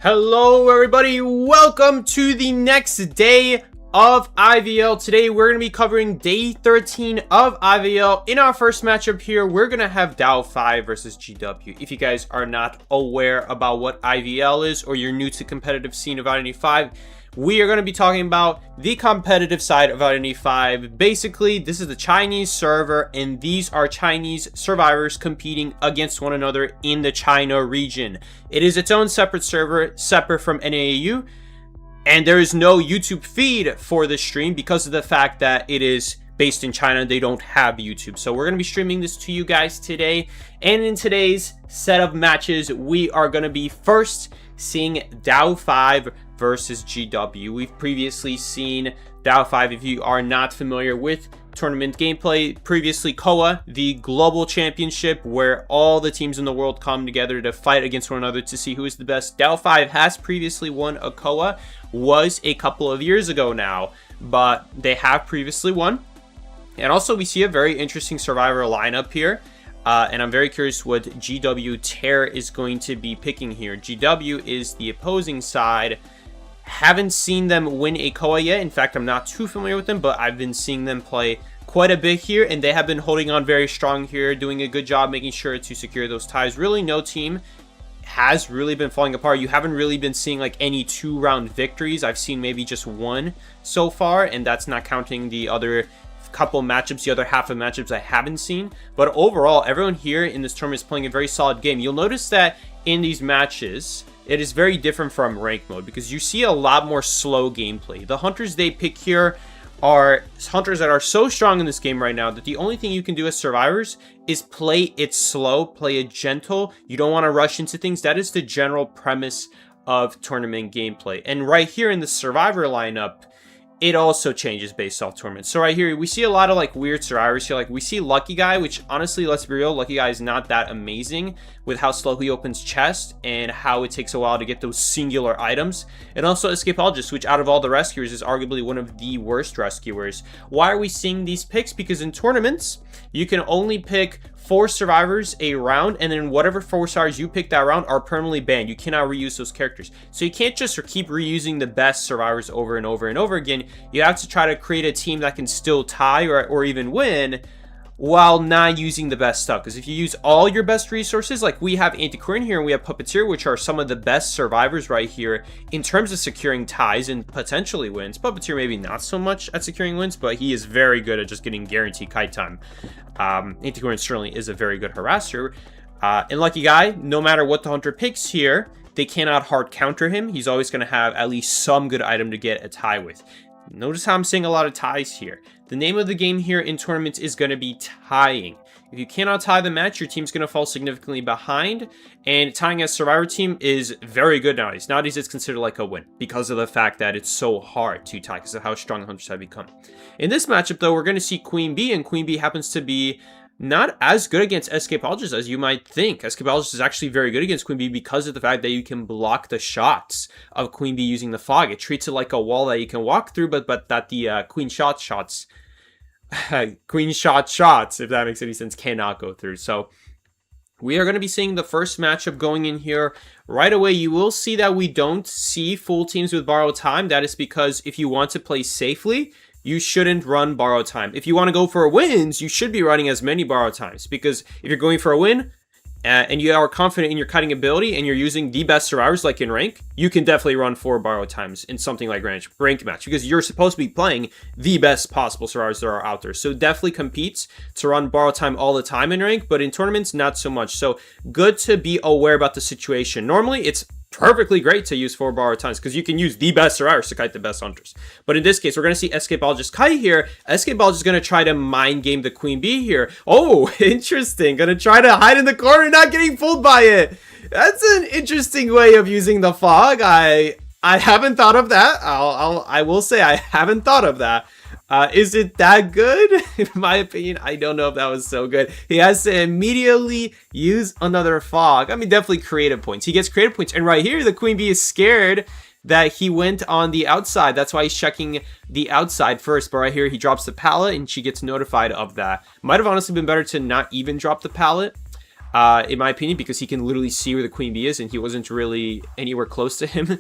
Hello everybody, welcome to the next day of IVL. Today we're going to be covering day 13 of IVL. In our first matchup here, we're going to have DAO5 versus GW. If you guys are not aware about what IVL is, or you're new to competitive scene of IdentityV, we are going to be talking about the competitive side of IdentityV. Basically, this is the Chinese server, and these are Chinese survivors competing against one another in the China region. It is its own separate server, separate from NAAU, and there is no YouTube feed for this stream because of the fact that it is based in China. They don't have YouTube. So we're going to be streaming this to you guys today. And in today's set of matches, we are going to be first seeing DAO5 versus GW. We've previously seen DAO5, if you are not familiar with tournament gameplay, previously KOA, the global championship where all the teams in the world come together to fight against one another to see who is the best. DAO5 has previously won a KOA, was a couple of years ago now, but they have previously won. And also we see a very interesting survivor lineup here. And I'm very curious what GW Terror is going to be picking here. GW is the opposing side. Haven't seen them win a KOA yet. In fact, I'm not too familiar with them, but I've been seeing them play quite a bit here, and they have been holding on very strong here, doing a good job making sure to secure those ties. Really, no team has really been falling apart. You haven't really been seeing like any 2-round victories. I've seen maybe just one so far, and that's not counting the other couple matchups, the other half of matchups I haven't seen. But overall, everyone here in this tournament is playing a very solid game. You'll notice that in these matches, it is very different from rank mode because you see a lot more slow gameplay. The hunters they pick here are hunters that are so strong in this game right now that the only thing you can do as survivors is play it slow, play it gentle. You don't want to rush into things. That is the general premise of tournament gameplay. And right here in the survivor lineup, it also changes based off tournaments. So right here, we see a lot of like weird survivors here. Like we see Lucky Guy, which honestly, let's be real, Lucky Guy is not that amazing with how slow he opens chest and how it takes a while to get those singular items. And also Escapologist, which out of all the rescuers is arguably one of the worst rescuers. Why are we seeing these picks? Because in tournaments, you can only pick 4 survivors a round, and then whatever 4 stars you pick that round are permanently banned. You cannot reuse those characters. So you can't just keep reusing the best survivors over and over and over again. You have to try to create a team that can still tie or even win while not using the best stuff. Because if you use all your best resources, like we have Antiquarian here and we have Puppeteer, which are some of the best survivors right here in terms of securing ties and potentially wins. Puppeteer maybe not so much at securing wins, but he is very good at just getting guaranteed kite time. Antiquarian certainly is a very good harasser. And Lucky Guy, no matter what the hunter picks here, they cannot hard counter him. He's always going to have at least some good item to get a tie with. Notice how I'm seeing a lot of ties here. The name of the game here in tournaments is going to be tying. If you cannot tie the match, your team's going to fall significantly behind. And tying as Survivor team is very good nowadays. Nowadays, it's considered like a win because of the fact that it's so hard to tie because of how strong hunters have become. In this matchup, though, we're going to see Queen Bee, and Queen Bee happens to be not as good against Escapologist as you might think. Escapologist is actually very good against Queen Bee because of the fact that you can block the shots of Queen Bee using the fog. It treats it like a wall that you can walk through, but that the Queen shot shots, if that makes any sense, cannot go through. So we are going to be seeing the first matchup going in here right away. You will see that we don't see full teams with borrowed time. That is because if you want to play safely, you shouldn't run borrowed time. If you want to go for wins, you should be running as many borrowed times, because if you're going for a win and you are confident in your cutting ability and you're using the best survivors like in rank, you can definitely run 4 borrowed times in something like rank match, because you're supposed to be playing the best possible survivors that are out there. So definitely competes to run borrowed time all the time in rank, but in tournaments, not so much. So good to be aware about the situation. Normally, it's perfectly great to use 4 borrowed times because you can use the best survivors to kite the best hunters. But in this case, we're going to see Escapologist kite here. Escapologist is going to try to mind game the Queen Bee here. Oh, interesting. Going to try to hide in the corner, not getting fooled by it. That's an interesting way of using the fog. I haven't thought of that. I will say I haven't thought of that. Is it that good? In my opinion, I don't know if that was so good. He has to immediately use another fog. I mean, definitely creative points. He gets creative points. And right here, the Queen Bee is scared that he went on the outside. That's why he's checking the outside first. But right here, he drops the pallet and she gets notified of that. Might have honestly been better to not even drop the pallet. in my opinion, because he can literally see where the queen bee is, and he wasn't really anywhere close to him.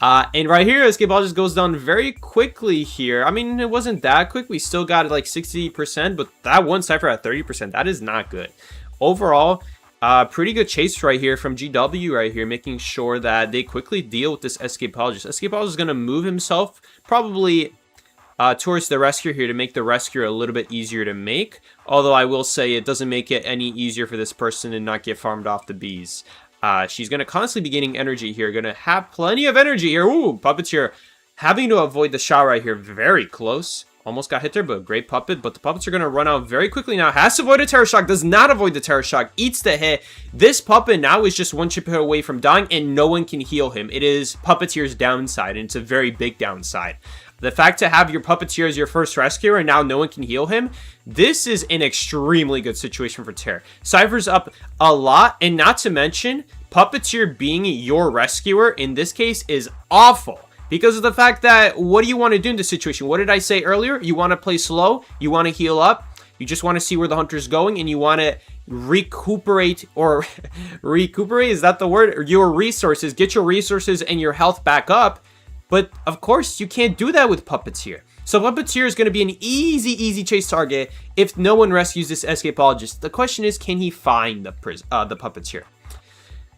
And right here, escapologist goes down very quickly here. I mean, it wasn't that quick. We still got like 60%, but that one cipher at 30%, that is not good. Overall, pretty good chase right here from GW right here, making sure that they quickly deal with this escapologist. Escapologist is going to move himself probably towards the rescue here to make the rescue a little bit easier to make. Although I will say it doesn't make it any easier for this person to not get farmed off the bees. She's going to constantly be gaining energy here. Going to have plenty of energy here. Ooh, Puppeteer having to avoid the shot right here. Very close. Almost got hit there, but great puppet. But the puppets are going to run out very quickly now. Has to avoid a terror shock. Does not avoid the terror shock. Eats the hit. This puppet now is just one chip hit away from dying, and no one can heal him. It is Puppeteer's downside, and it's a very big downside. The fact to have your Puppeteer as your first rescuer and now no one can heal him, this is an extremely good situation for Terror. Cypher's up a lot, and not to mention, Puppeteer being your rescuer in this case is awful. Because of the fact that, what do you want to do in this situation? What did I say earlier? You want to play slow, you want to heal up, you just want to see where the hunter's going, and you want to recuperate, or recuperate, is that the word? Your resources, get your resources and your health back up. But, of course, you can't do that with Puppeteer. So Puppeteer is going to be an easy chase target if no one rescues this escapologist. The question is, can he find the Puppeteer?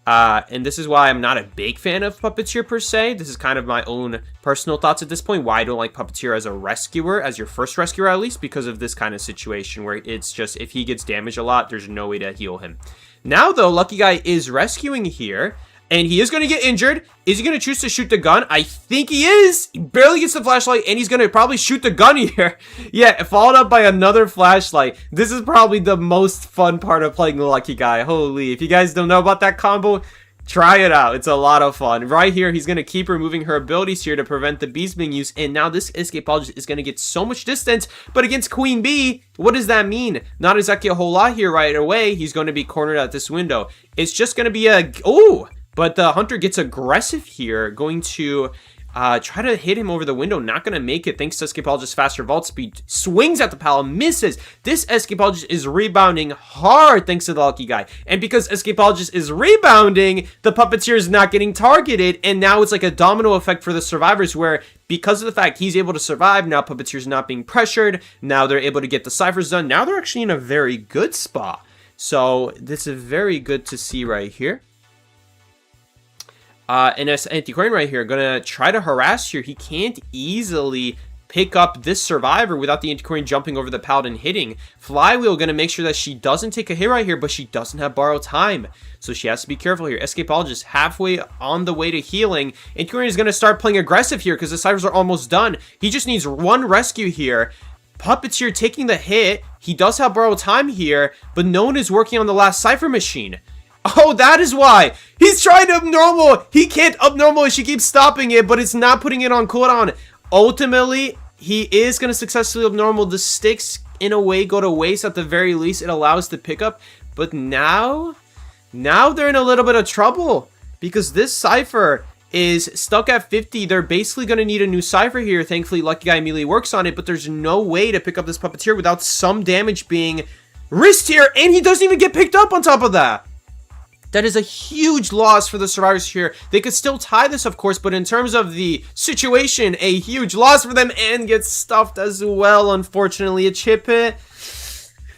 And this is why I'm not a big fan of Puppeteer per se. This is kind of my own personal thoughts at this point. Why I don't like Puppeteer as a rescuer, as your first rescuer at least, because of this kind of situation where it's just, if he gets damaged a lot, there's no way to heal him. Now, though, Lucky Guy is rescuing here. And he is going to get injured. Is he going to choose to shoot the gun? I think he is. He barely gets the flashlight, and he's going to probably shoot the gun here. Yeah, followed up by another flashlight. This is probably the most fun part of playing Lucky Guy. Holy, if you guys don't know about that combo, try it out. It's a lot of fun. Right here, he's going to keep removing her abilities here to prevent the bees being used. And now this escapologist is going to get so much distance. But against Queen Bee, what does that mean? Not exactly a whole lot here right away. He's going to be cornered at this window. It's just going to be a... Ooh! But the hunter gets aggressive here, going to try to hit him over the window. Not going to make it thanks to escapologist's faster vault speed. Swings at the pal, misses. This escapologist is rebounding hard thanks to the Lucky Guy. And because escapologist is rebounding, the Puppeteer is not getting targeted. And now it's like a domino effect for the survivors where, because of the fact he's able to survive, now Puppeteer's not being pressured. Now they're able to get the ciphers done. Now they're actually in a very good spot. So this is very good to see right here. And as Antiquarian right here, gonna try to harass here. He can't easily pick up this survivor without the Antiquarian jumping over the paladin hitting. Flywheel gonna make sure that she doesn't take a hit right here, but she doesn't have borrowed time. So she has to be careful here. Escapologist halfway on the way to healing. Antiquarian is gonna start playing aggressive here because the ciphers are almost done. He just needs one rescue here. Puppeteer taking the hit. He does have borrowed time here, but no one is working on the last cipher machine. Oh, that is why. He's trying to abnormal. He can't abnormal. She keeps stopping it, but it's not putting it on cooldown. Ultimately, he is going to successfully abnormal. The sticks, in a way, go to waste. At the very least, it allows the pickup. But now they're in a little bit of trouble because this cipher is stuck at 50. They're basically going to need a new cipher here. Thankfully, Lucky Guy immediately works on it, but there's no way to pick up this Puppeteer without some damage being risked here, and he doesn't even get picked up on top of that. That is a huge loss for the survivors here. They could still tie this, of course, but in terms of the situation, a huge loss for them and get stuffed as well, unfortunately. A chip hit.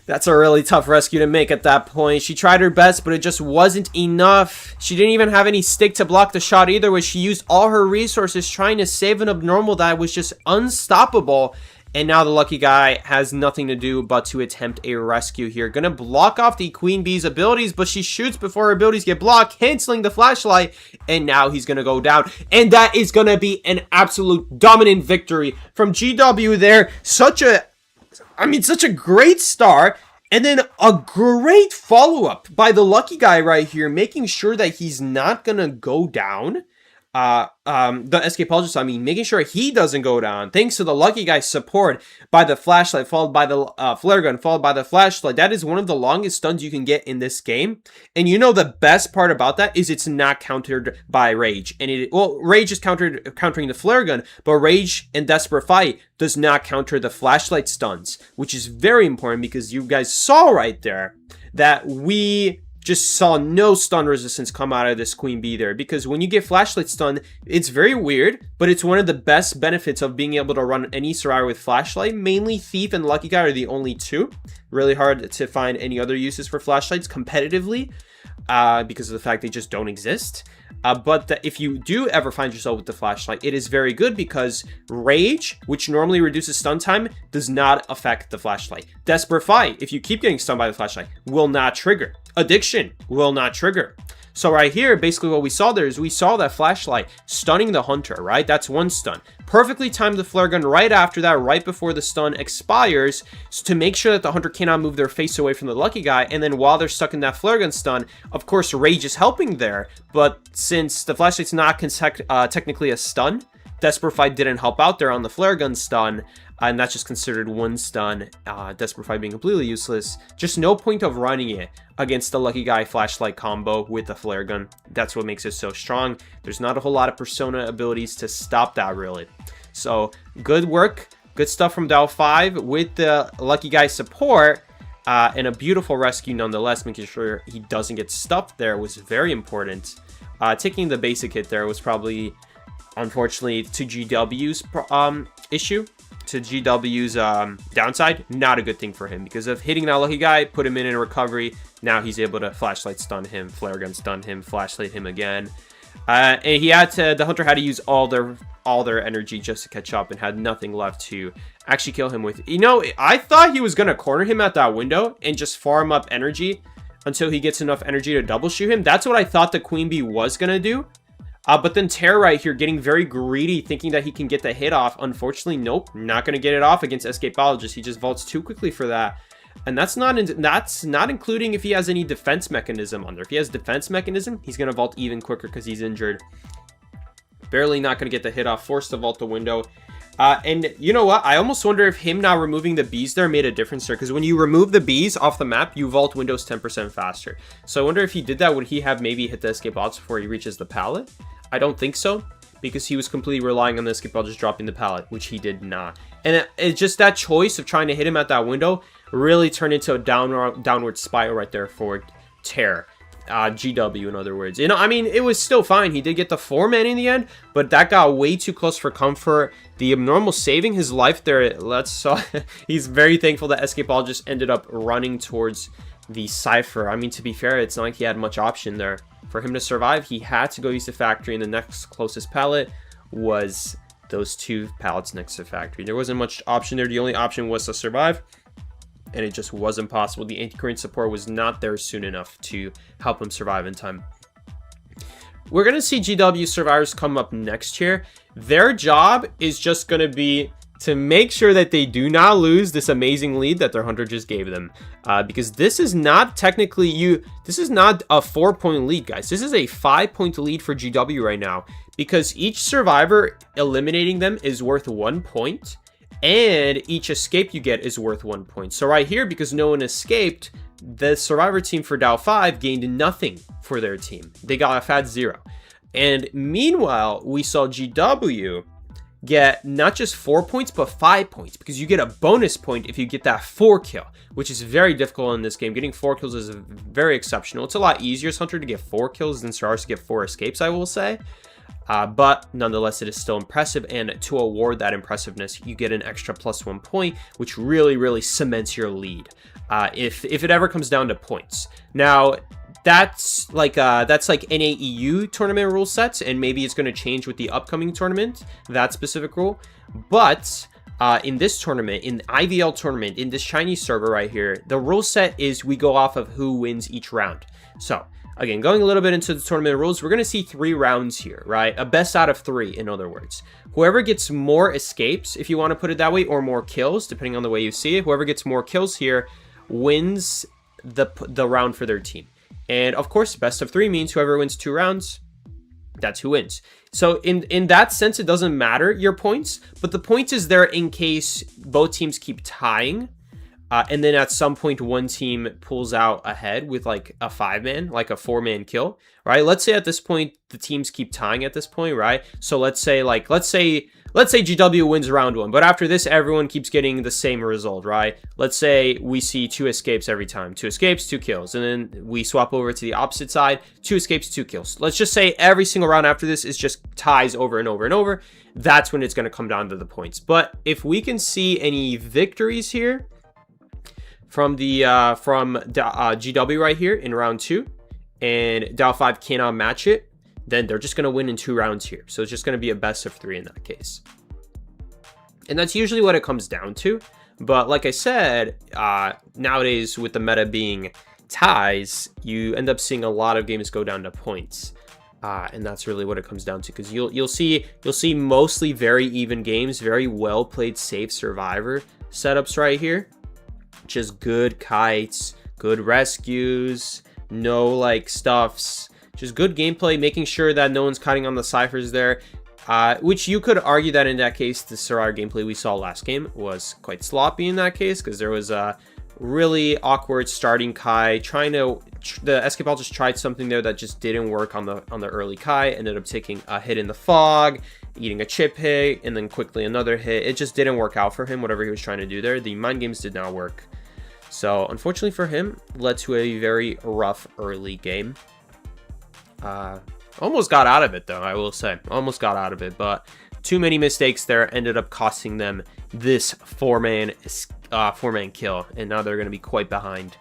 That's a really tough rescue to make at that point. She tried her best, but it just wasn't enough. She didn't even have any stick to block the shot either, where she used all her resources trying to save an abnormal that was just unstoppable. And now the Lucky Guy has nothing to do but to attempt a rescue here. Gonna block off the Queen Bee's abilities, but she shoots before her abilities get blocked, canceling the flashlight. And now he's gonna go down. And that is gonna be an absolute dominant victory from GW there. Such a great start. And then a great follow-up by the Lucky Guy right here, making sure that he's not gonna go down. The escapologist, making sure he doesn't go down, thanks to the Lucky Guy's support by the flashlight, followed by the flare gun, followed by the flashlight. That is one of the longest stuns you can get in this game. And you know the best part about that is it's not countered by Rage. And Rage is countering the flare gun, but Rage and Desperate Fight does not counter the flashlight stuns, which is very important because you guys saw right there that we just saw no stun resistance come out of this queen bee there, because when you get flashlight stun, it's very weird, but it's one of the best benefits of being able to run any survivor with flashlight. Mainly thief and lucky guy are the only two. Really hard to find any other uses for flashlights competitively, because of the fact they just don't exist. But if you do ever find yourself with the flashlight, it is very good because Rage, which normally reduces stun time, does not affect the flashlight. Desperate Fight, if you keep getting stunned by the flashlight, will not trigger. Addiction will not trigger. So right here, basically what we saw there is we saw that flashlight stunning the hunter, right? That's one stun. Perfectly timed the flare gun right after that, right before the stun expires, to make sure that the hunter cannot move their face away from the lucky guy. And then while they're stuck in that flare gun stun, of course, Rage is helping there. But since the flashlight's not technically a stun, Desperate Fight didn't help out there on the flare gun stun. And that's just considered one stun, Desperate Fight being completely useless. Just no point of running it against the lucky guy flashlight combo with the flare gun. That's what makes it so strong. There's not a whole lot of persona abilities to stop that, really. So good work, good stuff from Dao5 with the lucky guy support, and a beautiful rescue nonetheless. Making sure he doesn't get stuffed there was very important. Taking the basic hit there was probably, unfortunately, to GW's issue. To GW's downside, not a good thing for him, because of hitting that lucky guy, put him in a recovery. Now he's able to flashlight stun him, flare gun stun him, flashlight him again, and the hunter had to use all their energy just to catch up, and had nothing left to actually kill him with. You know, I thought he was gonna corner him at that window and just farm up energy until he gets enough energy to double shoot him. That's what I thought the queen bee was gonna do. But then Terror right here getting very greedy, thinking that he can get the hit off. Unfortunately, nope, not going to get it off against Escapologist. He just vaults too quickly for that. And that's not including if he has any defense mechanism on there. If he has defense mechanism, he's going to vault even quicker because he's injured. Barely not going to get the hit off, forced to vault the window. And you know what? I almost wonder if him now removing the bees there made a difference there, because when you remove the bees off the map, you vault windows 10% faster. So I wonder if he did that, would he have maybe hit the Escapologist before he reaches the pallet? I don't think so, because he was completely relying on the Escapologist dropping the pallet, which he did not. And it's just that choice of trying to hit him at that window really turned into a downward spiral right there for Terror. GW, in other words. You know, I mean, it was still fine. He did get the 4-man in the end, but that got way too close for comfort. The abnormal saving his life there. He's very thankful that Escapologist ended up running towards the Cypher. I mean, to be fair, it's not like he had much option there. For him to survive, he had to go use the factory, and the next closest pallet was those 2 pallets next to the factory. There wasn't much option there. The only option was to survive, and it just wasn't possible. The anti-current support was not there soon enough to help him survive in time. We're going to see GW survivors come up next here. Their job is just going to be to make sure that they do not lose this amazing lead that their hunter just gave them, because this is not technically this is not a 4-point lead, guys. This is a 5-point lead for GW right now, because each survivor eliminating them is worth 1 point, and each escape you get is worth 1 point. So right here, because no one escaped, the survivor team for Dao5 gained nothing for their team. They got a fat 0. And meanwhile, we saw GW get not just 4 points, but 5 points, because you get a bonus point if you get that 4 kill, which is very difficult in this game. Getting 4 kills is very exceptional. It's a lot easier as Hunter to get 4 kills than Stars to get 4 escapes, I will say. But nonetheless, it is still impressive, and to award that impressiveness, you get an extra +1 point, which really cements your lead, if it ever comes down to points. Now, that's like NAEU tournament rule sets, and maybe it's going to change with the upcoming tournament, that specific rule. But in this tournament, in the IVL tournament, in this Chinese server right here, the rule set is we go off of who wins each round. So again, going a little bit into the tournament rules, we're going to see 3 rounds here, right? A best out of 3, in other words. Whoever gets more escapes, if you want to put it that way, or more kills, depending on the way you see it, whoever gets more kills here wins the round for their team. And of course, best of 3 means whoever wins 2 rounds, that's who wins. So in that sense, it doesn't matter your points, but the point is there in case both teams keep tying. And then at some point, one team pulls out ahead with like a 5-man, like a 4-man kill, right? Let's say at this point, the teams keep tying at this point, right? So let's say let's say GW wins round 1, but after this, everyone keeps getting the same result, right? Let's say we see 2 escapes every time. 2 escapes, 2 kills. And then we swap over to the opposite side, 2 escapes, 2 kills. Let's just say every single round after this is just ties over and over and over. That's when it's going to come down to the points. But if we can see any victories here from the GW right here in round 2, and Dow5 cannot match it, then they're just going to win in 2 rounds here. So it's just going to be a best of 3 in that case. And that's usually what it comes down to. But like I said, nowadays with the meta being ties, you end up seeing a lot of games go down to points. And that's really what it comes down to, because you'll see mostly very even games, very well played safe survivor setups right here. Just good kites, good rescues, no like stuffs. Just good gameplay, making sure that no one's kiting on the ciphers there. Which you could argue that in that case, the Survivor gameplay we saw last game was quite sloppy in that case, because there was a really awkward starting Kai. The escape just tried something there that just didn't work on the early Kai. Ended up taking a hit in the fog, eating a chip hit, and then quickly another hit. It just didn't work out for him, whatever he was trying to do there. The mind games did not work. So unfortunately for him, led to a very rough early game. Almost got out of it though, I will say. Almost got out of it, but too many mistakes there ended up costing them this four-man kill, and now they're going to be quite behind.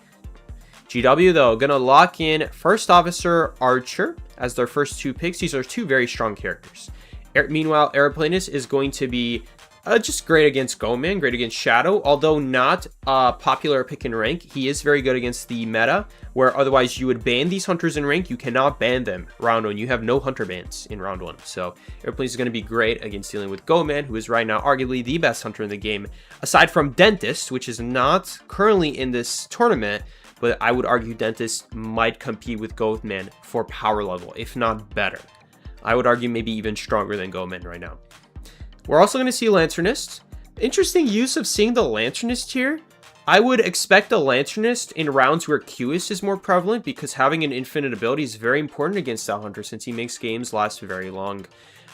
GW though, going to lock in First Officer Archer as their first 2 picks. These are 2 very strong characters. Meanwhile, Aeroplanus is going to be just great against Goman, great against Shadow, although not popular pick in rank. He is very good against the meta, where otherwise you would ban these hunters in rank. You cannot ban them round 1. You have no hunter bans in round 1. So Airplane is going to be great against dealing with Goman, who is right now arguably the best hunter in the game, aside from Dentist, which is not currently in this tournament, but I would argue Dentist might compete with Goman for power level, if not better. I would argue maybe even stronger than Goman right now. We're also going to see Lanternist. Interesting use of seeing the Lanternist here. I would expect a Lanternist in rounds where QS is more prevalent, because having an infinite ability is very important against that hunter, since he makes games last very long.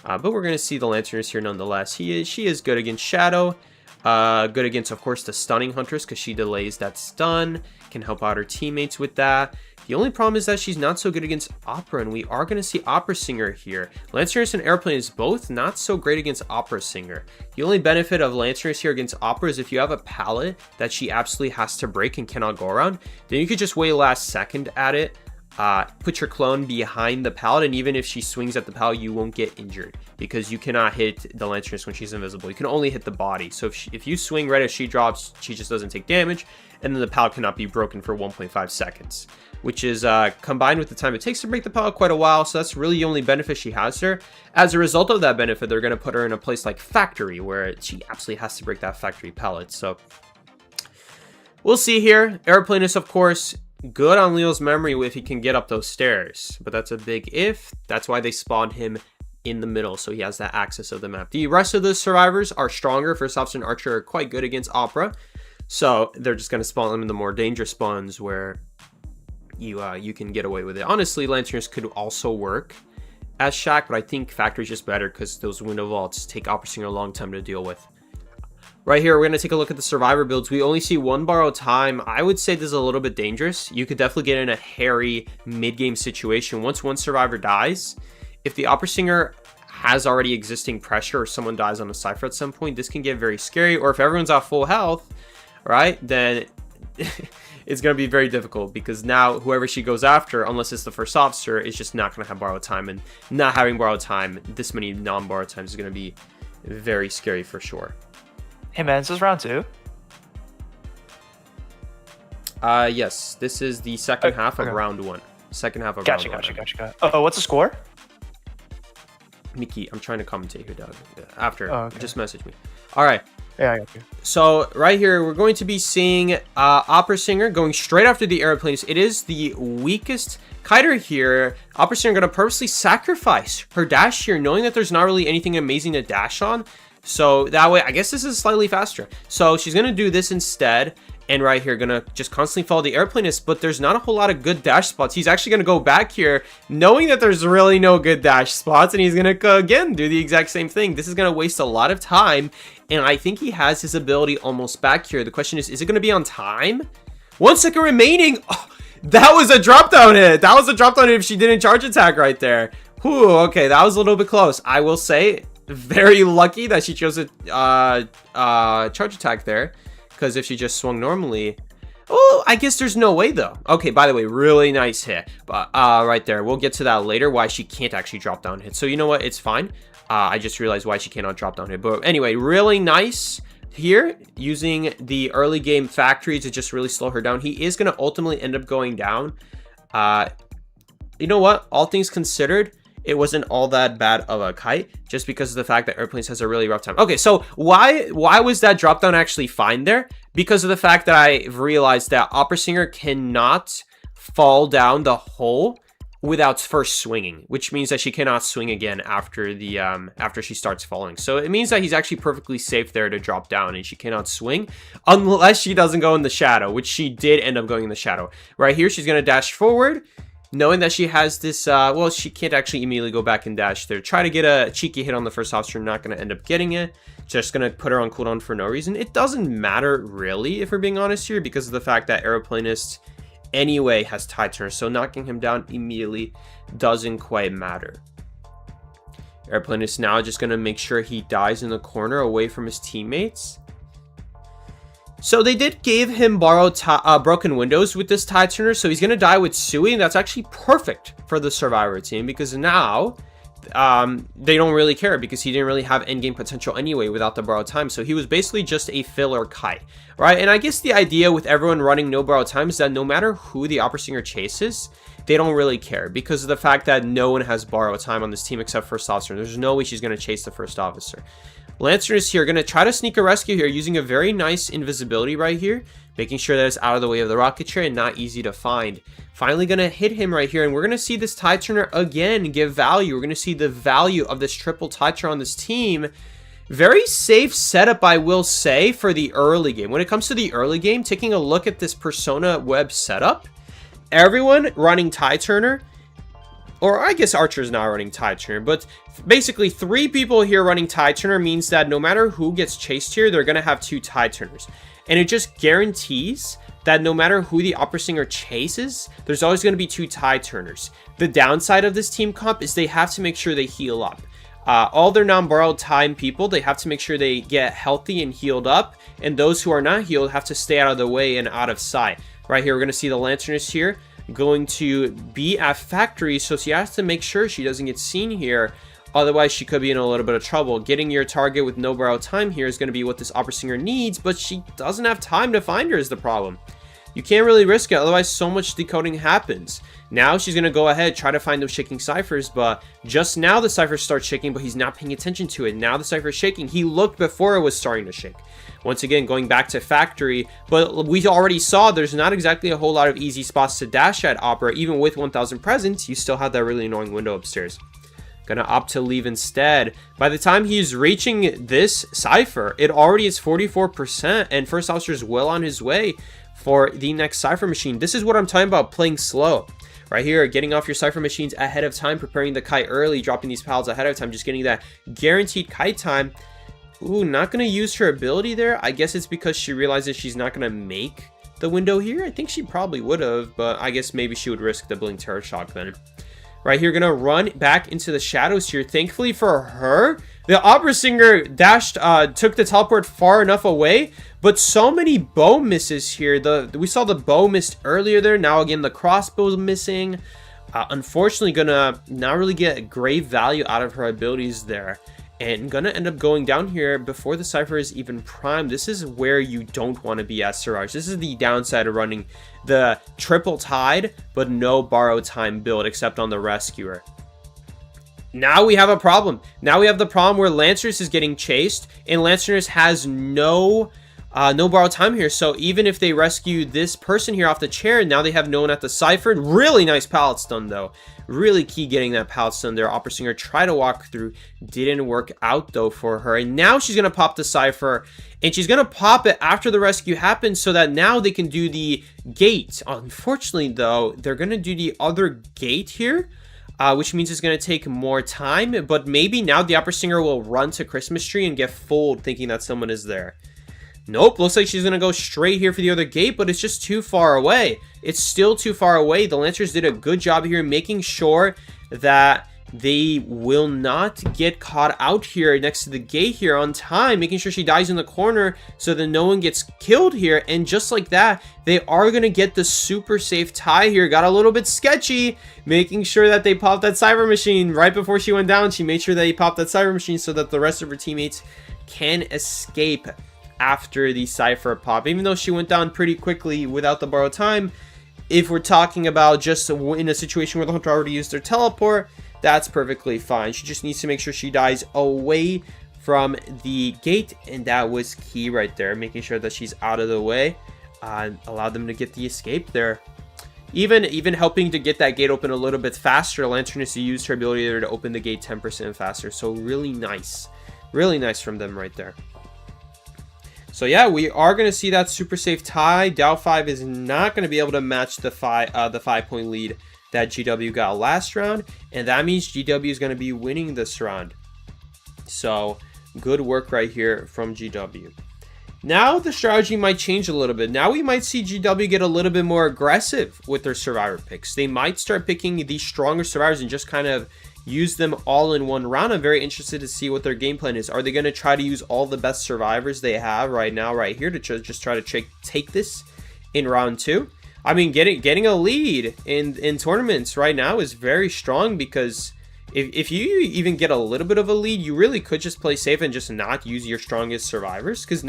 But we're going to see the Lanternist here nonetheless. She is good against Shadow. Good against, of course, the stunning hunters, because she delays that stun. Can help out her teammates with that. The only problem is that she's not so good against Opera, and we are going to see Opera Singer here. Lancers and Airplane is both not so great against Opera Singer. The only benefit of Lancers here against Opera is if you have a pallet that she absolutely has to break and cannot go around, then you could just wait last second at it, put your clone behind the pallet, and even if she swings at the pallet, you won't get injured, because you cannot hit the Lanterness when she's invisible. You can only hit the body. So if you swing right as she drops, she just doesn't take damage, and then the pallet cannot be broken for 1.5 seconds, which is combined with the time it takes to break the pallet quite a while. So that's really the only benefit she has there. As a result of that benefit, they're going to put her in a place like Factory, where she absolutely has to break that Factory pallet. So we'll see here. Aeroplanist, of course, good on Leo's memory if he can get up those stairs, but that's a big if. That's why they spawned him in the middle, so he has that access of the map. The rest of the survivors are stronger. First Officer and Archer are quite good against Opera, so they're just going to spawn them in the more dangerous spawns where you can get away with it. Honestly, Lanterns could also work as Shack, but I think Factory's just better because those window vaults take Opera Singer a long time to deal with. Right here, we're going to take a look at the survivor builds. We only see 1 borrowed time. I would say this is a little bit dangerous. You could definitely get in a hairy mid-game situation. Once one survivor dies, if the Opera Singer has already existing pressure or someone dies on a Cypher at some point, this can get very scary. Or if everyone's at full health, right, then it's going to be very difficult, because now whoever she goes after, unless it's the first officer, is just not going to have borrowed time. And not having borrowed time, this many non-borrowed times, is going to be very scary for sure. Hey man, this is round 2. Yes, this is the second half of round 1. Second half of round 1. Gotcha. Oh, what's the score? Mickey, I'm trying to commentate here, Doug. After, okay. Just message me. All right. Yeah, I got you. So right here, we're going to be seeing Opera Singer going straight after the airplanes. It is the weakest kiter here. Opera Singer going to purposely sacrifice her dash here, knowing that there's not really anything amazing to dash on. So that way, I guess this is slightly faster. So she's going to do this instead. And right here, gonna just constantly follow the airplanist, but there's not a whole lot of good dash spots. He's actually gonna go back here, knowing that there's really no good dash spots, and he's gonna, again, do the exact same thing. This is gonna waste a lot of time, and I think he has his ability almost back here. The question is it gonna be on time? 1 second remaining. Oh, that was a drop down hit. That was a drop down hit if she didn't charge attack right there. Whew, okay, that was a little bit close. I will say, very lucky that she chose a charge attack there. Because if she just swung normally, oh, I guess there's no way though. Okay, by the way, really nice hit, but right there, we'll get to that later. Why she can't actually drop down hit. So you know what? It's fine. I just realized why she cannot drop down hit. But anyway, really nice here using the early game factory to just really slow her down. He is gonna ultimately end up going down. You know what? All things considered, it wasn't all that bad of a kite, just because of the fact that Airplanes has a really rough time. Okay, so why was that drop down actually fine there? Because of the fact that I've realized that Opera Singer cannot fall down the hole without first swinging, which means that she cannot swing again after the after she starts falling. So it means that he's actually perfectly safe there to drop down, and she cannot swing unless she doesn't go in the shadow, which she did end up going in the shadow. Right here, she's gonna dash forward, knowing that she has this, well, she can't actually immediately go back and dash there. Try to get a cheeky hit on the first officer, not going to end up getting it. Just going to put her on cooldown for no reason. It doesn't matter, really, if we're being honest here, because of the fact that Aeroplanist anyway has tide turn, so knocking him down immediately doesn't quite matter. Airplanist now just going to make sure he dies in the corner away from his teammates. So they did give him borrowed broken windows with this tide turner, so he's going to die with Sui, and that's actually perfect for the Survivor team, because now they don't really care, because he didn't really have endgame potential anyway without the borrowed time, so he was basically just a filler kite, right? And I guess the idea with everyone running no borrowed time is that no matter who the Opera Singer chases, they don't really care, because of the fact that no one has borrowed time on this team except First Officer. There's no way she's going to chase the First Officer. Lancer is here, going to try to sneak a rescue here using a very nice invisibility right here, making sure that it's out of the way of the rocket chair and not easy to find. Finally going to hit him right here, and we're going to see this tide turner again give value. We're going to see the value of this triple tide turner on this team. Very safe setup, I will say, for the early game. When it comes to the early game, taking a look at this Persona web setup, everyone running tide turner, or I guess Archer's not running tide turner, but basically 3 people here running tide turner means that no matter who gets chased here, they're going to have 2 tide turners. And it just guarantees that no matter who the Opera Singer chases, there's always going to be 2 tide turners. The downside of this team comp is they have to make sure they heal up. All their non-borrowed time people, they have to make sure they get healthy and healed up. And those who are not healed have to stay out of the way and out of sight. Right here, we're going to see the Lanternist here going to be at factory, so she has to make sure she doesn't get seen here, otherwise she could be in a little bit of trouble. Getting your target with no borrowed time here is going to be what this Opera Singer needs, but she doesn't have time to find her is the problem. You can't really risk it, otherwise so much decoding happens. Now she's going to go ahead, try to find those shaking ciphers, but just now the cipher starts shaking, but he's not paying attention to it. Now the cipher is shaking. He looked before it was starting to shake. Once again, going back to factory, but we already saw there's not exactly a whole lot of easy spots to dash at Opera. Even with 1000 presents, you still have that really annoying window upstairs. Gonna opt to leave instead. By the time he's reaching this cipher, it already is 44%, and First Officer is well on his way for the next cipher machine. This is what I'm talking about, playing slow. Right here, getting off your cipher machines ahead of time, preparing the kite early, dropping these pals ahead of time, just getting that guaranteed kite time. Ooh, not going to use her ability there. I guess it's because she realizes she's not going to make the window here. I think she probably would have, but I guess maybe she would risk the Blink Terror Shock then. Right here, going to run back into the shadows here. Thankfully for her, the Opera Singer dashed, took the teleport far enough away, but so many bow misses here. We saw the bow missed earlier there. Now again, the crossbow's missing. Unfortunately, gonna not really get great value out of her abilities there. And gonna end up going down here before the cipher is even primed. This is where you don't want to be as Siraj. This is the downside of running the triple tide, but no borrowed time build except on the rescuer. Now we have a problem. Now we have the problem where Lancers is getting chased, and Lancers has no no borrowed time here. So even if they rescue this person here off the chair, now they have no one at the cipher. Really nice pallet stun though. Really key getting that pallet stun there. Opera Singer tried to walk through. Didn't work out though for her. And now she's going to pop the cipher. And she's going to pop it after the rescue happens so that now they can do the gate. Unfortunately though, they're going to do the other gate here. Which means it's going to take more time. But maybe now the Opera Singer will run to Christmas Tree and get fooled thinking that someone is there. Nope, looks like she's going to go straight here for the other gate, but it's just too far away. It's still too far away. The Lancers did a good job here making sure that they will not get caught out here next to the gate here on time, making sure she dies in the corner so that no one gets killed here. And just like that, they are going to get the super safe tie here. Got a little bit sketchy, making sure that they popped that cyber machine right before she went down. She made sure that he popped that cyber machine so that the rest of her teammates can escape after the cipher pop, even though she went down pretty quickly without the borrowed time. If we're talking about just in a situation where the hunter already used their teleport, that's perfectly fine. She just needs to make sure she dies away from the gate, and that was key right there, making sure that she's out of the way. Allowed them to get the escape there. Even helping to get that gate open a little bit faster. Lanterness used her ability there to open the gate 10% faster, so really nice from them right there. So yeah, we are going to see that super safe tie. Dow5 is not going to be able to match the 5-point lead that GW got last round, and that means GW is going to be winning this round. So good work right here from GW. Now the strategy might change a little bit. Now we might see GW get a little bit more aggressive with their survivor picks. They might start picking the stronger survivors and just kind of use them all in one round. I'm very interested to see what their game plan is. Are they going to try to use all the best survivors they have right now, right here, to just try to take this in round 2? I mean, getting a lead in tournaments right now is very strong, because if you even get a little bit of a lead, you really could just play safe and just not use your strongest survivors, because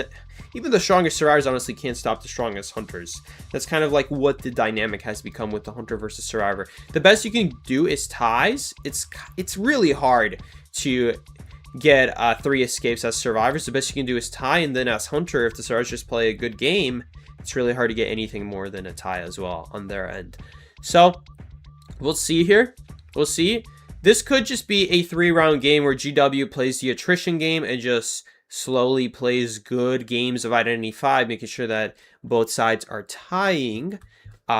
even the strongest survivors honestly can't stop the strongest hunters. That's kind of like what the dynamic has become with the hunter versus survivor. The best you can do is ties. It's really hard to get 3 escapes as survivors. The best you can do is tie, and then as hunter, if the survivors just play a good game, it's really hard to get anything more than a tie as well on their end. So we'll see here. We'll see. This could just be a 3-round game where GW plays the attrition game and just slowly plays good games of IdentityV, making sure that both sides are tying,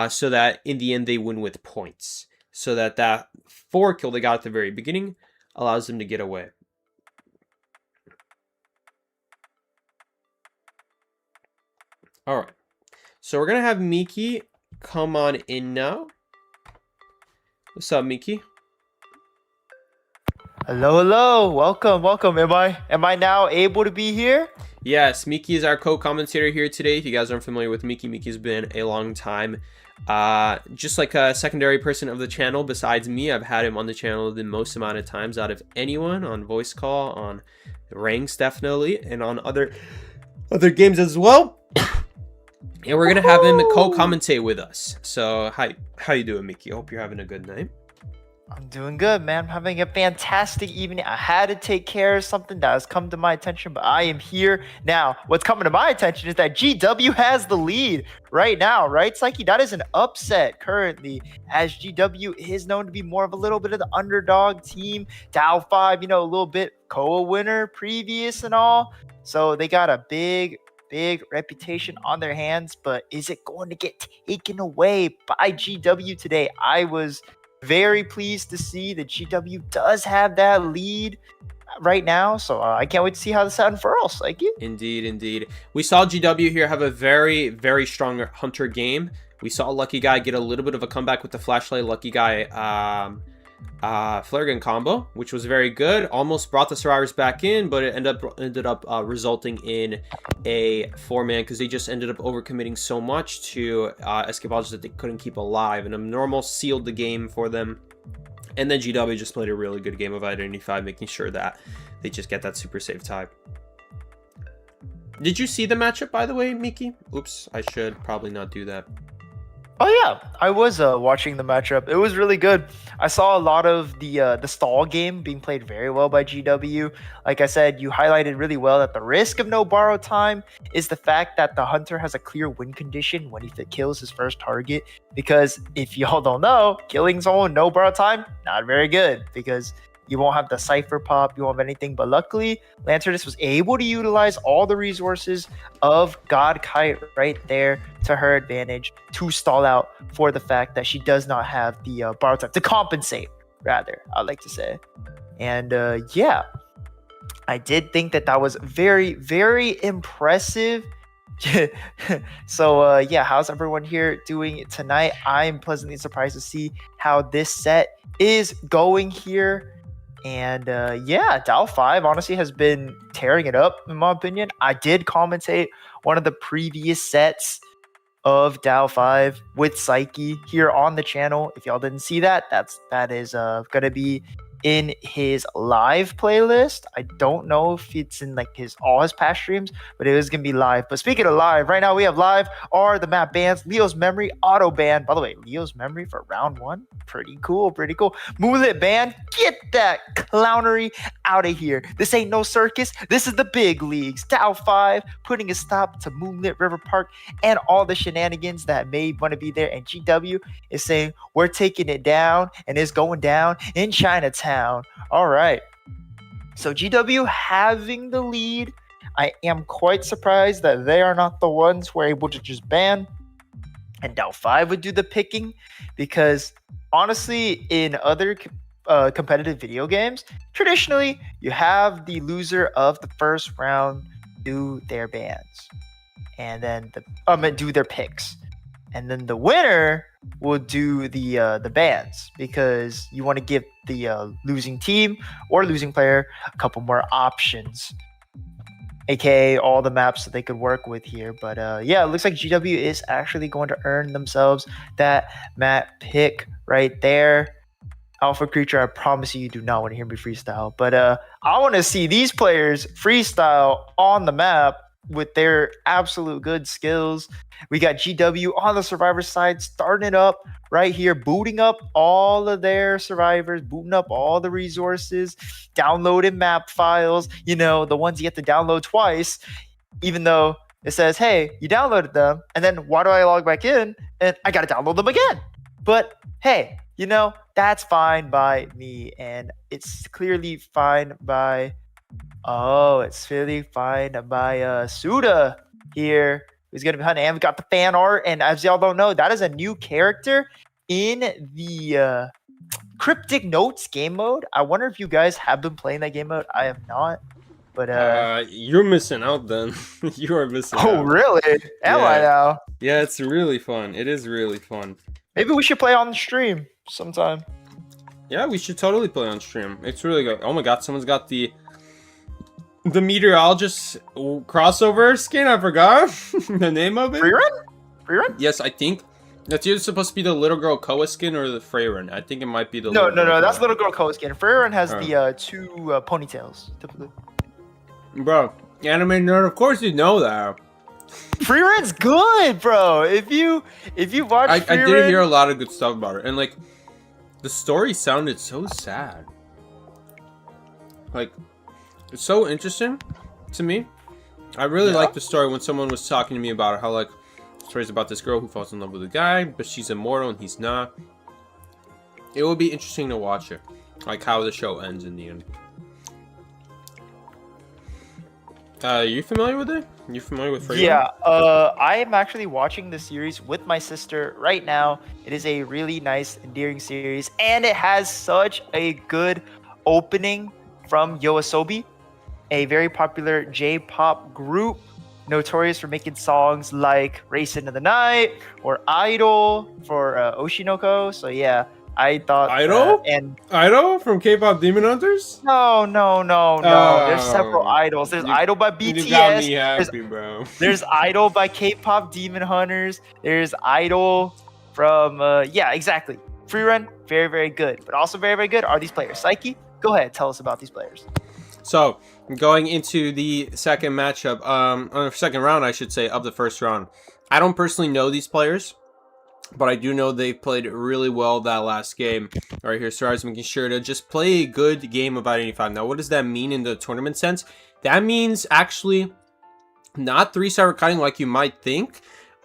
so that in the end they win with points. So that 4 kill they got at the very beginning allows them to get away. All right. So we're going to have Miki come on in now. What's up, Miki? Hello. Welcome. Am I now able to be here? Yes, Miki is our co-commentator here today. If you guys aren't familiar with Miki, Miki's been a long time. Just like a secondary person of the channel besides me. I've had him on the channel the most amount of times out of anyone, on voice call, on ranks definitely, and on other games as well. And we're gonna have him co-commentate with us. So how you doing, Miki? I hope you're having a good night. I'm doing good, man. I'm having a fantastic evening. I had to take care of something that has come to my attention, but I am here now. What's coming to my attention is that GW has the lead right now, right, Psyche? That is an upset currently, as GW is known to be more of a little bit of the underdog team. Dow5, a little bit COA winner previous and all. So they got a big reputation on their hands, but is it going to get taken away by GW today? I was very pleased to see that GW does have that lead right now, so I can't wait to see how this unfurls. Like you. Indeed. We saw GW here have a very strong hunter game. We saw Lucky Guy get a little bit of a comeback with the flashlight. Lucky Guy flare gun combo, which was very good. Almost brought the survivors back in, but it ended up resulting in a 4-man, because they just ended up overcommitting so much to escapologists that they couldn't keep alive, and Abnormal sealed the game for them. And then GW just played a really good game of IdentityV, making sure that they just get that super safe tie. Did you see the matchup, by the way, Miki? Oops, I should probably not do that. Oh yeah, I was watching the matchup. It was really good. I saw a lot of the stall game being played very well by GW. Like I said, you highlighted really well that the risk of no borrow time is the fact that the hunter has a clear win condition when he kills his first target. Because if y'all don't know, killing someone no borrow time not very good because you won't have the cipher pop, you won't have anything. But luckily, Lanternus was able to utilize all the resources of God Kite right there to her advantage to stall out for the fact that she does not have the borrow time to compensate, rather, I'd like to say. And yeah, I did think that was very, very impressive. So yeah, how's everyone here doing tonight? I'm pleasantly surprised to see how this set is going here. And yeah, Dow 5 honestly has been tearing it up, in my opinion. I did commentate one of the previous sets of Dow 5 with Psyche here on the channel. If y'all didn't see that, that is gonna be in his live playlist. I don't know if it's in like all his past streams, but it is gonna be live. But speaking of live, right now we have live are the map bans. Leo's Memory auto ban. By the way, Leo's Memory for round 1, pretty cool, pretty cool. Moonlit ban, get that clownery out of here. This ain't no circus. This is the big leagues. Dow 5 putting a stop to Moonlit River Park and all the shenanigans that may want to be there. And GW is saying we're taking it down, and it's going down in Chinatown. All right. So GW having the lead. I am quite surprised that they are not the ones who are able to just ban, and Dow 5 would do the picking, because honestly, in other competitive video games, traditionally you have the loser of the first round do their bans, and then do their picks, and then the winner will do the bans, because you want to give the losing team or losing player a couple more options, aka all the maps that they could work with here. But yeah, it looks like GW is actually going to earn themselves that map pick right there. Alpha Creature, I promise you do not want to hear me freestyle, but I want to see these players freestyle on the map with their absolute good skills. We got GW on the survivor side starting it up right here, booting up all of their survivors, booting up all the resources, downloading map files, the ones you have to download twice, even though it says, hey, you downloaded them, and then why do I log back in and I gotta download them again? But hey, that's fine by me, and it's clearly fine by Suda here, who's gonna be hunting. And we got the fan art, and as y'all don't know, that is a new character in the Cryptic Notes game mode. I wonder if you guys have been playing that game mode. I have not, but you're missing out then. You are missing out. Oh really? Am I now? Yeah, it's really fun. It is really fun. Maybe we should play on the stream sometime. Yeah, we should totally play on stream. It's really good. Oh my god, someone's got the meteorologist crossover skin. I forgot the name of it. Freerun? Yes, I think that's either supposed to be the little girl Koa skin or the Freyrun. I think it might be the no. That's little girl Koa skin. Freyrun has the two ponytails typically. Bro, anime nerd, of course you know that. Freerun's good, bro. If you watch I did hear a lot of good stuff about it, and like the story sounded so sad. Like, it's so interesting to me. I really like the story when someone was talking to me about it, how like the story's about this girl who falls in love with a guy, but she's immortal and he's not. It would be interesting to watch it, like how the show ends in the end. Are you familiar with it? You familiar with Freerun? Yeah, I am actually watching the series with my sister right now. It is a really nice, endearing series, and it has such a good opening from YOASOBI, a very popular J-pop group notorious for making songs like Race Into the Night or Idol for Oshinoko. So yeah, I thought Idol from K-pop Demon Hunters? No. There's several idols. There's Idol by BTS. You got me happy, bro. There's Idol by K-pop Demon Hunters. There's Idol from yeah, exactly. Freerun, very, very good. But also very, very good are these players. Psyche, go ahead, tell us about these players. So, going into the second matchup, or second round, I should say, of the first round. I don't personally know these players. but I do know they played really well that last game. Right here, Survivors making sure to just play a good game of IdentityV. Now, what does that mean in the tournament sense? That means actually not 3-star kiting like you might think.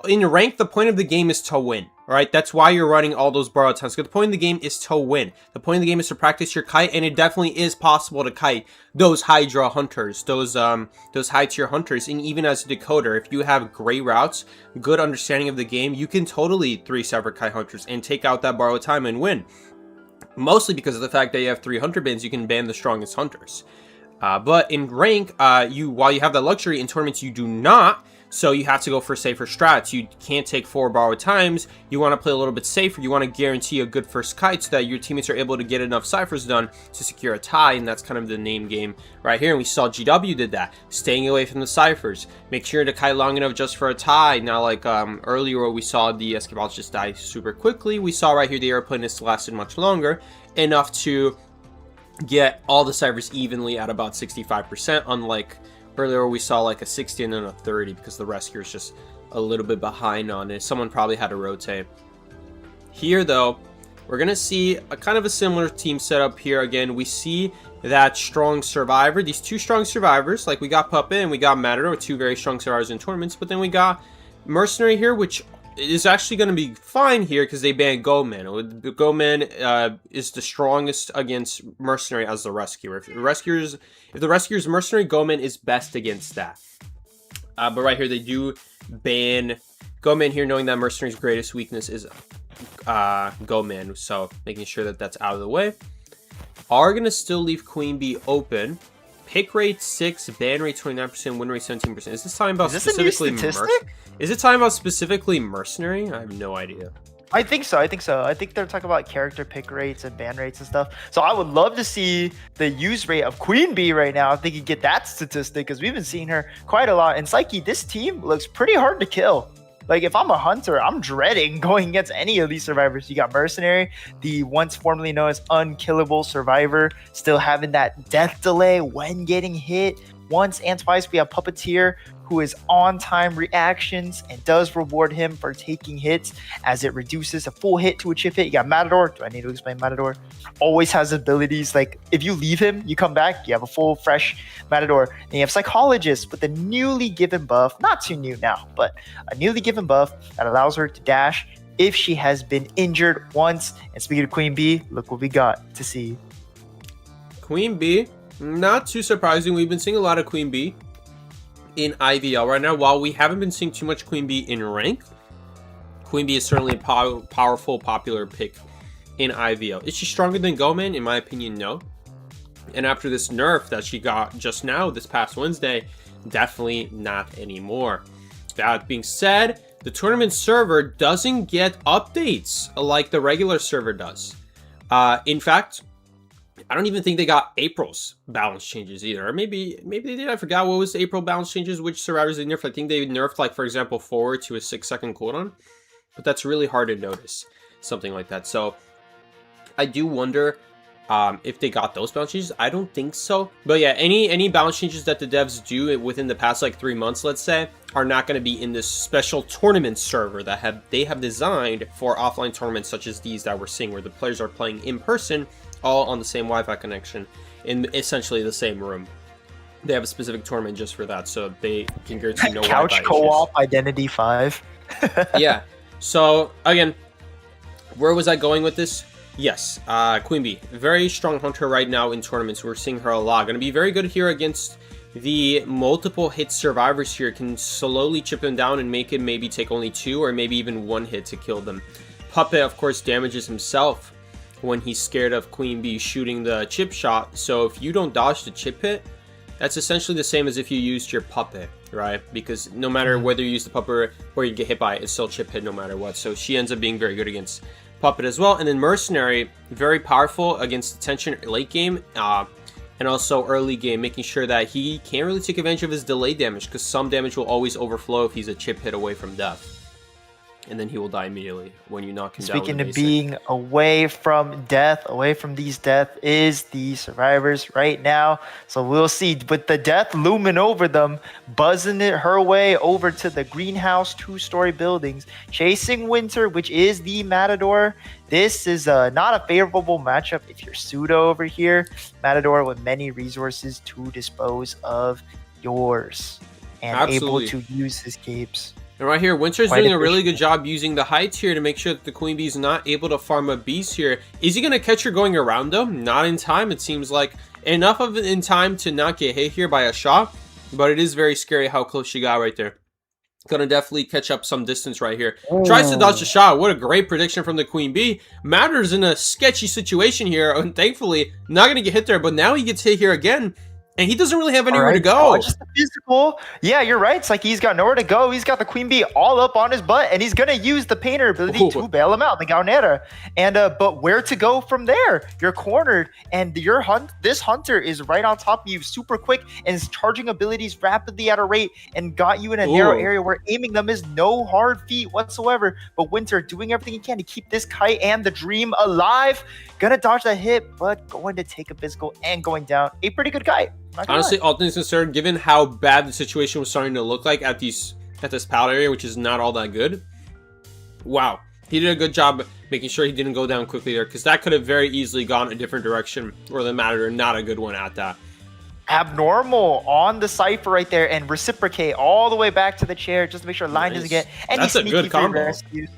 In rank, the point of the game is to win, right? That's why you're running all those borrowed times. Because the point of the game is to win. The point of the game is to practice your kite, and it definitely is possible to kite those Hydra hunters, those high tier hunters. And even as a decoder, if you have great routes, good understanding of the game, you can totally 3-star kite hunters and take out that borrowed time and win. Mostly because of the fact that you have 3 hunter bans, you can ban the strongest hunters. But in rank, while you have that luxury, in tournaments you do not. So you have to go for safer strats. You can't take 4 borrowed times. You want to play a little bit safer. You want to guarantee a good first kite so that your teammates are able to get enough ciphers done to secure a tie. And that's kind of the name game right here. And we saw GW did that, staying away from the ciphers. Make sure to kite long enough just for a tie. Now, like earlier where we saw the escape balls just die super quickly, we saw right here the airplanist lasted much longer, enough to get all the ciphers evenly at about 65%, unlike earlier we saw like a 60 and then a 30 because the rescuer is just a little bit behind on it. Someone probably had to rotate. Here though, we're gonna see a kind of a similar team setup here. Again, we see that strong survivor, these 2 strong survivors, like we got Puppet and we got Matador, 2 very strong survivors in tournaments, but then we got Mercenary here, which is actually going to be fine here because they banned Goman. Goman is the strongest against Mercenary as the rescuer. If the rescuer's Mercenary, Goman is best against that. But right here, they do ban Goman here, knowing that Mercenary's greatest weakness is Goman. So making sure that that's out of the way. Are going to still leave Queen Bee open. Pick rate 6, ban rate 29%, win rate 17%. Is this talking about specifically Mercenary? Is it talking about specifically Mercenary? I have no idea. I think so. I think they're talking about character pick rates and ban rates and stuff. So I would love to see the use rate of Queen Bee right now if they could get that statistic, because we've been seeing her quite a lot. And Psyche, this team looks pretty hard to kill. Like, if I'm a hunter, I'm dreading going against any of these survivors. You got Mercenary, the once formerly known as unkillable survivor, still having that death delay when getting hit. Once and twice, we have Puppeteer, who is on-time reactions and does reward him for taking hits as it reduces a full hit to a chip hit. You got Matador. Do I need to explain Matador? Always has abilities like if you leave him, you come back, you have a full, fresh Matador. And you have Psychologist with a newly given buff, not too new now, but a newly given buff that allows her to dash if she has been injured once. And speaking of Queen Bee, look what we got to see. Queen Bee, not too surprising. We've been seeing a lot of Queen Bee in IVL right now. While we haven't been seeing too much Queen Bee in rank, Queen Bee is certainly a powerful, popular pick in IVL. Is she stronger than Goman? In my opinion, no. And after this nerf that she got just now, this past Wednesday, definitely not anymore. That being said, the tournament server doesn't get updates like the regular server does. In fact, I don't even think they got April's balance changes either. Or maybe they did. I forgot what was the April balance changes, which survivors they nerfed. I think they nerfed, like, for example, forward to a 6-second cooldown. But that's really hard to notice, something like that. So I do wonder if they got those balance changes. I don't think so. But yeah, any balance changes that the devs do within the past, like, 3 months, let's say, are not going to be in this special tournament server that they have designed for offline tournaments such as these that we're seeing, where the players are playing in person, all on the same Wi-Fi connection in essentially the same room. They have a specific tournament just for that, so they can guarantee no Couch Wi-Fi co-op IdentityV. Yeah. So again, where was I going with this? Yes, Queen Bee, very strong hunter right now in tournaments. We're seeing her a lot. Going to be very good here against the multiple hit survivors here. Can slowly chip them down and make him maybe take only 2 or maybe even 1 hit to kill them. Puppet, of course, damages himself when he's scared of Queen Bee shooting the chip shot. So if you don't dodge the chip hit, that's essentially the same as if you used your Puppet, right? Because no matter whether you use the Puppet or you get hit by it, it's still chip hit no matter what. So she ends up being very good against Puppet as well. And then Mercenary, very powerful against detention late game and also early game, making sure that he can't really take advantage of his delay damage, because some damage will always overflow if he's a chip hit away from death. and then he will die immediately when you knock him down. Speaking of being away from death, away from these death is the survivors right now. So we'll see with the death looming over them, buzzing it her way over to the greenhouse 2-story buildings, chasing Winter, which is the Matador. This is not a favorable matchup if you're Pseudo over here. Matador with many resources to dispose of yours and able to use his capes. And right here, Winter's doing a really good job using the heights here to make sure that the Queen Bee is not able to farm a beast here. Is he going to catch her going around though? Not in time, it seems like. Enough of it in time to not get hit here by a shot, but it is very scary how close she got right there. Gonna definitely catch up some distance right here. Tries to dodge the shot. What a great prediction from the Queen Bee. Matter's in a sketchy situation here, and thankfully not gonna get hit there, but now he gets hit here again. And he doesn't really have anywhere to go. Just the physical. Yeah, you're right. It's like he's got nowhere to go. He's got the Queen Bee all up on his butt, and he's going to use the Painter ability to bail him out, the Gaunera. And but where to go from there? You're cornered, and this Hunter is right on top of you super quick and is charging abilities rapidly at a rate and got you in a narrow area where aiming them is no hard feat whatsoever. But Winter doing everything he can to keep this kite and the dream alive. Gonna dodge that hit, but going to take a physical and going down. A pretty good kite. Honestly, all things considered, given how bad the situation was starting to look like at this pallet area, which is not all that good. Wow, he did a good job making sure he didn't go down quickly there, because that could have very easily gone a different direction, or the Matador, not a good one at that. Abnormal on the Cypher right there, and reciprocate all the way back to the chair just to make sure line doesn't get any sneaky good combo. Rescues.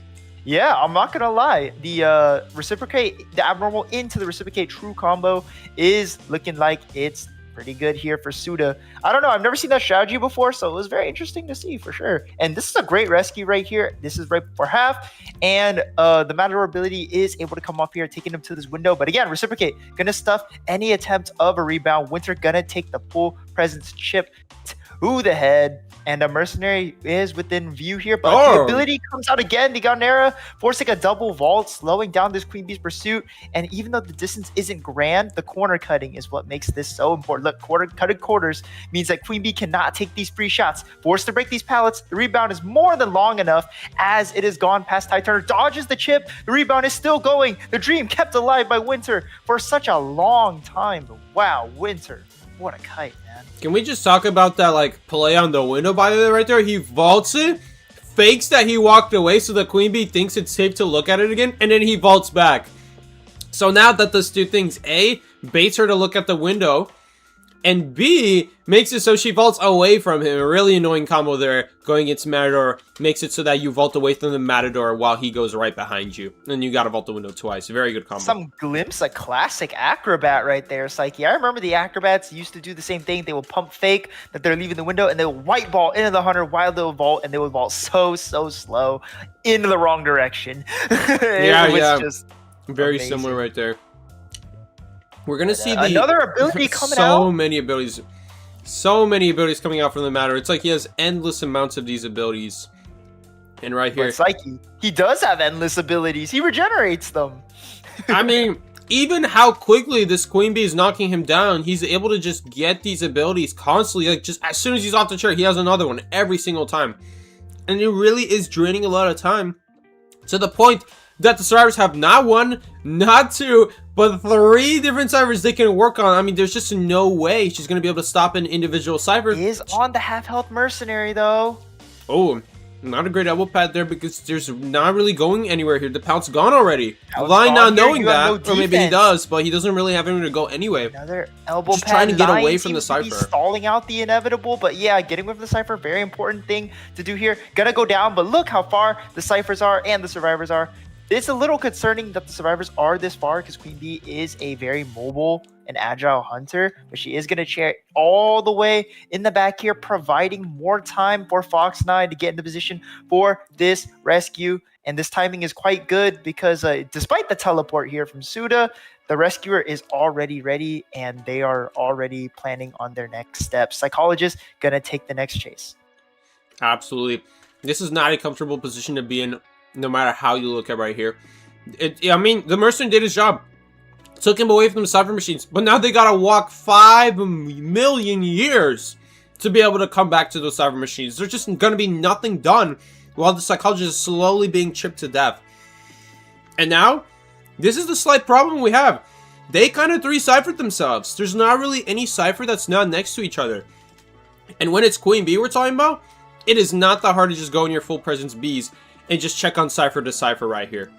Yeah, I'm not gonna lie. The reciprocate, the abnormal into the reciprocate true combo is looking like it's pretty good here for Suda. I don't know. I've never seen that strategy before, so it was very interesting to see for sure. And this is a great rescue right here. This is right before half, and the Matador ability is able to come up here, taking him to this window. But again, reciprocate gonna stuff any attempt of a rebound. Winter gonna take the full presence chip to the head. And a mercenary is within view here, but the ability comes out again. The Gaunera forcing a double vault, slowing down this Queen Bee's pursuit. And even though the distance isn't grand, the corner cutting is what makes this so important. Look, cutted quarters means that Queen Bee cannot take these free shots. Forced to break these pallets, the rebound is more than long enough as it has gone past Ty Turner. Dodges the chip, the rebound is still going. The dream kept alive by Winter for such a long time. But wow, Winter, what a kite, man. Can we just talk about that, like, play on the window, by the way, right there? He vaults it, fakes that he walked away so the Queen Bee thinks it's safe to look at it again, and then he vaults back. So now that does two things. A, baits her to look at the window, and B, makes it so she vaults away from him. A really annoying combo there, going against Matador. Makes it so that you vault away from the Matador while he goes right behind you. And you gotta vault the window twice. Very good combo. Some glimpse of classic Acrobat right there, Psyche. I remember the Acrobats used to do the same thing. They would pump fake that they're leaving the window, and they would white ball into the Hunter while they would vault, and they would vault so slow into the wrong direction. Yeah. Just very amazing. Similar right there. We're gonna see another ability coming out. So many abilities coming out from the Matador. It's like he has endless amounts of these abilities. And right here, it's like he does have endless abilities. He regenerates them. I mean, even how quickly this Queen Bee is knocking him down, he's able to just get these abilities constantly. Like, just as soon as he's off the chair, he has another one every single time. And it really is draining a lot of time, to the point that the survivors have not one, not two, but 3 different ciphers they can work on. I mean, there's just no way she's going to be able to stop an individual cipher. He is on the half-health mercenary, though. Oh, not a great elbow pad there, because there's not really going anywhere here. The pout's gone already. Line not knowing that, or maybe he does, but he doesn't really have anywhere to go anyway. Another elbow just pad. Trying to get away from the cipher. Stalling out the inevitable, but yeah, getting away from the cipher, very important thing to do here. Gonna go down, but look how far the ciphers are and the survivors are. It's a little concerning that the survivors are this far, because Queen Bee is a very mobile and agile hunter, but she is going to chair all the way in the back here, providing more time for Fox 9 to get into position for this rescue. And this timing is quite good, because despite the teleport here from Suda, the rescuer is already ready, and they are already planning on their next steps. Psychologist going to take the next chase. Absolutely. This is not a comfortable position to be in, no matter how you look at right here. I mean, the mercenary did his job. Took him away from the cipher machines. But now they gotta walk 5 million years to be able to come back to those cipher machines. There's just gonna be nothing done while the psychologist is slowly being chipped to death. And now, this is the slight problem we have. They kind of three-ciphered themselves. There's not really any cipher that's not next to each other. And when it's Queen Bee we're talking about, it is not that hard to just go in your full presence Bees and just check on cipher to cipher right here.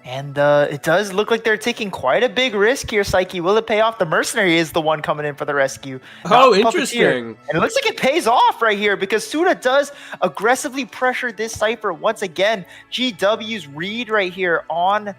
And it does look like they're taking quite a big risk here, Psyche. Will it pay off? The mercenary is the one coming in for the rescue. Oh, interesting. And it looks like it pays off right here because Suda does aggressively pressure this cipher once again. GW's read right here on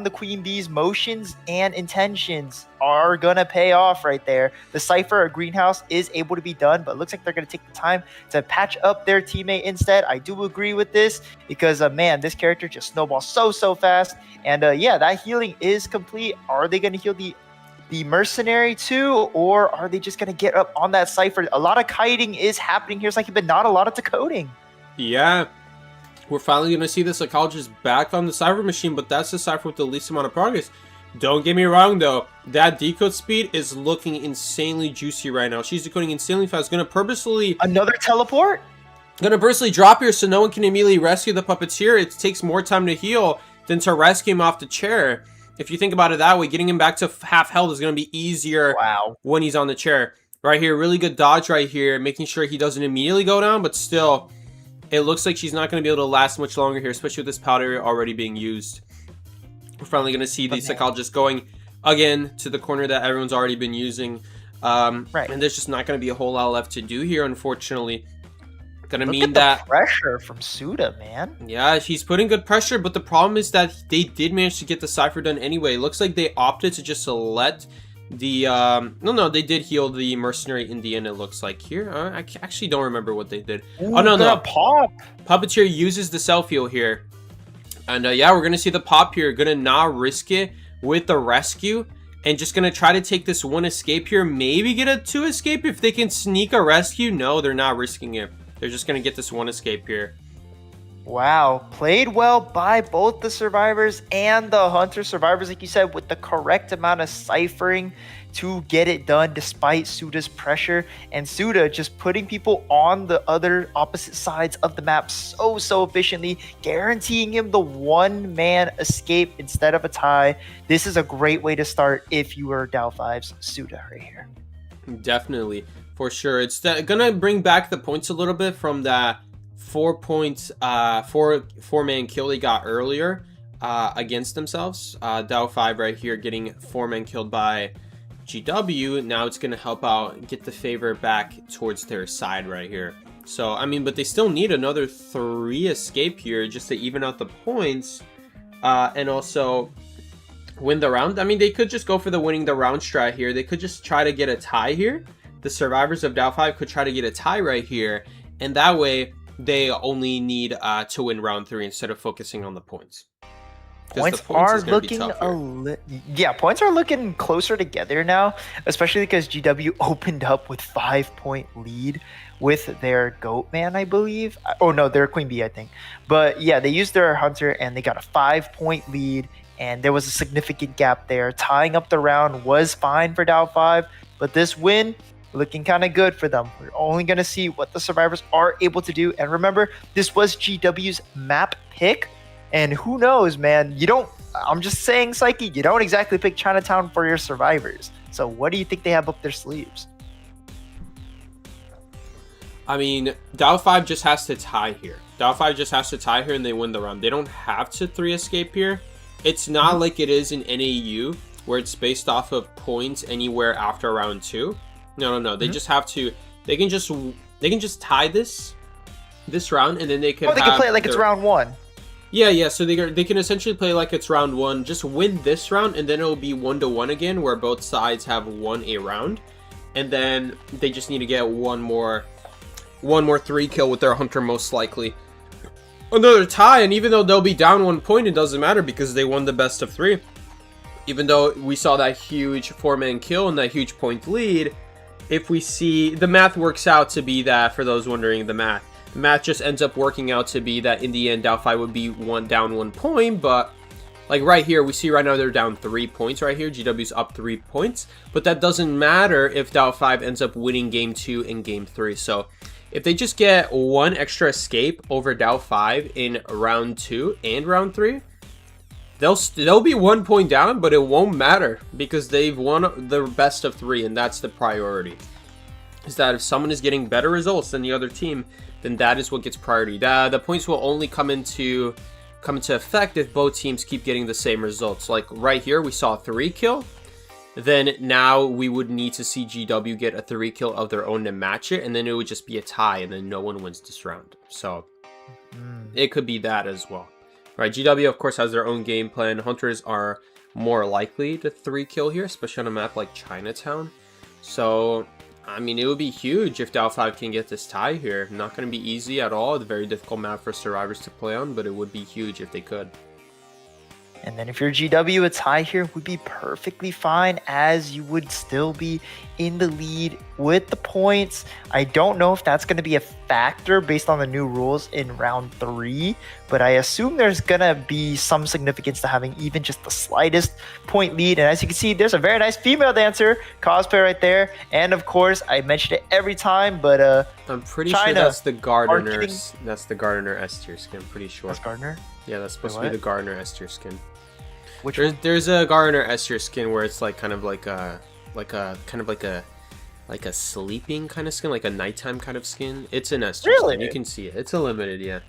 the Queen Bee's motions and intentions are gonna pay off right there. The cipher or greenhouse is able to be done, but it looks like they're gonna take the time to patch up their teammate instead. I do agree with this because man, this character just snowballs so fast. And yeah, that healing is complete. Are they gonna heal the mercenary too, or are they just gonna get up on that cipher? A lot of kiting is happening here, but not a lot of decoding. Yeah. We're finally going to see the psychologist back on the cipher machine, but that's the cipher with the least amount of progress. Don't get me wrong, though. That decode speed is looking insanely juicy right now. She's decoding insanely fast. Going to purposely... Another teleport? Going to purposely drop here so no one can immediately rescue the puppeteer. It takes more time to heal than to rescue him off the chair. If you think about it that way, getting him back to half health is going to be easier when he's on the chair. Right here, really good dodge right here, making sure he doesn't immediately go down, but still... It looks like she's not going to be able to last much longer here, especially with this powder already being used. We're finally going to see the psychologist going again to the corner that everyone's already been using. And there's just not going to be a whole lot left to do here, unfortunately. Gonna mean that pressure from Suda, man. Yeah, he's putting good pressure, but the problem is that they did manage to get the cipher done anyway. It looks like they opted to just let the no, they did heal the mercenary in the end. It looks like here. I actually don't remember what they did. Ooh, oh no, Puppeteer uses the self heal here, and yeah, we're gonna see the pop here. Gonna not risk it with the rescue, and just gonna try to take this one escape here. Maybe get a 2 escape if they can sneak a rescue. No, they're not risking it. They're just gonna get this 1 escape here. Wow, played well by both the survivors and the hunter survivors, like you said, with the correct amount of ciphering to get it done despite Suda's pressure, and Suda just putting people on the other opposite sides of the map so efficiently, guaranteeing him the 1-man escape instead of a tie. This is a great way to start if you are Dow5's Suda right here. Definitely, for sure. It's gonna bring back the points a little bit from that 4-man kill they got earlier against themselves. Dow5 right here getting 4-man killed by GW. Now it's going to help out get the favor back towards their side right here. So, I mean, but they still need another 3 escape here just to even out the points and also win the round. I mean, they could just go for the winning the round strat here. They could just try to get a tie here. The survivors of Dow5 could try to get a tie right here, and that way they only need to win round 3 instead of focusing on the points. Points are looking points are looking closer together now, especially because GW opened up with 5-point lead with their Goatman, I believe. Oh no, their Queen Bee, I think. But yeah, they used their Hunter and they got a 5-point lead, and there was a significant gap there. Tying up the round was fine for Dow5, but this win looking kind of good for them. We're only going to see what the survivors are able to do. And remember, this was GW's map pick. And who knows, man, I'm just saying, Psyche, you don't exactly pick Chinatown for your survivors. So what do you think they have up their sleeves? I mean, Dow5 just has to tie here. Dow5 just has to tie here and they win the round. They don't have to 3 escape here. It's not like it is in NAU where it's based off of points anywhere after round 2. No. They just have to. They can just tie this round, and then they can. Or they can play it like it's round 1. Yeah. So they can essentially play like it's round 1. Just win this round, and then it'll be 1-1 again, where both sides have won a round, and then they just need to get one more 3 kill with their hunter most likely. Another tie, and even though they'll be down 1 point, it doesn't matter because they won the best of 3. Even though we saw that huge 4-man kill and that huge point lead. If we see, the math works out to be that, for those wondering the math just ends up working out to be that in the end Dow5 would be down 1 point, but like right here we see right now they're down 3 points right here. GW's up 3 points, but that doesn't matter if Dow5 ends up winning game 2 and game 3. So If they just get one extra escape over Dow 5 in round 2 and round 3, they'll be 1 point down, but it won't matter because they've won the best of 3, and that's the priority. Is that if someone is getting better results than the other team, then that is what gets priority. The points will only come into effect if both teams keep getting the same results. Like right here, we saw a 3 kill. Then now we would need to see GW get a 3 kill of their own to match it, and then it would just be a tie, and then no one wins this round. So it could be that as well. Right, GW of course has their own game plan. Hunters are more likely to 3 kill here, especially on a map like Chinatown. So I mean, it would be huge if Dow 5 can get this tie here. Not going to be easy at all. It's a very difficult map for survivors to play on, but it would be huge if they could. And then if you're GW, a tie here would be perfectly fine, as you would still be in the lead with the points. I don't know if that's going to be a factor based on the new rules in round 3, but I assume there's going to be some significance to having even just the slightest point lead. And as you can see, there's a very nice female dancer cosplay right there. And of course, I mentioned it every time, but I'm pretty China, sure that's the Gardener. marketing- That's the Gardener S tier skin. I'm pretty sure. That's Gardner. Yeah, that's supposed to Wait, be the Gardener S tier skin. Which one? There's a Gardener S tier skin where it's like kind of like a sleeping kind of skin, like a nighttime kind of skin. It's an S tier Really? skin. You can see it. It's a limited, yeah.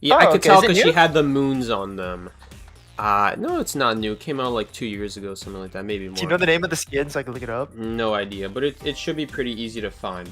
Yeah, Oh, I could okay. tell Is it because she new? had the moons on them. No, it's not new. It came out like 2 years ago, something like that, maybe more. Do you know the name of the skin so I can look it up? No idea, but it should be pretty easy to find.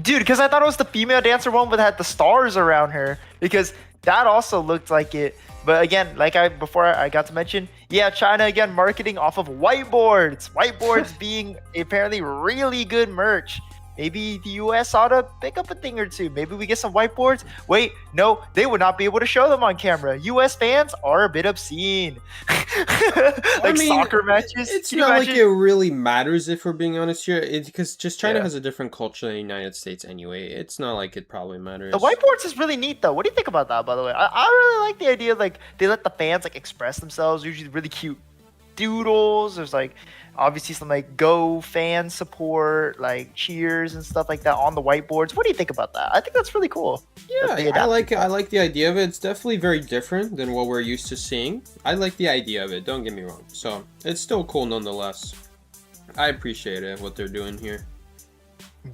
Dude, because I thought it was the female dancer one but had the stars around her, because that also looked like it. But again, like before I got to mention, yeah, China again marketing off of whiteboards. Whiteboards being apparently really good merch. Maybe the US ought to pick up a thing or two. Maybe we get some whiteboards. Wait, no, they would not be able to show them on camera. US fans are a bit obscene. I mean, soccer matches. It's Can you not like imagine? it really matters if we're being honest here. It's because just China Yeah. has a different culture than the United States anyway. It's not like it probably matters. The whiteboards is really neat though. What do you think about that, by the way? I really like the idea, like they let the fans like express themselves. Usually really cute doodles. There's like obviously some like go fan support, like cheers and stuff like that on the whiteboards. What do you think about that? I think that's really cool. that they Yeah, I adapted like it. that. I like the idea of it. It's definitely very different than what we're used to seeing. I like the idea of it. Don't get me wrong. So it's still cool nonetheless. I appreciate it what they're doing here.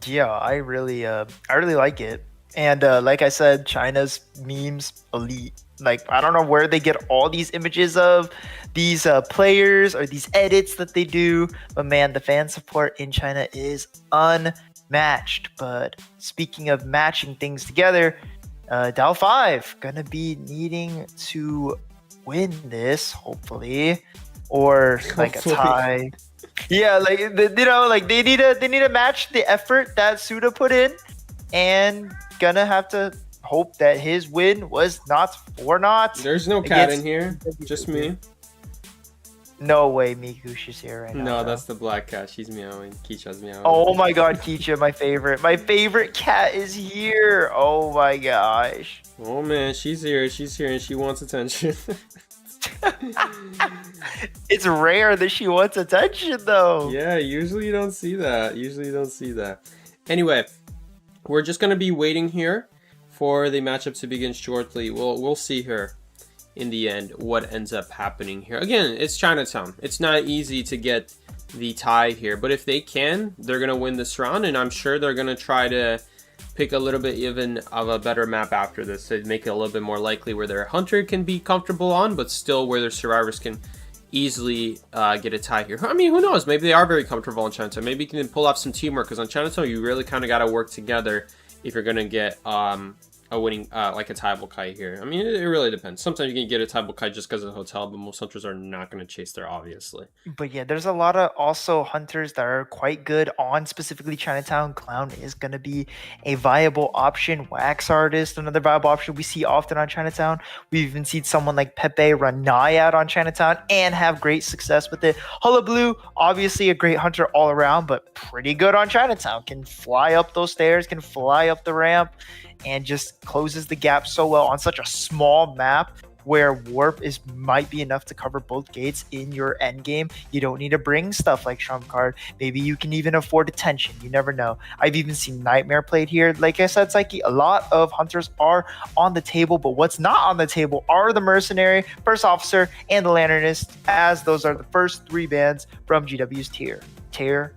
Yeah, I really like it. And like I said, China's memes elite. Like I don't know where they get all these images of these players or these edits that they do, but man, the fan support in China is unmatched. But speaking of matching things together, Dow 5 gonna be needing to win this, hopefully, or like Hopefully. a tie. Yeah, like like they need to match the effort that Suda put in, and gonna have to hope that his win was not for naught. There's no cat Against- in here. Just me. No way, Mikush is here right now. No, bro. that's the black cat. She's meowing. Kicha's meowing. Oh my god, Kicha, my favorite. My favorite cat is here. Oh my gosh. Oh man, she's here. She's here and she wants attention. It's rare that she wants attention though. Yeah, usually you don't see that. Usually you don't see that. Anyway, we're just gonna be waiting here for the matchup to begin shortly. We'll see here in the end what ends up happening here. Again, it's Chinatown. It's not easy to get the tie here, but if they can, they're gonna win this round, and I'm sure they're gonna try to pick a little bit even of a better map after this to make it a little bit more likely where their hunter can be comfortable on, but still where their survivors can easily get a tie here. I mean, who knows? Maybe they are very comfortable on Chinatown. Maybe you can pull off some teamwork, because on Chinatown you really kind of got to work together if you're gonna get a winning like a tieable kite here. I mean, it really depends. Sometimes you can get a tieable kite just because of the hotel, but most hunters are not going to chase there, obviously. But yeah, there's a lot of also hunters that are quite good on specifically Chinatown. Clown is going to be a viable option. Wax Artist, another viable option we see often on Chinatown. We've even seen someone like Pepe run Naiad on Chinatown and have great success with it. Hullabaloo, obviously a great hunter all around, but pretty good on Chinatown. Can fly up those stairs, can fly up the ramp, and just closes the gap so well on such a small map. where warp might be enough to cover both gates in your end game. You don't need to bring stuff like trump card. Maybe you can even afford attention. You never know. I've even seen Nightmare played here. Like I said, Psyche, a lot of hunters are on the table, but what's not on the table are the Mercenary, First Officer, and the Lanternist, as those are the first 3 bans from GW's tier. Tier?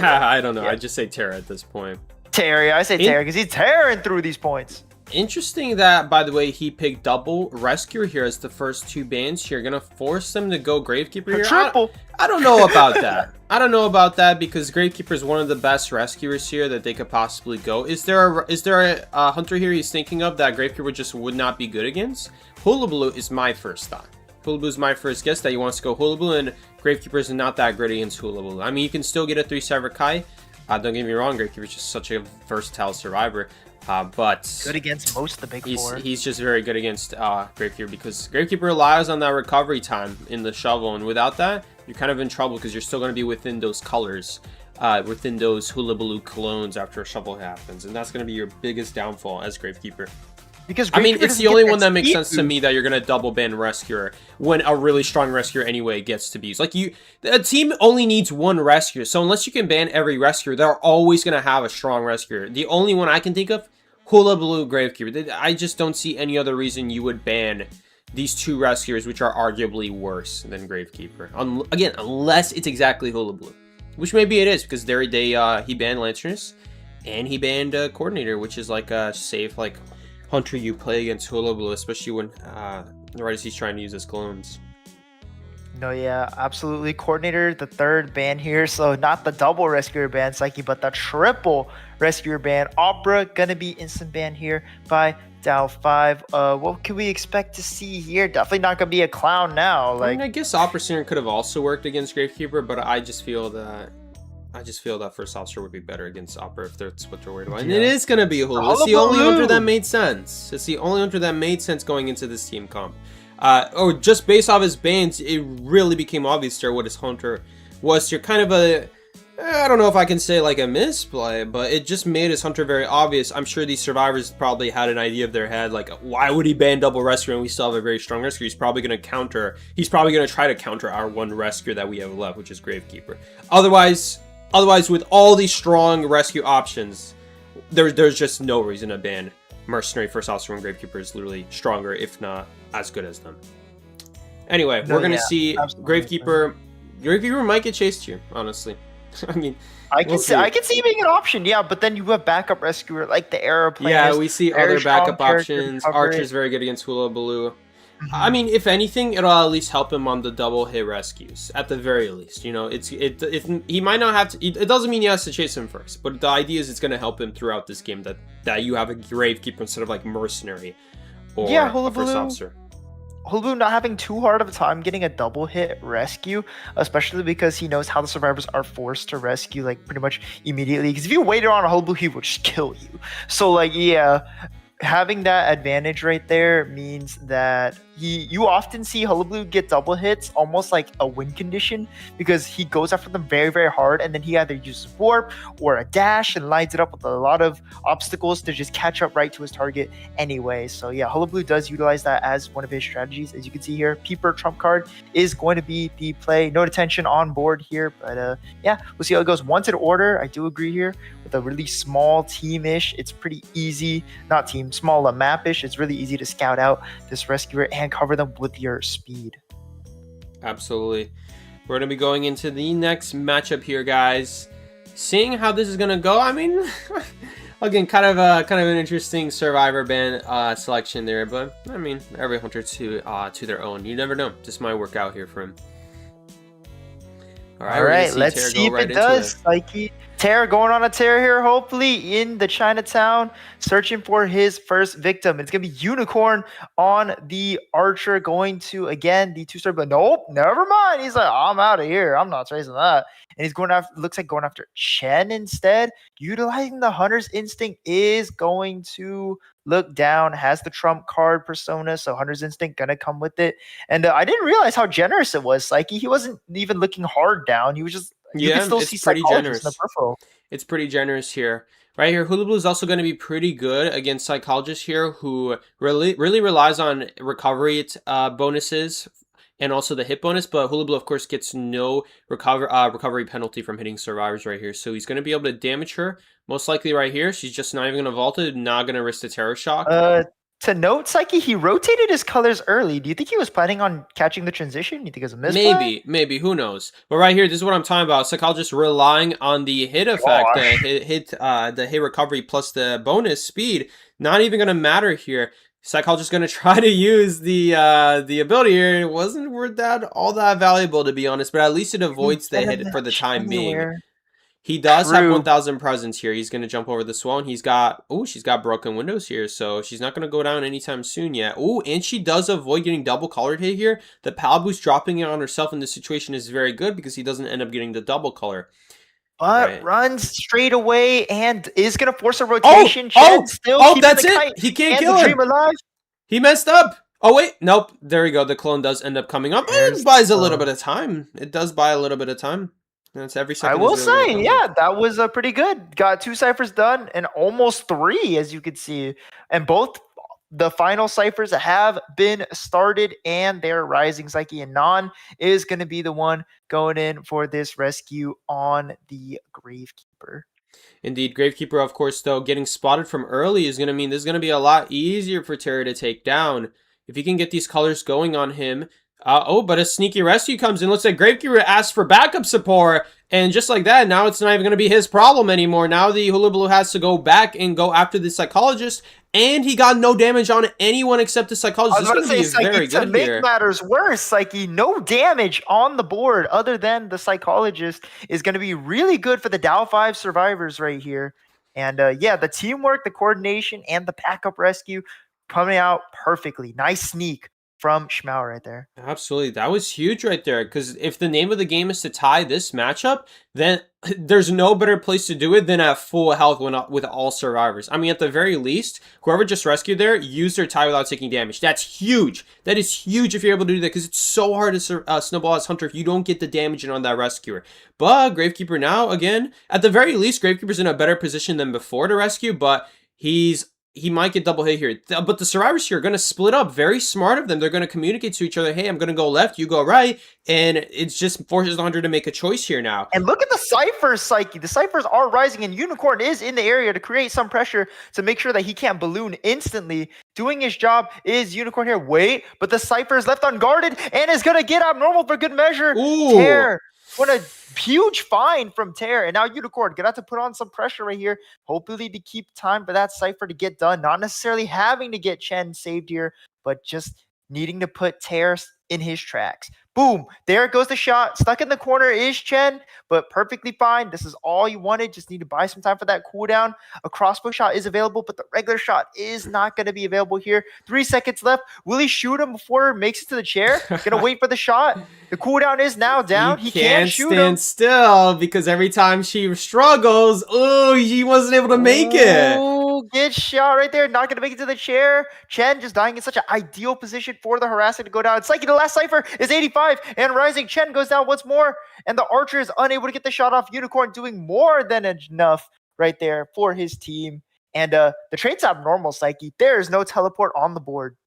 I don't know. I just say tear at this point. Tear, I say tear because he's tearing through these points. Interesting that, by the way, he picked double rescuer here as the first 2 bans here. Gonna force them to go Gravekeeper here. Triple. I don't know about that. I don't know about that because Gravekeeper is one of the best rescuers here that they could possibly go. Is there a hunter here he's thinking of that Gravekeeper just would not be good against? Hullabaloo is my first thought. Hullabaloo is my first guess that he wants to go Hullabaloo, and Gravekeeper is not that great against Hullabaloo. I mean, you can still get a 3-star Kai. Don't get me wrong, Gravekeeper is just such a versatile survivor. But good against most of the big 4. He's just very good against Gravekeeper because Gravekeeper relies on that recovery time in the shovel, and without that, you're kind of in trouble because you're still going to be within those colors, within those Hullabaloo clones after a shovel happens, and that's going to be your biggest downfall as Gravekeeper. Because I mean, it's the only one that makes sense to me that you're going to double ban Rescuer when a really strong Rescuer anyway gets to be used. Like, a team only needs 1 Rescuer, so unless you can ban every Rescuer, they're always going to have a strong Rescuer. The only one I can think of, Hullabaloo, Gravekeeper. I just don't see any other reason you would ban these 2 Rescuers, which are arguably worse than Gravekeeper. Again, unless it's exactly Hullabaloo, which maybe it is, because he banned Lanternist, and he banned Coordinator, which is like a safe, like, hunter you play against Hullabaloo, especially when right as he's trying to use his clones. No, yeah, absolutely. Coordinator, the 3rd ban here, so not the double rescuer ban, Psyche, but the triple rescuer ban. Opera gonna be instant ban here by Dow5. What can we expect to see here? Definitely not gonna be a clown now. Like, I guess Opera Singer could have also worked against Gravekeeper, but I just feel that First Officer would be better against Opera if that's what they're worried about. And it is going to be Hullabaloo. It's the only hunter that made sense. It's the only hunter that made sense going into this team comp. Or just based off his bans, it really became obvious there what his hunter was. You're kind of I don't know if I can say like a misplay, but it just made his hunter very obvious. I'm sure these survivors probably had an idea of their head, like, why would he ban double rescue and we still have a very strong rescue? He's probably going to try to counter our 1 rescue that we have left, which is Gravekeeper. Otherwise, with all these strong rescue options, there's just no reason to ban Mercenary, First Officer, and Gravekeeper is literally stronger, if not as good as them. Anyway, we're going to see Gravekeeper. Gravekeeper might get chased here, honestly. I mean, I can see him being an option, yeah, but then you have backup rescuer like the aeroplane. Yeah, we see other backup options. Archer's very good against Hullabaloo. I mean, if anything, it'll at least help him on the double hit rescues, at the very least. You know, he might not have to. It doesn't mean he has to chase him first, but the idea is it's going to help him throughout this game that you have a Gravekeeper instead of like Mercenary or a First Officer. Hullabaloo not having too hard of a time getting a double hit rescue, especially because he knows how the survivors are forced to rescue like pretty much immediately. Because if you waited on a Hullabaloo, he would just kill you. So like, yeah. Having that advantage right there means that you often see Hullabaloo get double hits almost like a win condition because he goes after them very, very hard, and then he either uses warp or a dash and lines it up with a lot of obstacles to just catch up right to his target anyway. So yeah, Hullabaloo does utilize that as one of his strategies. As you can see here, Peeper trump card is going to be the play. No detention on board here, but yeah, we'll see how it goes. Wanted order, I do agree here. With a really small team-ish, it's pretty easy, not team, small map-ish, it's really easy to scout out this rescuer and cover them with your speed. Absolutely. We're going to be going into the next matchup here, guys. Seeing how this is going to go, I mean, again, kind of an interesting survivor ban selection there, but I mean, every hunter to their own. You never know. This might work out here for him. All right, let's see if it does. Psyche. Tear going on a tear here, hopefully in the Chinatown, searching for his first victim. It's gonna be Unicorn on the Archer, going to again the 2-star, but nope, never mind. He's like, I'm out of here. I'm not chasing that. And he's going after, looks like going after Chen instead. Utilizing the Hunter's Instinct is going to look down, has the trump card persona, so Hunter's Instinct gonna come with it. And I didn't realize how generous it was, Psyche. He wasn't even looking hard down. He was just, you could Yeah, still it's see pretty Psychologist in the generous. peripheral. It's pretty generous here. Right here, Hula Blue is also going to be pretty good against Psychologist here, who really relies on recovery bonuses and also the hit bonus. But Hula Blue, of course, gets no recovery penalty from hitting survivors right here. So he's going to be able to damage her. Most likely right here, she's just not even going to vault it, not going to risk the Terror Shock. To note, Psyche, he rotated his colors early. Do you think he was planning on catching the transition? You think it was a misplay? Maybe, who knows? But right here, this is what I'm talking about. Psychologist relying on the hit effect, the hit recovery plus the bonus speed. Not even gonna matter here. Psychologist gonna try to use the ability here. It wasn't worth that all that valuable, to be honest, but at least it avoids the hit for the time being. He does have 1,000 presence here. He's going to jump over this wall, and she's got broken windows here, so she's not going to go down anytime soon yet. Oh, and she does avoid getting double colored hit here. The pal boost dropping it on herself in this situation is very good because he doesn't end up getting the double color. But runs straight away and is going to force a rotation. That's it. He can't kill him. Alive. He messed up. Oh, wait. Nope. There we go. The clone does end up coming up. It buys a little bit of time. It does buy a little bit of time. That's every second. I will say, yeah, that was pretty good. Got 2 ciphers done and almost 3, as you could see. And both the final ciphers have been started, and they're rising. Psyche and Non is going to be the one going in for this rescue on the Gravekeeper. Indeed, Gravekeeper, of course, though, getting spotted from early is going to mean this is going to be a lot easier for Terra to take down. If he can get these colors going on him. But a sneaky rescue comes in. Looks like Gravekeeper asks for backup support. And just like that, now it's not even going to be his problem anymore. Now the Hula Blue has to go back and go after the Psychologist. And he got no damage on anyone except the Psychologist. This is going to be very good here. To make matters worse, Psyche, no damage on the board other than the Psychologist is going to be really good for the Dow 5 survivors right here. And yeah, the teamwork, the coordination, and the backup rescue coming out perfectly. Nice sneak from Schmau right there. Absolutely. That was huge right there. Because if the name of the game is to tie this matchup, then there's no better place to do it than at full health with all survivors. I mean, at the very least, whoever just rescued there, use their tie without taking damage. That's huge. That is huge if you're able to do that, because it's so hard to snowball as Hunter if you don't get the damage in on that rescuer. But Gravekeeper now, again, at the very least, Gravekeeper's in a better position than before to rescue, but he might get double hit here. But the survivors here are going to split up. Very smart of them. They're going to communicate to each other, hey, I'm going to go left, you go right. And it just forces the Hunter to make a choice here now. And look at the ciphers, Psyche. The ciphers are rising, and Unicorn is in the area to create some pressure to make sure that he can't balloon instantly. Doing his job is Unicorn here. Wait, but the cipher is left unguarded and is going to get abnormal for good measure. Tear. What a huge find from Tear. And now Unicorn gonna have to put on some pressure right here, hopefully to keep time for that cipher to get done. Not necessarily having to get Chen saved here, but just needing to put Tear in his tracks. Boom, there goes the shot. Stuck in the corner is Chen, but perfectly fine. This is all you wanted. Just need to buy some time for that cooldown. A crossbow shot is available, but the regular shot is not going to be available here. 3 seconds left. Will he shoot him before he makes it to the chair? Gonna wait for the shot. The cooldown is now down. He can't shoot him. Stand still because every time she struggles, he wasn't able to make it. Good shot right there. Not going to make it to the chair. Chen just dying in such an ideal position for the harassing to go down. Psyche, the last cipher is 85 and rising. Chen goes down once more, and the archer is unable to get the shot off. Unicorn doing more than enough right there for his team. And the trade's abnormal, Psyche. There is no teleport on the board.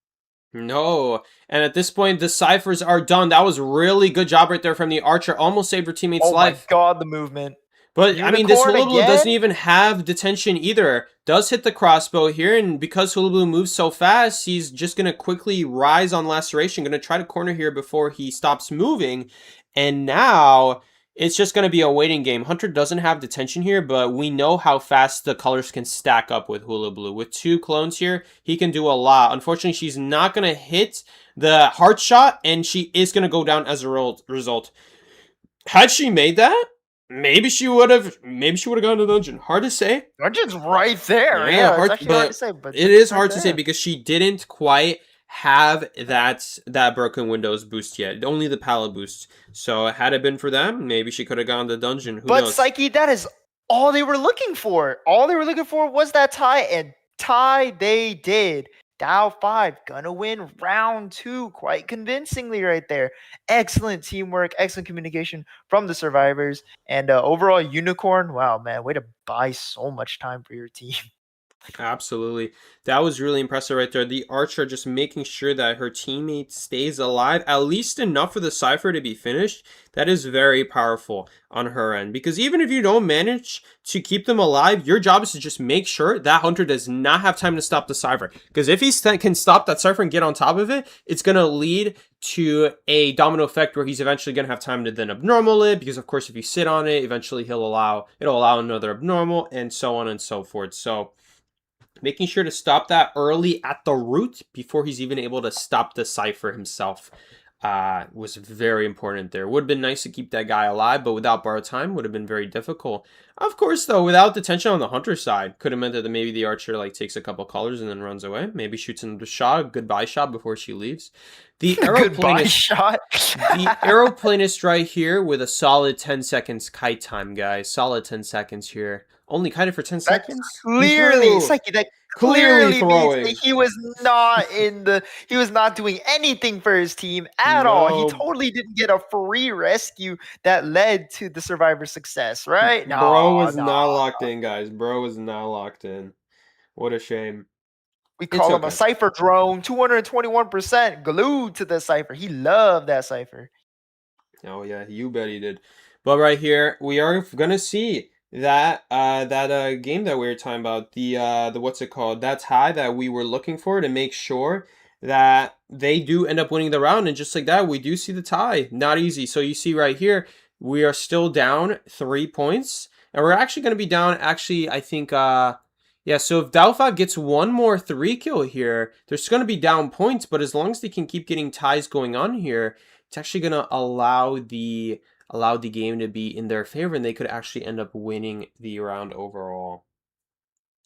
No. And at this point, the ciphers are done. That was really good job right there from the archer. Almost saved her teammate's life. Oh my god, the movement. But, Unicorn, I mean, this Hula Blue doesn't even have detention either. Does hit the crossbow here, and because Hula Blue moves so fast, he's just going to quickly rise on laceration. Going to try to corner here before he stops moving. And now, it's just going to be a waiting game. Hunter doesn't have detention here, but we know how fast the colors can stack up with Hula Blue. With 2 clones here, he can do a lot. Unfortunately, she's not going to hit the heart shot, and she is going to go down as a result. Had she made that, maybe she would have gone to the dungeon. Hard to say. Dungeon's right there. Yeah, hard to say, but it is hard to say because she didn't quite have that broken windows boost yet. Only the pallet boost. So had it been for them, maybe she could have gone to the dungeon. Who knows? Psyche, that is all they were looking for. All they were looking for was that tie, and tie they did. Dow 5 gonna win round 2 quite convincingly right there. Excellent teamwork, excellent communication from the survivors, and overall Unicorn. Wow, man, way to buy so much time for your team. Absolutely. That was really impressive right there. The Archer just making sure that her teammate stays alive, at least enough for the Cypher to be finished. That is very powerful on her end. Because even if you don't manage to keep them alive, your job is to just make sure that Hunter does not have time to stop the Cypher. Because if he can stop that Cypher and get on top of it, it's going to lead to a domino effect where he's eventually going to have time to then abnormal it. Because of course, if you sit on it, eventually it'll allow another abnormal, and so on and so forth. So making sure to stop that early at the root before he's even able to stop the Cypher himself was very important there. Would have been nice to keep that guy alive, but without borrowed time would have been very difficult. Of course, though, without the tension on the Hunter side, could have meant that maybe the Archer like takes a couple colors and then runs away. Maybe shoots another shot, a goodbye shot before she leaves. The Goodbye shot. The aeroplanist right here with a solid 10 seconds kite time, guys. Solid 10 seconds here. Only kited for 10 seconds? Clearly, Psyche, that clearly throwing. means that he was not doing anything for his team at all. He totally didn't get a free rescue that led to the survivor success, right? No, Bro was not locked in, guys. Bro was not locked in. What a shame. We call him a Cypher drone, 221% glued to the Cypher. He loved that Cypher. Oh yeah, you bet he did. But right here, we are gonna see that game that we were talking about, the what's it called, that tie that we were looking for to make sure that they do end up winning the round. And just like that, we do see the tie. Not easy. So you see right here, we are still down 3 points, and we're actually going to be down, actually, I think yeah, so if Dalfa gets one more 3 kill here, there's going to be down points, but as long as they can keep getting ties going on here, it's actually going to allow the game to be in their favor, and they could actually end up winning the round overall.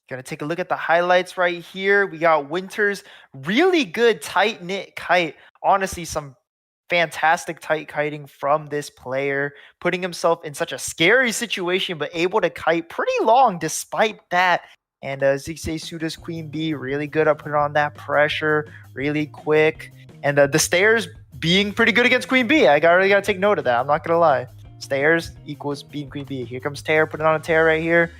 Gonna take a look at the highlights right here. We got Winter's really good tight-knit kite. Honestly, some fantastic tight kiting from this player, putting himself in such a scary situation, but able to kite pretty long despite that. And Zigzag Suda's Queen Bee, really good at putting on that pressure, really quick. And the stairs being pretty good against Queen Bee. I really gotta take note of that. I'm not gonna lie. Stairs equals being Queen Bee. Here comes Tear, putting on a Tear right here.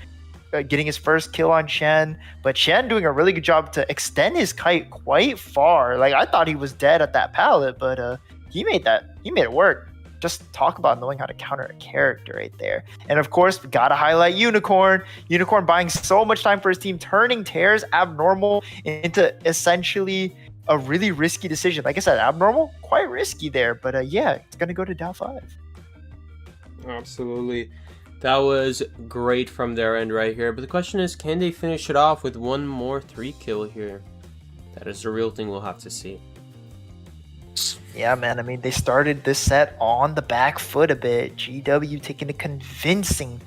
Getting his first kill on Chen. But Chen doing a really good job to extend his kite quite far. Like, I thought he was dead at that pallet, but he made it work. Just talk about knowing how to counter a character right there. And of course, we gotta highlight Unicorn. Unicorn buying so much time for his team, turning Tears abnormal into essentially a really risky decision. Like I said, abnormal, quite risky there. But yeah, it's gonna go to Dow 5. Absolutely. That was great from their end right here. But the question is, can they finish it off with one more 3 kill here? That is the real thing we'll have to see. Yeah, man. I mean, they started this set on the back foot a bit. GW taking a convincing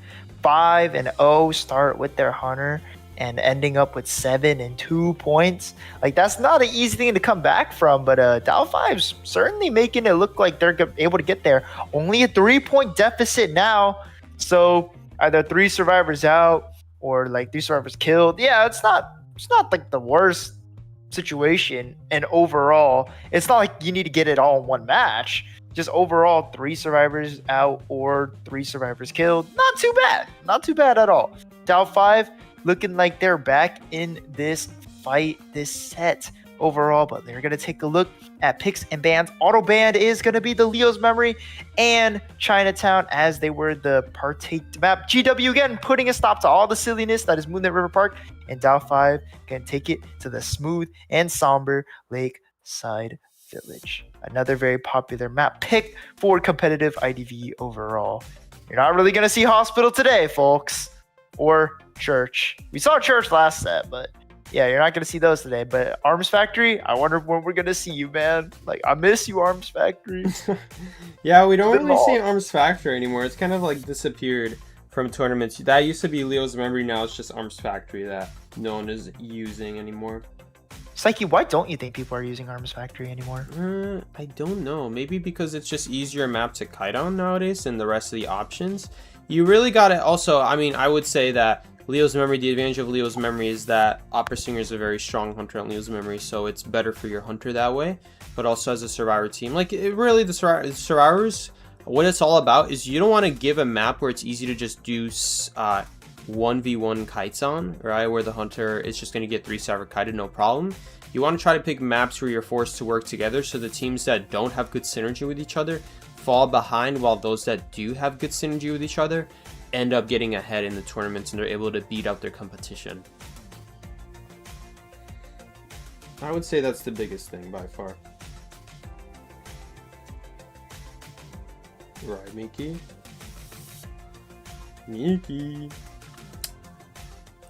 5-0 start with their Hunter and ending up with 7 and 2 points. Like, that's not an easy thing to come back from, but Dow 5's certainly making it look like they're able to get there. Only a 3-point deficit now. So either 3 survivors out or like 3 survivors killed. Yeah, it's not like the worst situation. And overall, it's not like you need to get it all in one match. Just overall, 3 survivors out or 3 survivors killed. Not too bad. Not too bad at all. Dow 5 looking like they're back in this fight, this set overall, but they're going to take a look at picks and bans. Auto banned is going to be the Leo's Memory and Chinatown, as they were the partake map. GW again putting a stop to all the silliness that is Moonlit River Park, and Dow 5 can take it to the smooth and somber Lakeside Village. Another very popular map pick for competitive IDV overall. You're not really going to see Hospital today, folks, or Church. We saw Church last set, but yeah, you're not going to see those today. But Arms Factory, I wonder when we're going to see you, man. Like, I miss you, Arms Factory. Yeah, we don't really see Arms Factory anymore. It's kind of like disappeared from tournaments. That used to be Leo's Memory. Now it's just Arms Factory that no one is using anymore. Psyche, why don't you think people are using Arms Factory anymore? I don't know. Maybe because it's just easier map to kite on nowadays than the rest of the options. You really got to also, I mean, I would say that Leo's memory, the advantage of Leo's memory is that Opera Singer is a very strong hunter on Leo's memory, so it's better for your hunter that way. But also as a survivor team, like really the survivors, what it's all about is you don't want to give a map where it's easy to just do 1v1 kites on, right? Where the hunter is just going to get 3 survivor kited, no problem. You want to try to pick maps where you're forced to work together, so the teams that don't have good synergy with each other fall behind, while those that do have good synergy with each other end up getting ahead in the tournaments and they're able to beat out their competition. I would say that's the biggest thing by far. Right, Mickey? Mickey.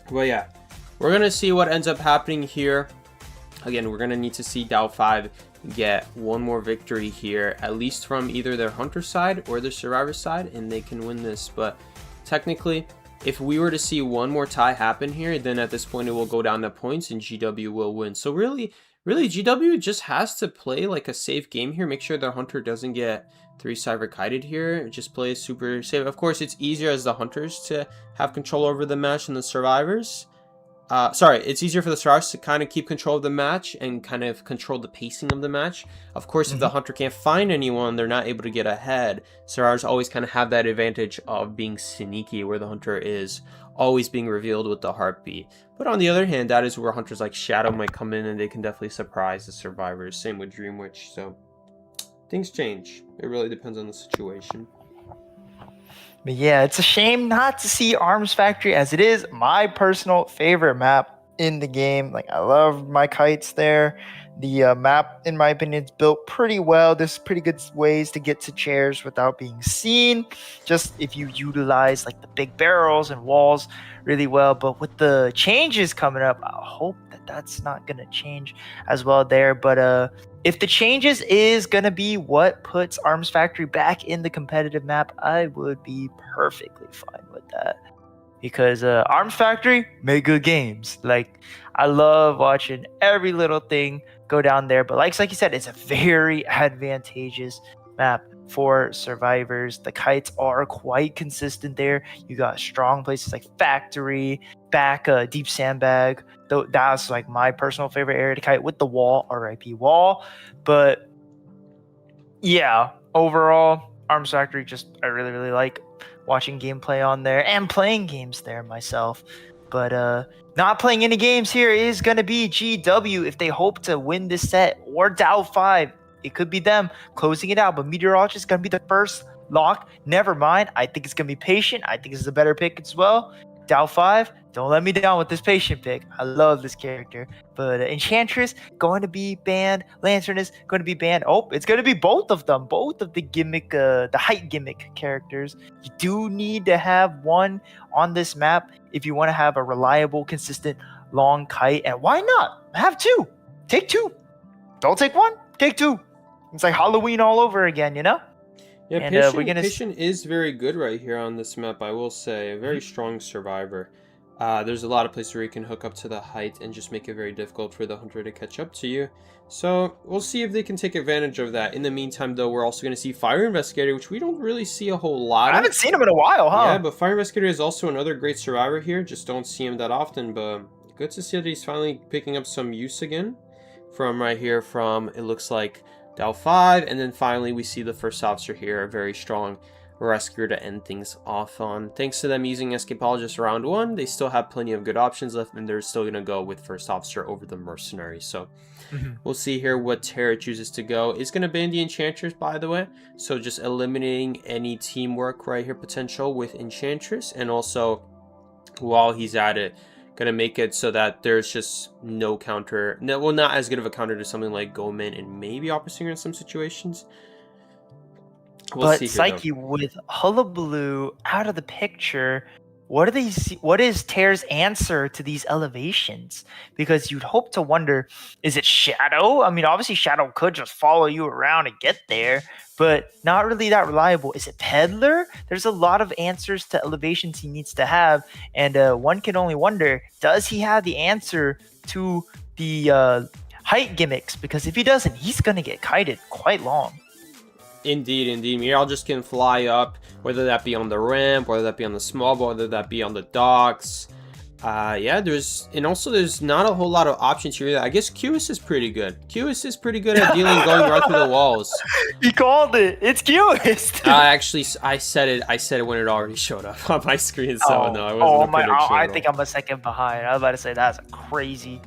Well, yeah. We're going to see what ends up happening here. Again, we're going to need to see Dow5 get one more victory here, at least from either their hunter side or their survivor side, and they can win this. But technically, if we were to see one more tie happen here, then at this point it will go down to points and GW will win. So really GW just has to play like a safe game here. Make sure their hunter doesn't get 3 cyber kited here. Just play super safe. Of course, it's easier as the hunters to have control over the match than the survivors. It's easier for the survivors to kind of keep control of the match and kind of control the pacing of the match. Of course, if the hunter can't find anyone, they're not able to get ahead. Survivors always kind of have that advantage of being sneaky, where the hunter is always being revealed with the heartbeat. But on the other hand, that is where hunters like Shadow might come in and they can definitely surprise the survivors. Same with Dream Witch. So things change. It really depends on the situation. But yeah, it's a shame not to see Arms Factory, as it is my personal favorite map in the game. Like, I love my kites there. The map, in my opinion, is built pretty well. There's pretty good ways to get to chairs without being seen, just if you utilize like the big barrels and walls really well. But with the changes coming up, I hope that that's not going to change as well there. But if the changes is going to be what puts Arms Factory back in the competitive map, I would be perfectly fine with that. Because Arms Factory make good games. Like, I love watching every little thing go down there. But like you said, it's a very advantageous map for survivors. The kites are quite consistent there. You got strong places like Factory, back Deep Sandbag. That's like my personal favorite area to kite, with the wall, RIP wall. But yeah, overall, Arms Factory, I really like watching gameplay on there and playing games there myself. But not playing any games here is going to be GW if they hope to win this set, or Dow5. It could be them closing it out, but Meteorologist is going to be the first lock. Never mind. I think it's going to be Patient. I think this is a better pick as well. Dow5, don't let me down with this Patient pick. I love this character. But Enchantress going to be banned. Lantern is going to be banned. Oh, it's going to be both of them. Both of the gimmick, the height gimmick characters. You do need to have one on this map if you want to have a reliable, consistent, long kite. And why not? Have 2. Take 2. Don't take 1. Take 2. It's like Halloween all over again, you know? Yeah, and, Patient is very good right here on this map, I will say. A very strong survivor. There's a lot of places where you can hook up to the height and just make it very difficult for the hunter to catch up to you. So we'll see if they can take advantage of that. In the meantime, though, we're also going to see Fire Investigator, which we don't really see a whole lot of. I haven't seen him in a while, huh? Yeah, but Fire Investigator is also another great survivor here. Just don't see him that often, but good to see that he's finally picking up some use again. From right here, it looks like Dow5, and then finally we see the first officer here, a very strong rescuer to end things off on. Thanks to them using Escapologist round 1, they still have plenty of good options left, and they're still going to go with first officer over the mercenary. So we'll see here what Terra chooses to go. It's going to ban the Enchantress, by the way, so just eliminating any teamwork right here potential with Enchantress, and also while he's at it, going to make it so that there's just no counter. No, well, not as good of a counter to something like Goman and maybe Opera Singer in some situations. But Psyche, with Hullabaloo out of the picture, what is Terra's answer to these elevations? Because you'd hope to wonder, is it Shadow? I mean, obviously Shadow could just follow you around and get there, but not really that reliable. Is it Peddler? There's a lot of answers to elevations he needs to have, and one can only wonder, does he have the answer to the height gimmicks? Because if he doesn't, he's going to get kited quite long. Indeed. Meteorologist can fly up, whether that be on the ramp, whether that be on the small boat, whether that be on the docks. Yeah, there's not a whole lot of options here. I guess QS is pretty good. QS is pretty good at dealing going right through the walls. He called it. It's QS. Actually, I said it when it already showed up on my screen. So no, I wasn't a prediction. I think I'm a second behind. I was about to say that's a crazy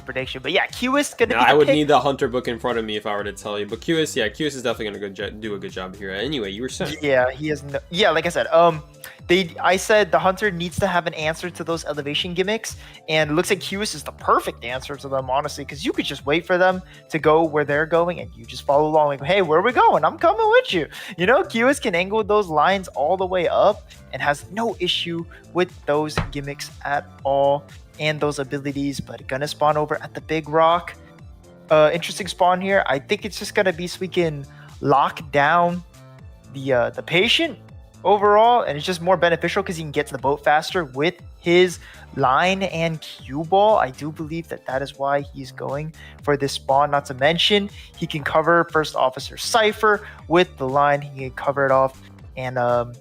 prediction. But yeah, QS gonna. No, I would need the Hunter book in front of me if I were to tell you. But QS, yeah, QS is definitely gonna do a good job here. Anyway, you were saying. Yeah, he has. No, yeah, like I said, I said the Hunter needs to have an answer to those elevation gimmicks, and it looks like QS is the perfect answer to them, honestly, because you could just wait for them to go where they're going, and you just follow along. Like, hey, where are we going? I'm coming with you. You know, QS can angle those lines all the way up and has no issue with those gimmicks at all and those abilities. But gonna spawn over at the big rock. Interesting spawn here. I think it's just gonna be so we can lock down the patient overall, and it's just more beneficial because he can get to the boat faster with his line and cue ball. I do believe that is why he's going for this spawn. Not to mention, he can cover First Officer Cypher with the line. He can cover it off and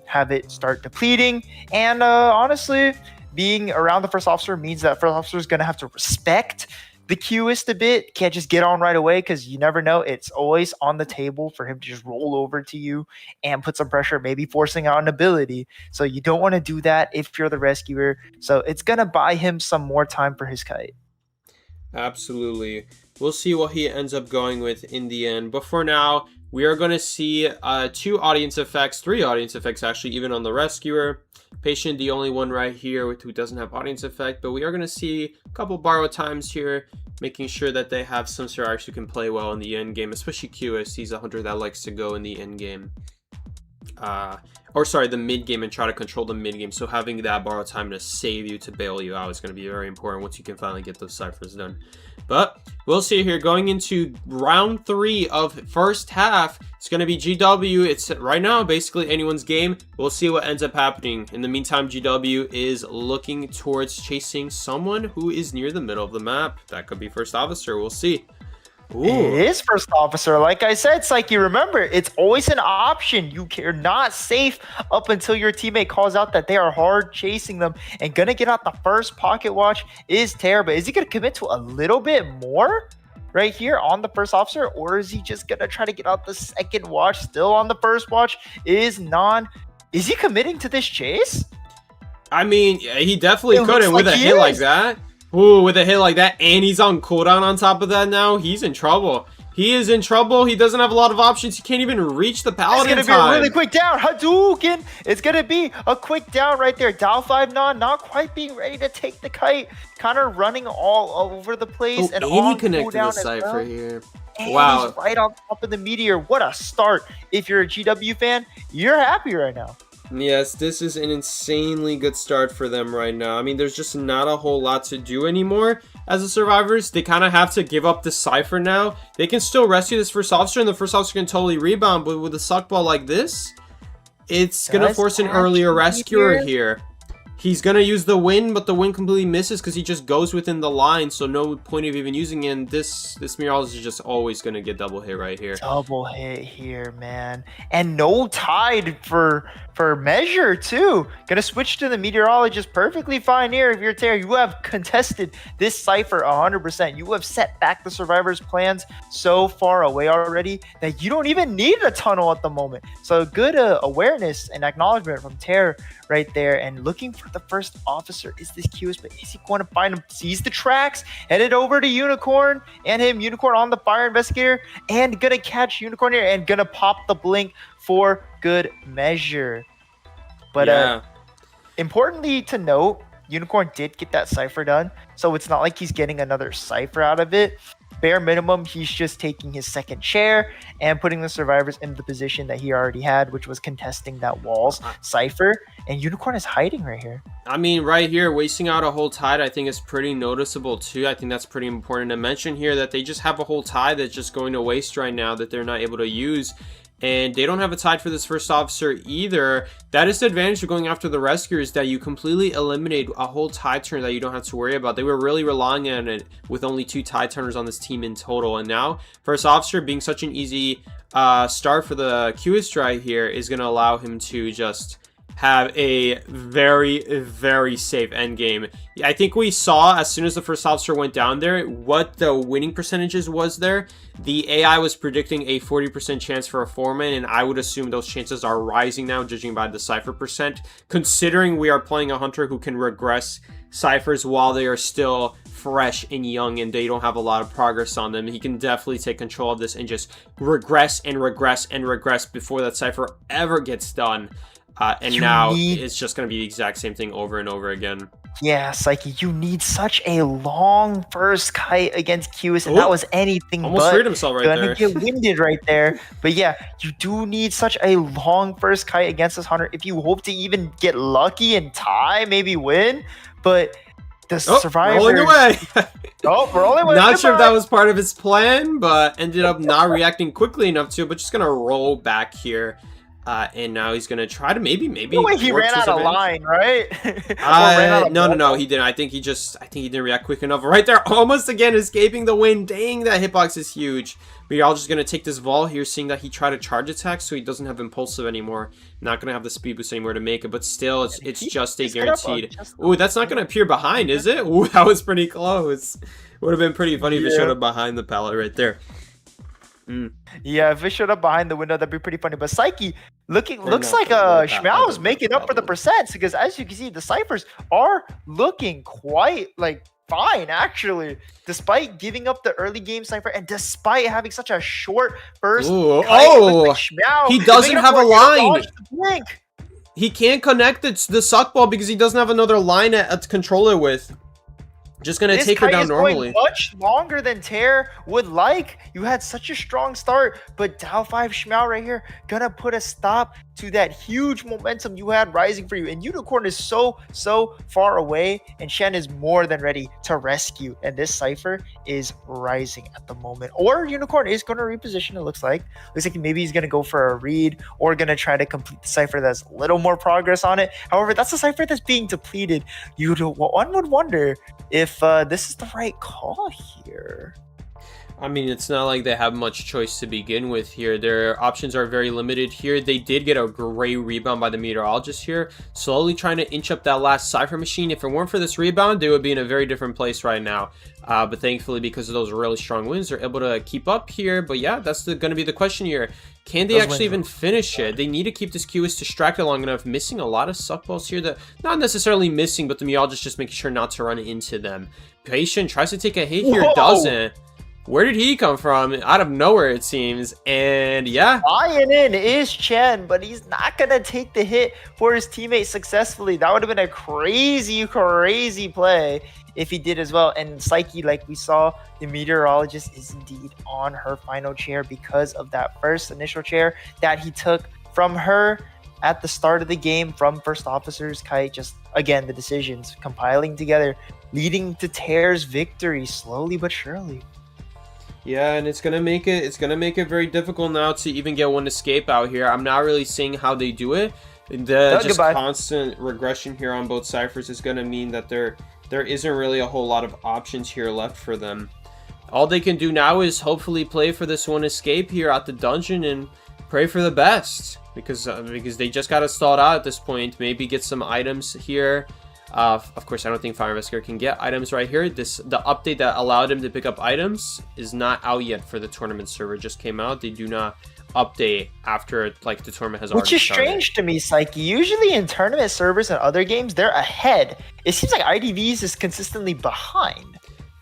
have it start depleting. And honestly, being around the First Officer means that First Officer is going to have to respect the Qist a bit. Can't just get on right away because you never know. It's always on the table for him to just roll over to you and put some pressure, maybe forcing out an ability. So you don't want to do that if you're the rescuer. So it's going to buy him some more time for his kite. Absolutely. We'll see what he ends up going with in the end. But for now, we are going to see 3 audience effects actually, even on the rescuer. Patient, the only one right here who doesn't have audience effect, but we are going to see a couple borrow times here, making sure that they have some survivors who can play well in the end game, especially QS. He's a hunter that likes to go in the end game. The mid game and try to control the mid game. So having that borrow time to save you, to bail you out is going to be very important once you can finally get those ciphers done. But we'll see here going into round 3 of first half. It's going to be GW. It's right now basically anyone's game. We'll see what ends up happening. In the meantime, GW is looking towards chasing someone who is near the middle of the map. That could be First Officer. We'll see. Ooh. It is First Officer. Like I said, Psyche, remember, it's always an option. You're not safe up until your teammate calls out that they are hard chasing them. And gonna get out the first pocket watch is terrible. Is he gonna commit to a little bit more right here on the First Officer? Or is he just gonna try to get out the second watch still on the first watch? Is he committing to this chase? I mean, he definitely couldn't with a hit like that. Ooh, with a hit like that, and he's on cooldown on top of that now. He's in trouble. He is in trouble. He doesn't have a lot of options. He can't even reach the paladin. It's going to be a really quick down. Hadouken. It's going to be a quick down right there. Dow 5 not quite being ready to take the kite. Kind of running all over the place. And he connected the cypher here. And wow. He's right on top of the meteor. What a start. If you're a GW fan, you're happy right now. Yes, this is an insanely good start for them right now. I mean, there's just not a whole lot to do anymore as the survivors. They kind of have to give up the cypher now. They can still rescue this First Officer, and the First Officer can totally rebound, but with a suck ball like this, it's going to force an earlier rescuer here. He's going to use the win, but the win completely misses because he just goes within the line, so no point of even using it. And this Meowth is just always going to get double hit right here. Double hit here, man. And no tide for measure, too. Going to switch to the Meteorologist perfectly fine here. If you're Terra, you have contested this Cypher 100%. You have set back the survivors' plans so far away already that you don't even need a tunnel at the moment. So good awareness and acknowledgement from Terra right there. And looking for the First Officer is this QS, but is he going to find him? Sees the tracks, headed over to Unicorn and him. Unicorn on the Fire Investigator and gonna catch Unicorn here and gonna pop the blink for good measure. But importantly to note, Unicorn did get that cypher done, so it's not like he's getting another cypher out of it. Bare minimum, he's just taking his second chair and putting the survivors into the position that he already had, which was contesting that walls cypher. And Unicorn is hiding right here. I mean, right here, wasting out a whole tide, I think is pretty noticeable too. I think that's pretty important to mention here, that they just have a whole tide that's just going to waste right now that they're not able to use. And they don't have a tide for this First Officer either. That is the advantage of going after the rescuers, that you completely eliminate a whole tide turn that you don't have to worry about. They were really relying on it with only 2 tide turners on this team in total. And now First Officer being such an easy start for the QS right here is going to allow him to just have a very, very safe end game. I think we saw as soon as the first officer went down there what the winning percentages was there. The AI was predicting a 40% chance for a foreman, and I would assume those chances are rising now, judging by the cipher percent, considering we are playing a hunter who can regress ciphers while they are still fresh and young and they don't have a lot of progress on them. He can definitely take control of this and just regress and regress and regress before that cipher ever gets done. And now it's just going to be the exact same thing over and over again. Yeah, Psyche, you need such a long first kite against Qus, and that was anything almost but freed himself right gonna there. get winded right there. But yeah, you do need such a long first kite against this hunter if you hope to even get lucky and tie, maybe win. But the survivor rolling away. Rolling away. Not sure if that was part of his plan, but ended up not reacting quickly enough to it. But just gonna roll back here. And now he's gonna try to maybe. He ran out of line, right? No, he didn't. I think he didn't react quick enough. Right there, almost again escaping the win. Dang, that hitbox is huge. We're all just gonna take this Vol here, seeing that he tried to charge attack, so he doesn't have impulsive anymore. Not gonna have the speed boost anymore to make it, but still, it's just a guaranteed. Ooh, that's not gonna appear behind, is it? Ooh, that was pretty close. Would have been pretty funny if it showed up behind the pallet right there. Yeah, if it showed up behind the window, that'd be pretty funny. But Psyche looks like Shmao's making up for the percents, because as you can see, the ciphers are looking quite fine actually, despite giving up the early game cipher and despite having such a short first. He doesn't have a line. He can't connect the suck ball because he doesn't have another line to control it with. Just gonna take her down normally. Much longer than Tear would like. You had such a strong start, but Dow 5 Shmao right here gonna put a stop to that huge momentum you had rising for you. And Unicorn is so far away, and Shen is more than ready to rescue. And this cipher is rising at the moment. Or Unicorn is gonna reposition. It looks like maybe he's gonna go for a read or gonna try to complete the cipher that's a little more progress on it. However, that's a cipher that's being depleted. One would wonder if this is the right call here. I mean, it's not like they have much choice to begin with here. Their options are very limited here. They did get a great rebound by the meteorologist here, slowly trying to inch up that last cipher machine. If it weren't for this rebound, they would be in a very different place right now. But thankfully, because of those really strong wins, they're able to keep up here. But yeah, that's going to be the question here. Can they actually even finish it? They need to keep this Qus distracted long enough, missing a lot of suck balls here. That not necessarily missing, but the meteorologist just making sure not to run into them. Patient tries to take a hit here, doesn't. Where did he come from? Out of nowhere, it seems. And yeah. Flying in is Chen, but he's not going to take the hit for his teammate successfully. That would have been a crazy play if he did as well. And Psyche, like we saw, the meteorologist is indeed on her final chair because of that first initial chair that he took from her at the start of the game from First Officer's kite. Just, again, the decisions compiling together, leading to Tear's victory slowly but surely. Yeah, and it's gonna make it very difficult now to even get one escape out here. I'm not really seeing how they do it. Constant regression here on both ciphers is gonna mean that there isn't really a whole lot of options here left for them. All they can do now is hopefully play for this one escape here at the dungeon and pray for the best, because they just gotta stall it out at this point. Maybe get some items here. Of course, I don't think Fire Investigator can get items right here. The update that allowed him to pick up items is not out yet for the tournament server. It just came out. They do not update after the tournament has already started. Which is strange to me, Psyche. Usually in tournament servers and other games, they're ahead. It seems like IDVs is consistently behind.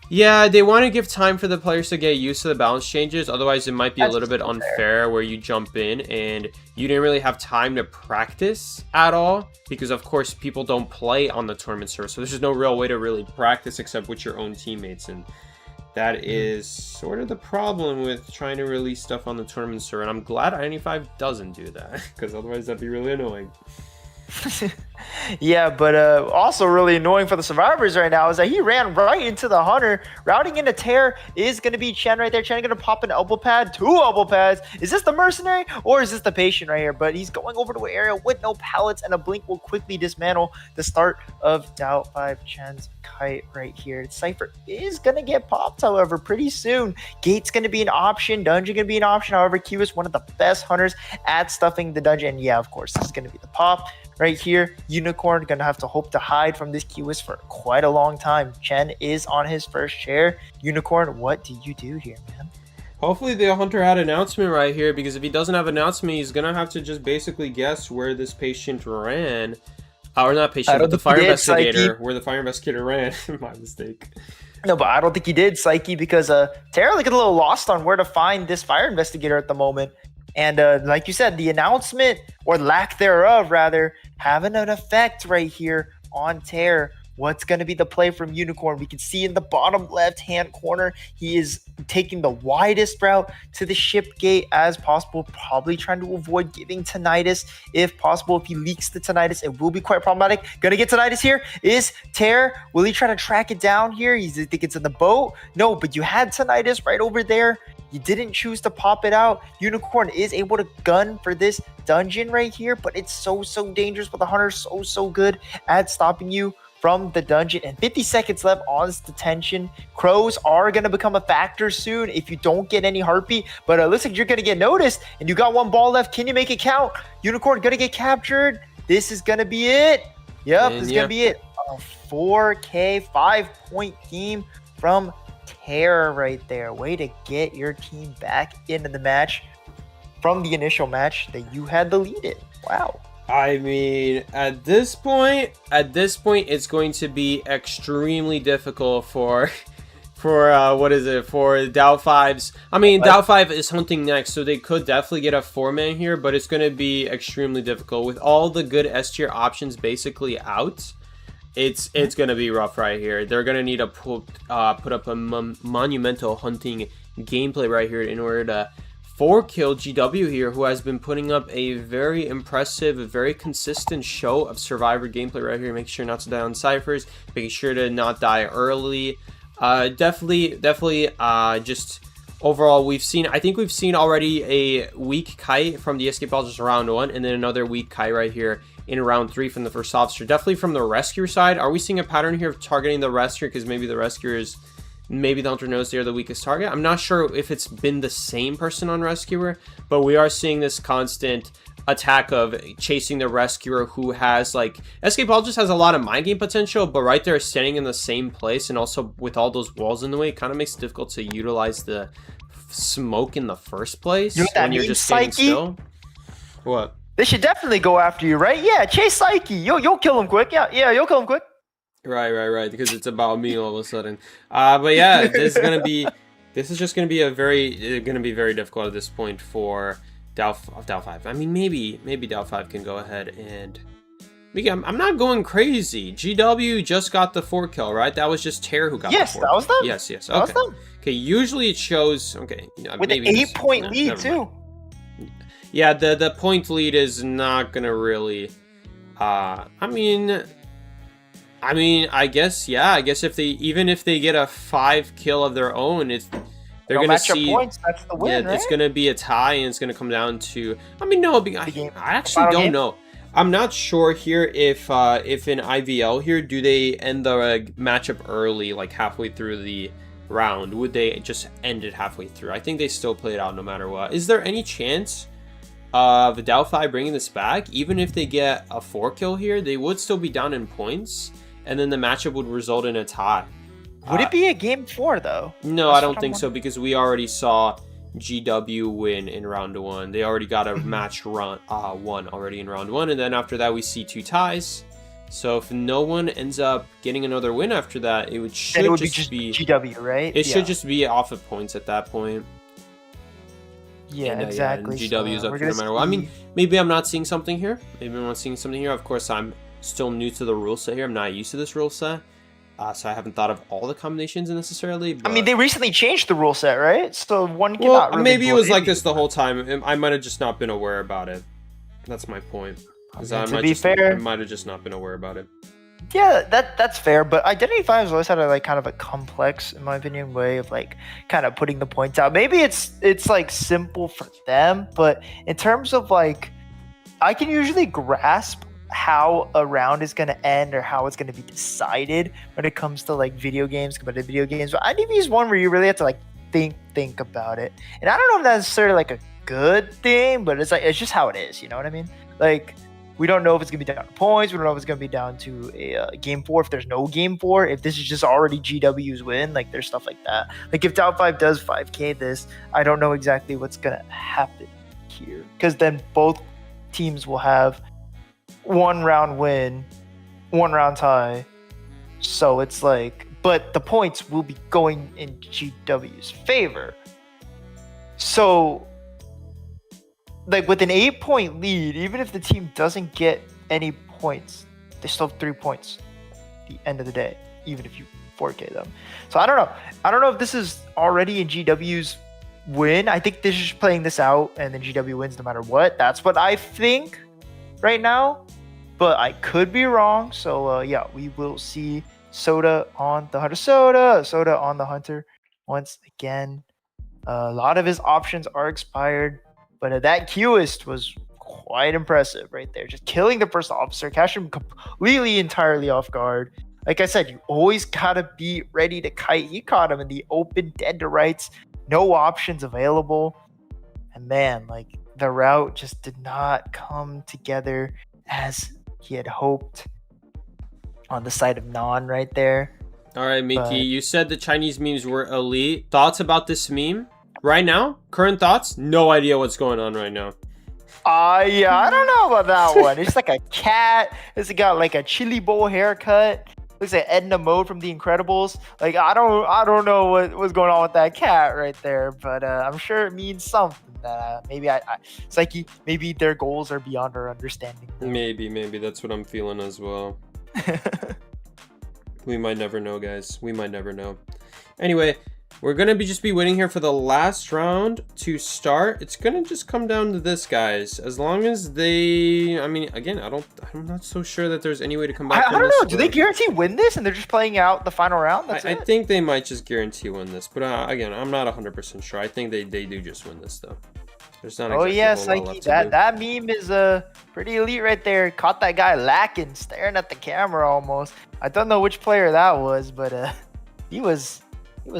Yeah, they want to give time for the players to get used to the balance changes. Otherwise, it might be a little bit unfair where you jump in and you didn't really have time to practice at all. Because, of course, people don't play on the tournament server. So there's just no real way to really practice except with your own teammates. And that is sort of the problem with trying to release stuff on the tournament server. And I'm glad IDentityV doesn't do that, because otherwise that'd be really annoying. Yeah, but also really annoying for the survivors right now is that he ran right into the hunter. Routing into tear is going to be Chen right there. Chen going to pop an elbow pad, 2 elbow pads. Is this the mercenary or is this the patient right here? But he's going over to an area with no pallets, and a blink will quickly dismantle the start of Doubtfive Chen's kite right here. Cypher is going to get popped, however, pretty soon. Gate's going to be an option. Dungeon going to be an option. However, Q is one of the best hunters at stuffing the dungeon. And yeah, of course, this is going to be the pop. Right here, Unicorn gonna have to hope to hide from this QS for quite a long time. Chen is on his first chair. Unicorn, what do you do here, man? Hopefully the hunter had announcement right here, because if he doesn't have announcement, he's gonna have to just basically guess where this patient ran. Or not patient, but the fire investigator. Where the fire investigator ran. My mistake. No, but I don't think he did, Psyche, because Terra like a little lost on where to find this fire investigator at the moment. And like you said, the announcement, or lack thereof rather, having an effect right here on Tear. What's going to be the play from Unicorn? We can see in the bottom left-hand corner, he is taking the widest route to the ship gate as possible, probably trying to avoid giving Tinnitus if possible. If he leaks the Tinnitus, it will be quite problematic. Going to get Tinnitus here is Tear. Will he try to track it down here? You think it's in the boat? No, but you had Tinnitus right over there. You didn't choose to pop it out. Unicorn is able to gun for this dungeon right here, but it's so dangerous. But the hunter's so good at stopping you from the dungeon. And 50 seconds left on this detention. Crows are going to become a factor soon if you don't get any heartbeat. But it looks like you're going to get noticed, and you got 1 ball left. Can you make it count? Unicorn going to get captured. This is going to be it. Yep, this is going to be it. A 4K 5-point game from Terror right there. Way to get your team back into the match from the initial match that you had the lead in. Wow. I mean, at this point, it's going to be extremely difficult for what is it, for Doubtfives. I mean, Doubtfive is hunting next, so they could definitely get a 4-man here, but it's going to be extremely difficult with all the good S tier options basically out. It's going to be rough right here. They're going to need to put up a monumental hunting gameplay right here in order to 4-kill GW here, who has been putting up a very impressive, very consistent show of survivor gameplay right here. Make sure not to die on ciphers, making sure to not die early. Definitely, just overall, I think we've seen already a weak kite from the escapologist round 1, and then another weak kite right here in round 3 from the first officer. Definitely from the rescuer side. Are we seeing a pattern here of targeting the rescuer? Because maybe the rescuer is, maybe the hunter knows they're the weakest target. I'm not sure if it's been the same person on rescuer, but we are seeing this constant attack of chasing the rescuer, who has, like, escapologist has a lot of mind game potential, but right there standing in the same place, and also with all those walls in the way, it kind of makes it difficult to utilize the smoke in the first place when you're just standing still. What? They should definitely go after you, right? Yeah, chase Psyche. You'll kill him quick. Yeah, you'll kill him quick. Right. Because it's about me all of a sudden. But yeah, this is just gonna be very difficult at this point for Doubtfive. I mean, maybe Doubtfive can go ahead and. I'm not going crazy. GW just got the 4-kill, right? That was just Terror who got the 4-kill. Yes, that was them. Yes. Okay. That was them. Okay. Usually it shows. Okay. With an 8-point lead too. Yeah, the point lead is not gonna really. I guess if they get a 5-kill of their own, they're gonna see points. That's the win, yeah, right? It's gonna be a tie, and it's gonna come down to. I actually don't know. I'm not sure here if in IVL here, do they end the matchup early, like halfway through the round? Would they just end it halfway through? I think they still play it out no matter what. Is there any chance of Doubtfive bringing this back? Even if they get a 4-kill here, they would still be down in points, and then the matchup would result in a tie. Would it be a game 4 though? No, I don't think so, because we already saw GW win in round 1. They already got a match won already in round 1, and then after that we see 2 ties. So if no one ends up getting another win after that, it would just be GW, right? It should just be off of points at that point. Yeah, exactly. Yeah, GW is up here no matter what. I mean, maybe I'm not seeing something here. Of course, I'm still new to the rule set here. I'm not used to this rule set. So I haven't thought of all the combinations necessarily. But... I mean, they recently changed the rule set, right? So one cannot really maybe it was like this the whole time. I might have just not been aware about it. That's my point. Because To be fair, I might have just not been aware about it. yeah, that's fair. But IdentityV has always had a like kind of a complex, in my opinion, way of like kind of putting the points out. Maybe it's like simple for them, but in terms of like, I can usually grasp how a round is going to end or how it's going to be decided when it comes to like video games, competitive video games. But IDV is one where you really have to like think about it. And I don't know if that's necessarily like a good thing, but it's like it's just how it is. You know what I mean? Like, we don't know if it's going to be down to points. We don't know if it's going to be down to a game 4. If there's no game 4, if this is just already GW's win, like there's stuff like that. Like if Down 5 does 5K this, I don't know exactly what's going to happen here. Because then both teams will have 1 round win, 1 round tie. So it's like, but the points will be going in GW's favor. So, like with an 8-point lead, even if the team doesn't get any points, they still have 3 points at the end of the day, even if you 4K them. So I don't know. I don't know if this is already in GW's win. I think they're just playing this out and then GW wins no matter what. That's what I think right now, but I could be wrong. So yeah, we will see Soda on the Hunter. Soda on the Hunter once again. A lot of his options are expired. But that Qist was quite impressive right there. Just killing the first officer, catching him completely entirely off guard. Like I said, you always gotta be ready to kite. He caught him in the open, dead to rights, no options available. And man, like the route just did not come together as he had hoped on the side of Non right there. All right, Mickey, you said the Chinese memes were elite. Thoughts about this meme? Right now, current thoughts, no idea what's going on right now. Yeah, I don't know about that one. It's like a cat. It's got like a chili bowl haircut. Looks like Edna Mode from The Incredibles. Like I don't know what was going on with that cat right there, but I'm sure it means something. That maybe Psyche, maybe their goals are beyond our understanding. Maybe that's what I'm feeling as well. We might never know, guys. We might never know. Anyway. We're going to just be waiting here for the last round to start. It's going to just come down to this, guys. As long as they... I mean, again, I'm not so sure that there's any way to come back. I don't know. Do they guarantee win this and they're just playing out the final round? I think they might just guarantee win this. But again, I'm not 100% sure. I think they do just win this, though. There's not exactly Psyche, that meme is pretty elite right there. Caught that guy lacking, staring at the camera almost. I don't know which player that was, but he was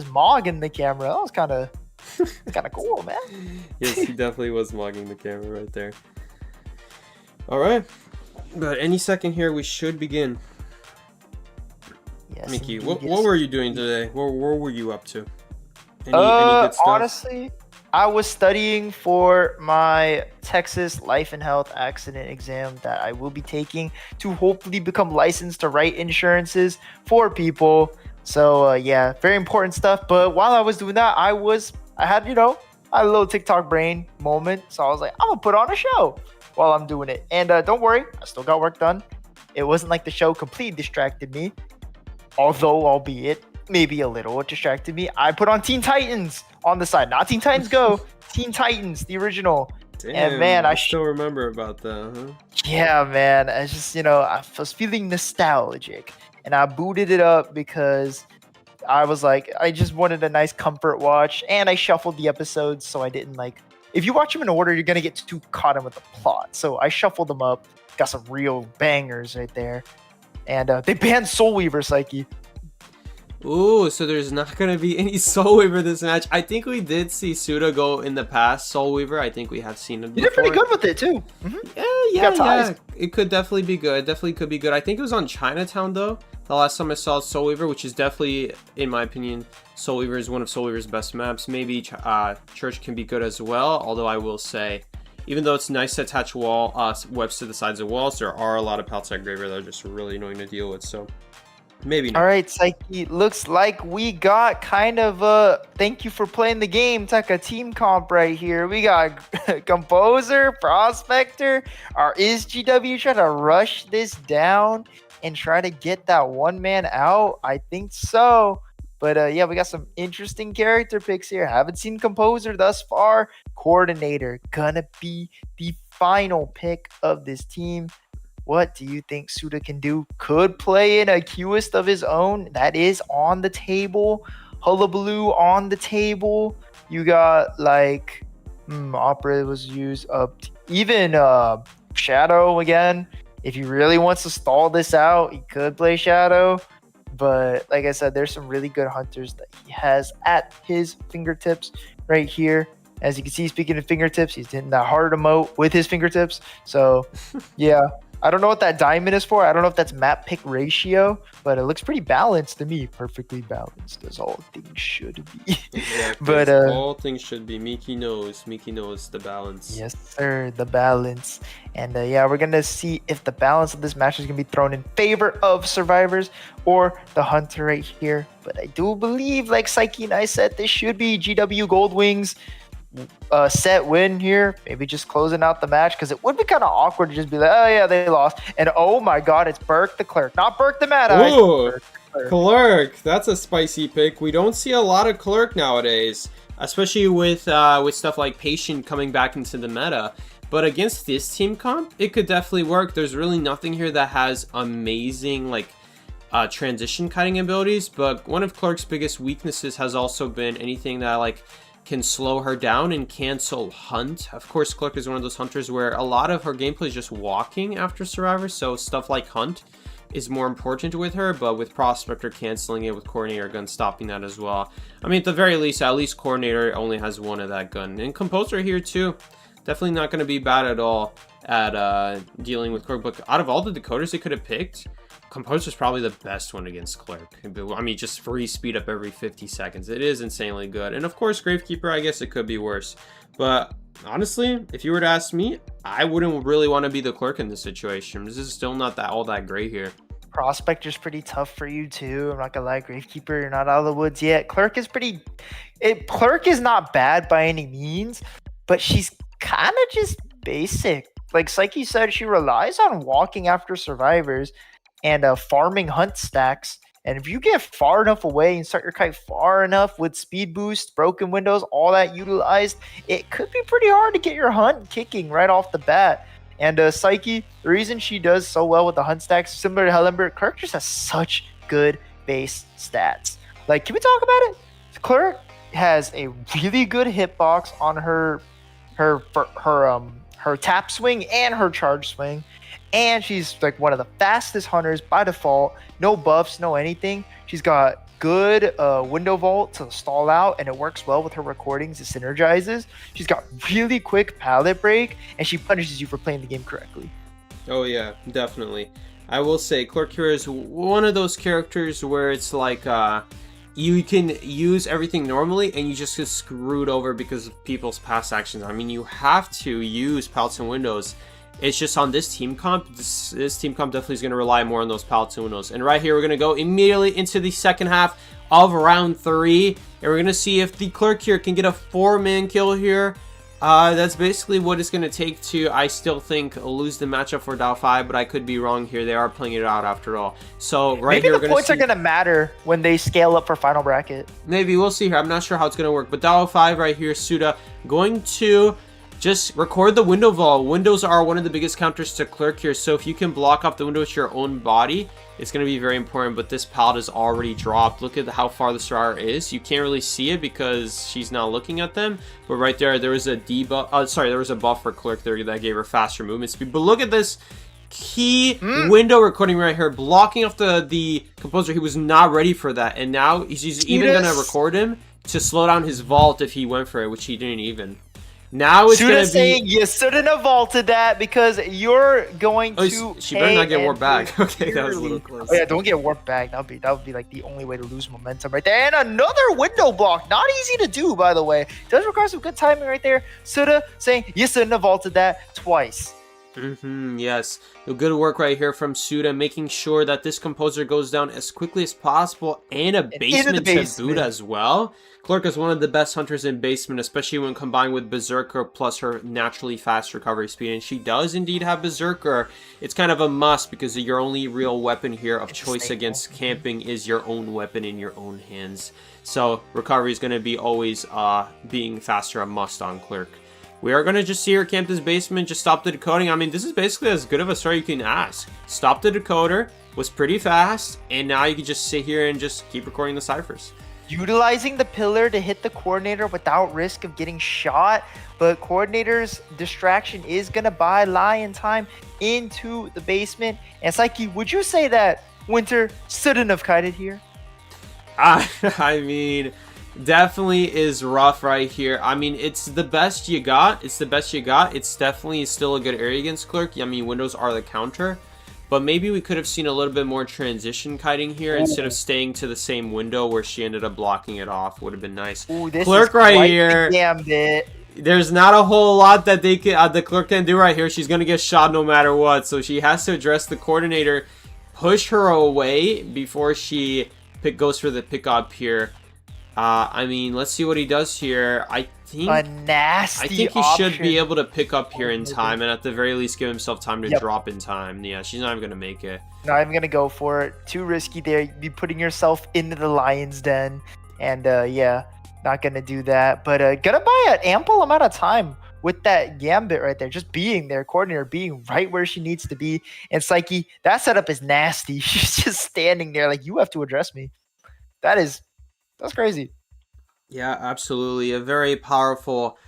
mogging the camera. That was kind of cool, man. Yes, he definitely was mogging the camera right there. All right, but any second here, we should begin. Yes, Mickey, what were you doing today? Where were you up to? Any good stuff? Honestly, I was studying for my Texas life and health accident exam that I will be taking to hopefully become licensed to write insurances for people. So yeah, very important stuff. But while I was doing that, I had a little TikTok brain moment. So I was like, I'm gonna put on a show while I'm doing it. And don't worry, I still got work done. It wasn't like the show completely distracted me, although albeit maybe a little it distracted me. I put on Teen Titans on the side, not Teen Titans Go, Teen Titans, the original. Damn, and man, I still remember about that, huh? Yeah, man. I just I was feeling nostalgic. And I booted it up because I was like, I just wanted a nice comfort watch. And I shuffled the episodes so I didn't like... If you watch them in order, you're going to get too caught in with the plot. So I shuffled them up. Got some real bangers right there. And they banned Soul Weaver, Psyche. Ooh, so there's not going to be any Soul Weaver this match. I think we did see Suda go in the past, Soul Weaver. I think we have seen it before. You did pretty good with it, too. Mm-hmm. Yeah. It could definitely be good. Definitely could be good. I think it was on Chinatown, though. The last time I saw Soul Weaver, which is definitely, in my opinion, Soul Weaver is one of Soul Weaver's best maps. Maybe Church can be good as well, although I will say, even though it's nice to attach webs to the sides of walls, there are a lot of outside graveyard that are just really annoying to deal with, so maybe not. All right, Psyche, looks like we got kind of a thank you for playing the game type of team comp right here. We got Composer, Prospector, or is GW trying to rush this down and try to get that one man out? I think so. But yeah, we got some interesting character picks here. Haven't seen Composer thus far. Coordinator gonna be the final pick of this team. What do you think Suda can do? Could play in a Qist of his own. That is on the table. Hullabaloo on the table. You got like Opera was used up. Even Shadow again. If he really wants to stall this out, he could play Shadow. But like I said, there's some really good hunters that he has at his fingertips right here. As you can see, speaking of fingertips, he's hitting that hard emote with his fingertips. So, yeah. I don't know what that diamond is for. I don't know if that's map pick ratio, but it looks pretty balanced to me. Perfectly balanced, as all things should be. Exactly. But all things should be. Mickey knows the balance. Yes, sir, the balance. And yeah, we're gonna see if the balance of this match is gonna be thrown in favor of survivors or the hunter right here. But I do believe, like Psyche and I said, this should be GW Gold Wings set win here. Maybe just closing out the match, because it would be kind of awkward to just be like, oh yeah, they lost, and oh my god, it's Burke the Clerk, not Burke the Mad Eye. Ooh, Clerk, that's a spicy pick. We don't see a lot of Clerk nowadays, especially with stuff like Patient coming back into the meta. But against this team comp, it could definitely work. There's really nothing here that has amazing like transition cutting abilities, but one of Clerk's biggest weaknesses has also been anything that like can slow her down and cancel hunt. Of course, Clerk is one of those hunters where a lot of her gameplay is just walking after survivors, so stuff like hunt is more important with her, but with Prospector canceling it, with Coordinator gun stopping that as well. I mean, at the very least, Coordinator only has one of that gun. And Composer here too, definitely not going to be bad at all at dealing with Clerk, but out of all the decoders they could have picked, Composer is probably the best one against Clerk. I mean, just free speed up every 50 seconds. It is insanely good. And of course, Gravekeeper, I guess it could be worse. But honestly, if you were to ask me, I wouldn't really want to be the Clerk in this situation. This is still not all that great here. Prospector's pretty tough for you too. I'm not gonna lie, Gravekeeper, you're not out of the woods yet. Clerk is Clerk is not bad by any means, but she's kind of just basic. Like Psyche said, she relies on walking after survivors and farming hunt stacks. And if you get far enough away and start your kite far enough with speed boost, broken windows, all that utilized, it could be pretty hard to get your hunt kicking right off the bat. And Psyche, the reason she does so well with the hunt stacks, similar to Hellenberg, Clerk just has such good base stats. Like, can we talk about it? Clerk has a really good hitbox on her tap swing and her charge swing. And she's like one of the fastest hunters by default. No buffs, no anything. She's got good window vault to stall out, and it works well with her recordings. It synergizes. She's got really quick pallet break, and she punishes you for playing the game correctly. Oh yeah, definitely. I will say Clerk here is one of those characters where it's like you can use everything normally and you just get screwed over because of people's past actions. I mean, you have to use pallets and windows. It's just on this team comp, this team comp definitely is going to rely more on those pallets and windows. And right here, we're going to go immediately into the second half of round 3. And we're going to see if the Clerk here can get a 4-man kill here. That's basically what it's going to take to, I still think, lose the matchup for Dow 5, but I could be wrong here. They are playing it out after all. So right Maybe here, the points are going to matter when they scale up for final bracket. Maybe, we'll see here. I'm not sure how it's going to work. But Dow 5 right here, Suda, going to just record the window vault. Windows are one of the biggest counters to Clerk here, so if you can block off the window with your own body, it's going to be very important. But this pallet is already dropped. Look at how far the star is. You can't really see it because she's not looking at them, but right there was a debuff. There was a buff for Clerk there that gave her faster movement speed. But look at this key window recording right here, blocking off the Composer. He was not ready for that, and now he's even going to record him to slow down his vault if he went for it, which he didn't even. Now it's going to be saying you shouldn't have vaulted that because you're going to. She better not get warped back. Okay, that was a little close. Oh yeah, don't get warped back. That would be like the only way to lose momentum right there. And another window block, not easy to do, by the way. Does require some good timing right there. Suda saying you shouldn't have vaulted that twice. Yes, good work right here from Suda, making sure that this Composer goes down as quickly as possible, and a basement to boot as well. Clerk is one of the best hunters in basement, especially when combined with Berserker plus her naturally fast recovery speed. And she does indeed have Berserker. It's kind of a must because your only real weapon here of choice against camping is your own weapon in your own hands. So recovery is going to be always being faster a must on Clerk. we are going to just see her camp this basement, just stop the decoding. I mean, this is basically as good of a start you can ask. Stop the decoder, was pretty fast, and now you can just sit here and just keep recording the ciphers. Utilizing the pillar to hit the coordinator without risk of getting shot, but coordinator's distraction is going to buy Lion time into the basement. And Psyche, would you say that Winter shouldn't have kited here? I mean, definitely is rough right here. I mean, it's the best you got. It's the best you got. It's definitely still a good area against Clerk. I mean, windows are the counter. But maybe we could have seen a little bit more transition kiting here instead of staying to the same window where she ended up blocking it off. Would have been nice. Ooh, this Clerk is right here. Gambit. There's not a whole lot that they can, the Clerk can do right here. She's going to get shot no matter what. So she has to address the coordinator, push her away before she goes for the pickup here. I mean, let's see what he does here. I think he should be able to pick up here in time, and at the very least give himself time to drop in time. Yeah, she's not even gonna make it. Not even gonna go for it. Too risky there. You'd be putting yourself into the lion's den, and yeah, not gonna do that. But gonna buy an ample amount of time with that gambit right there, just being there, coordinator being right where she needs to be. And Psyche, that setup is nasty. She's just standing there like, you have to address me. That's crazy. Yeah, absolutely. A very powerful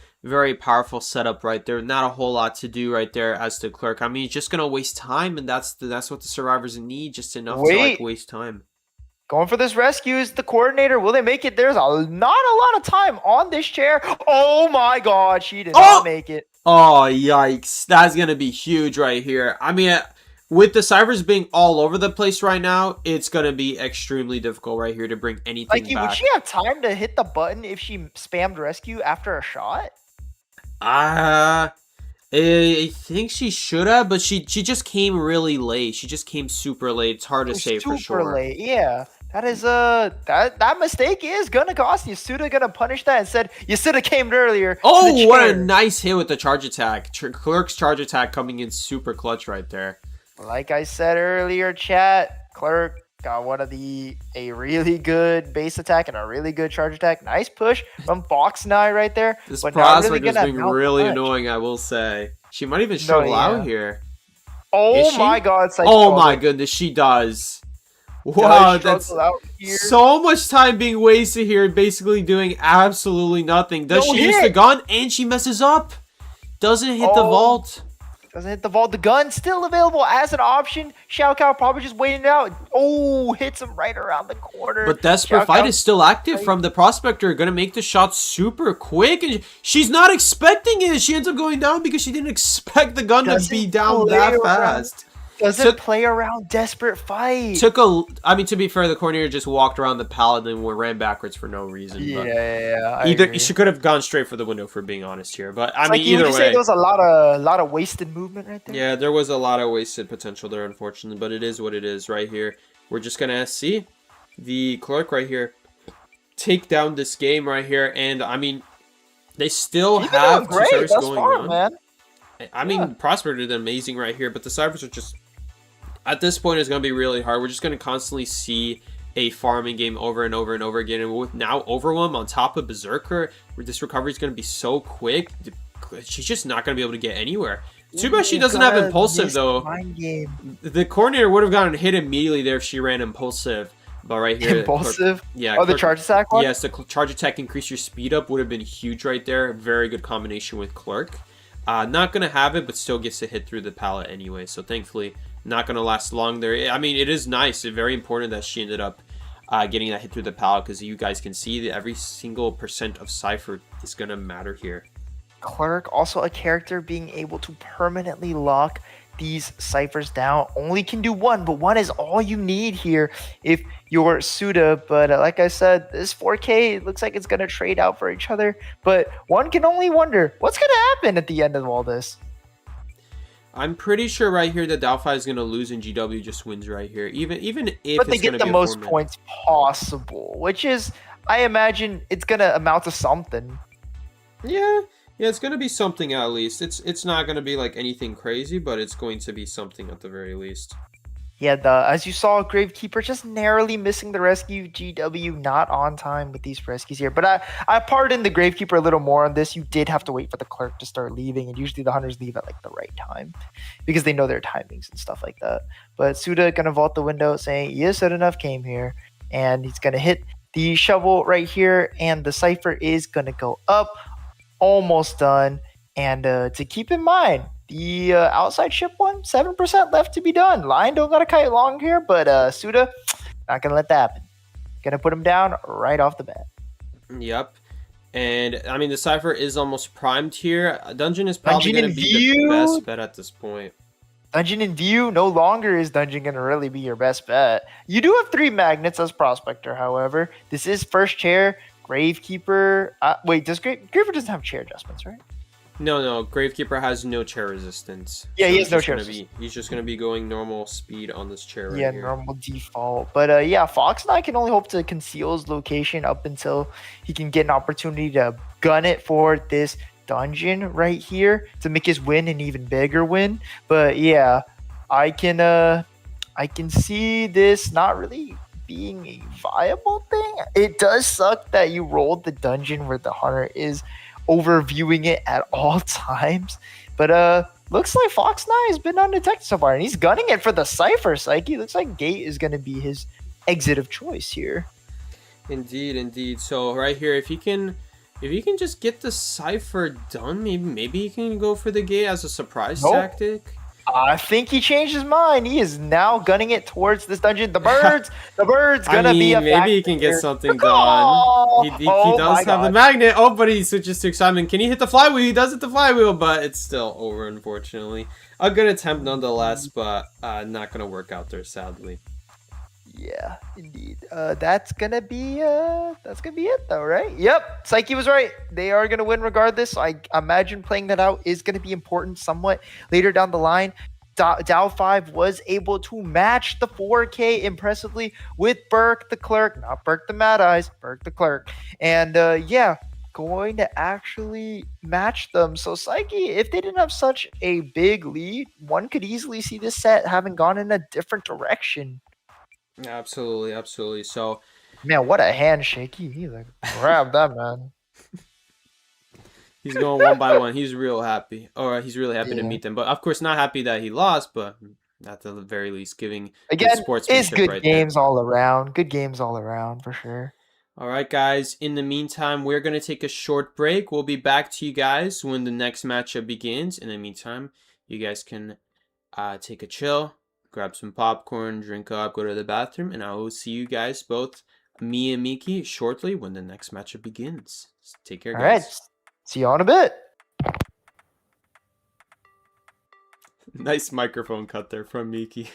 setup right there. Not a whole lot to do right there as the Clerk. I mean, he's just gonna waste time, and that's what the survivors need, just enough to like waste time. Going for this rescue is the coordinator. Will they make it? There's not a lot of time on this chair. Oh my god, she did not make it. Oh, yikes. That's gonna be huge right here. I mean, with the ciphers being all over the place right now, it's going to be extremely difficult right here to bring anything back. Would she have time to hit the button if she spammed rescue after a shot? I think she should have, but she just came really late. She just came super late. It's hard to say for sure. Super late, yeah. That is that mistake is gonna cost you. Suda gonna punish that and said you should have came earlier. Oh, what a nice hit with the charge attack. Clerk's charge attack coming in super clutch right there. Like I said earlier, chat, Clerk got a really good base attack and a really good charge attack. Nice push from Fox Nye right there. This prospect is being really annoying, I will say. She might even struggle out here. Oh my god. Oh my goodness, she does. Wow, that's so much time being wasted here, basically doing absolutely nothing. Does she use the gun and she messes up? Doesn't hit the vault. Doesn't hit the vault. The gun still available as an option. Xiao Kao probably just waiting it out. Oh, hits him right around the corner. But Desperate Fight is still active from the Prospector. Gonna make the shot super quick. And she's not expecting it. She ends up going down because she didn't expect the gun to be down that fast. Doesn't play around. Desperate Fight. I mean, to be fair, the coordinator just walked around the pallet and then ran backwards for no reason. Yeah. She could have gone straight for the window, for being honest here. But I mean, either way, say there was a lot of wasted movement right there. Yeah, there was a lot of wasted potential there, unfortunately. But it is what it is right here. We're just gonna see the Clerk right here take down this game right here, and I mean, they still have two ciphers going on. Man. I mean, Prosper did amazing right here, but the ciphers are just. At this point, it's going to be really hard. We're just going to constantly see a farming game over and over and over again. And with now Overwhelm on top of Berserker, where this recovery is going to be so quick, she's just not going to be able to get anywhere. Too bad she doesn't have Impulsive, though. The coordinator would have gotten hit immediately there if she ran Impulsive. But right here... Impulsive? The charge attack one? Yes, the charge attack increase your speed up would have been huge right there. Very good combination with Clerk. Not going to have it, but still gets to hit through the pallet anyway. So thankfully... not going to last long there. I mean, it is nice. It's very important that she ended up getting that hit through the pallet, because you guys can see that every single % of Cypher is going to matter here. Clerk, also a character being able to permanently lock these ciphers down. Only can do one, but one is all you need here if you're Suda. But like I said, this 4K looks like it's going to trade out for each other. But one can only wonder what's going to happen at the end of all this. I'm pretty sure right here that Dalphi is going to lose and GW just wins right here. Even if but they get the most points possible, which is, I imagine, it's going to amount to something. Yeah, it's going to be something at least. It's not going to be like anything crazy, but it's going to be something at the very least. Yeah, as you saw, Gravekeeper just narrowly missing the rescue. GW not on time with these rescues here. But I pardon the Gravekeeper a little more on this. You did have to wait for the clerk to start leaving, and usually the hunters leave at like the right time because they know their timings and stuff like that. But Suda gonna vault the window, saying yes, good enough came here, and he's gonna hit the shovel right here, and the cipher is gonna go up, almost done. And to keep in mind, the outside ship one, 7% left to be done. Line don't got to kite long here, but Suda, not going to let that happen. Going to put him down right off the bat. Yep. And, I mean, the Cypher is almost primed here. Dungeon is probably going to be the best bet at this point. Dungeon in view, no longer is Dungeon going to really be your best bet. You do have 3 magnets as Prospector, however. This is first chair, Gravekeeper. Wait, Gravekeeper doesn't have chair adjustments, right? No. Gravekeeper has no chair resistance. Yeah, he has no chair resistance. He's just going to be going normal speed on this chair right here. Yeah, normal default. But yeah, Fox and I can only hope to conceal his location up until he can get an opportunity to gun it for this dungeon right here to make his win an even bigger win. But yeah, I can see this not really being a viable thing. It does suck that you rolled the dungeon where the hunter is overviewing it at all times, but looks like Fox 9 has been undetected so far, and he's gunning it for the Cypher. Psyche looks like Gate is going to be his exit of choice here. Indeed. So right here, if he can just get the Cypher done, maybe he can go for the Gate as a surprise tactic. I think he changed his mind. He is now gunning it towards this dungeon. The bird's gonna be a maybe he can get something done. He does have the magnet. Oh, but he switches to excitement. Can he hit the flywheel? He does hit the flywheel, but it's still over, unfortunately. A good attempt nonetheless, but not gonna work out there, sadly. Yeah, indeed. That's gonna be it though, right? Yep, Psyche was right. They are gonna win regardless. I imagine playing that out is gonna be important somewhat later down the line. Dow 5 was able to match the 4K impressively with Burke the Clerk, not Burke the Mad Eyes, Burke the Clerk, and yeah, going to actually match them. So Psyche, if they didn't have such a big lead, one could easily see this set having gone in a different direction. Absolutely. So, man, what a handshake! He like grabbed that, man. He's going one by one. He's real happy, or he's really happy to meet them. But of course, not happy that he lost. But at the very least, giving again, sportsmanship it's good right games there. all around. Good games all around for sure. All right, guys. In the meantime, we're gonna take a short break. We'll be back to you guys when the next matchup begins. In the meantime, you guys can take a chill. Grab some popcorn, drink up, go to the bathroom, and I will see you guys, both me and Miki, shortly when the next matchup begins. Take care, guys. All right. See you in a bit. Nice microphone cut there from Miki.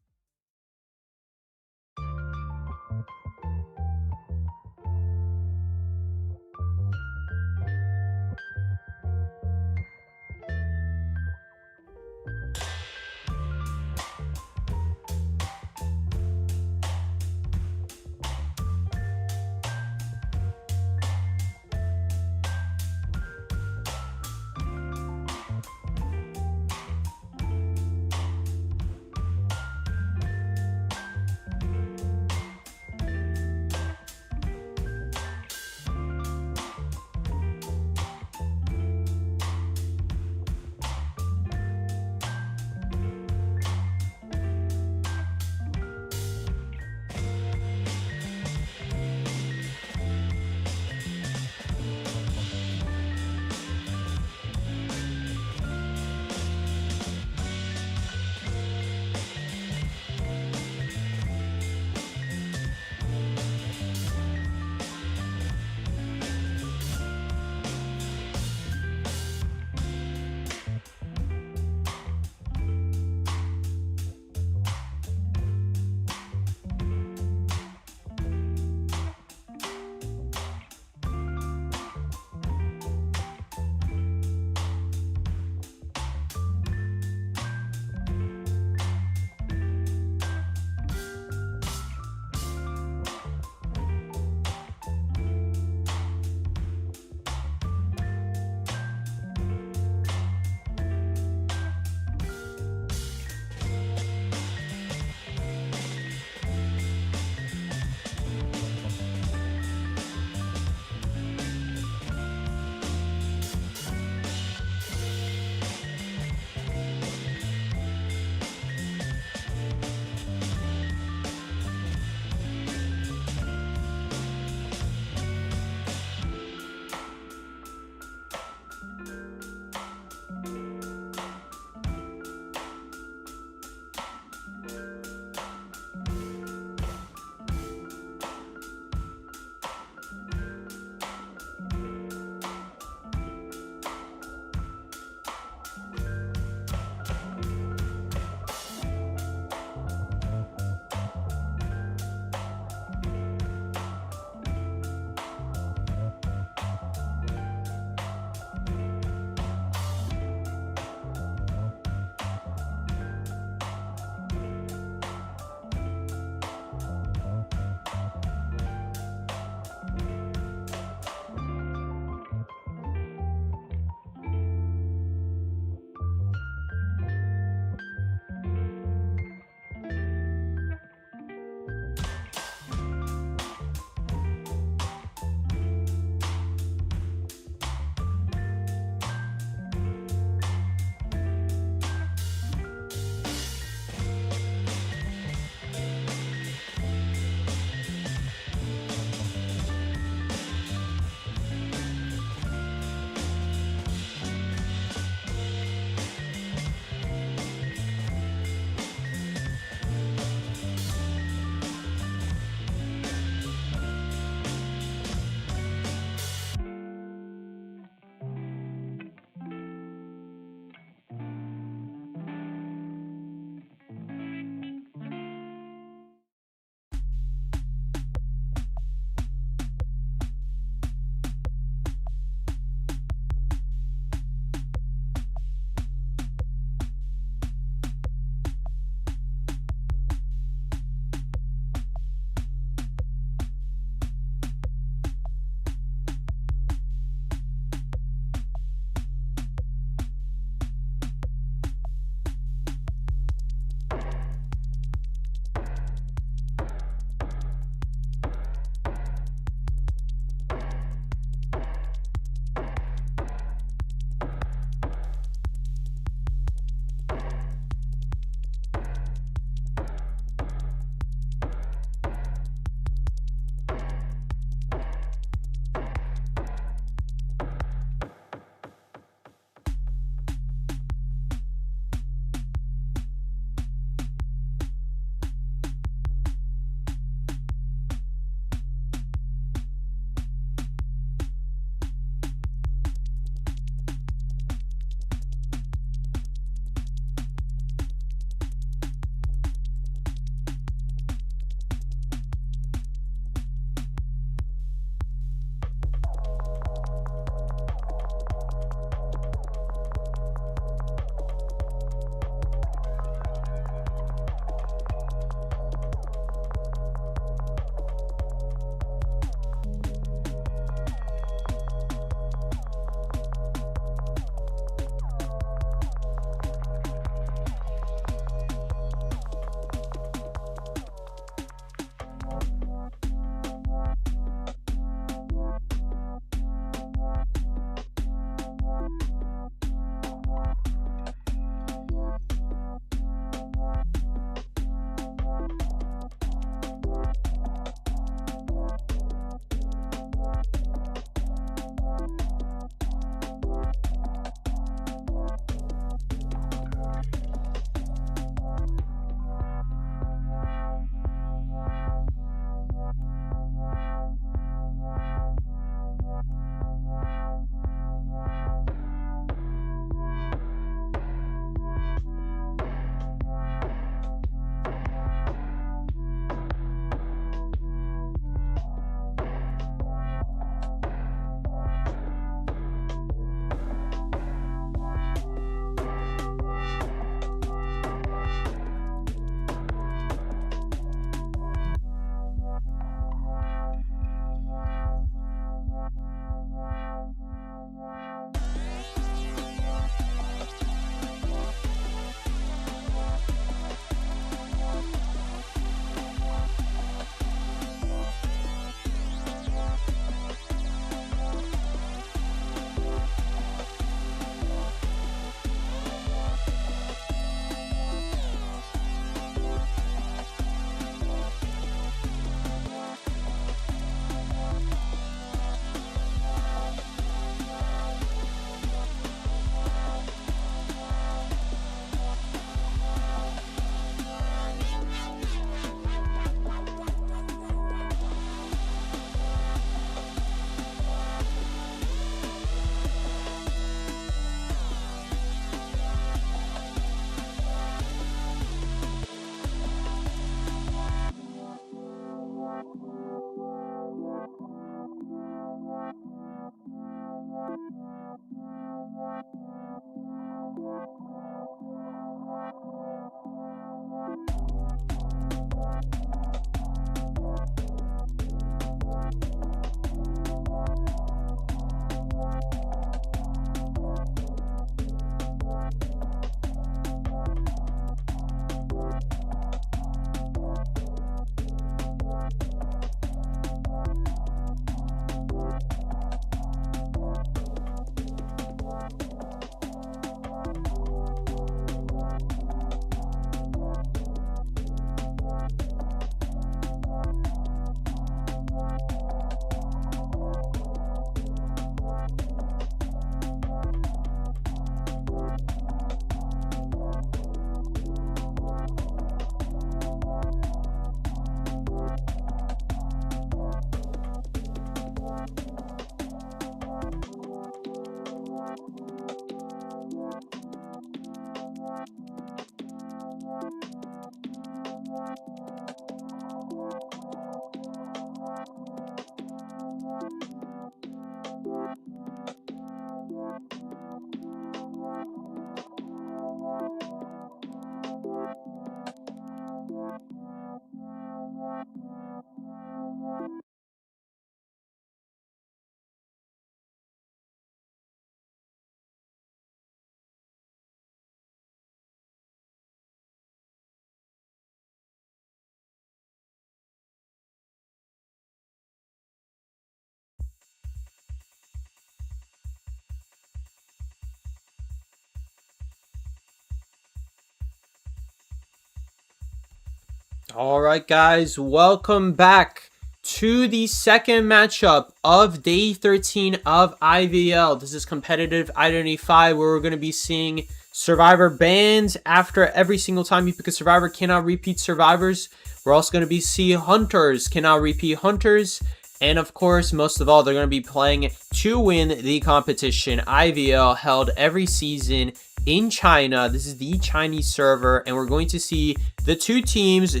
All right, guys, welcome back to the second matchup of day 13 of IVL. This is competitive Identity 5, where we're going to be seeing survivor bans after every single time you pick a survivor. Cannot repeat survivors. We're also going to be see hunters. Cannot repeat hunters. And of course, most of all, they're going to be playing to win the competition. IVL held every season in China. This is the Chinese server, and we're going to see the two teams,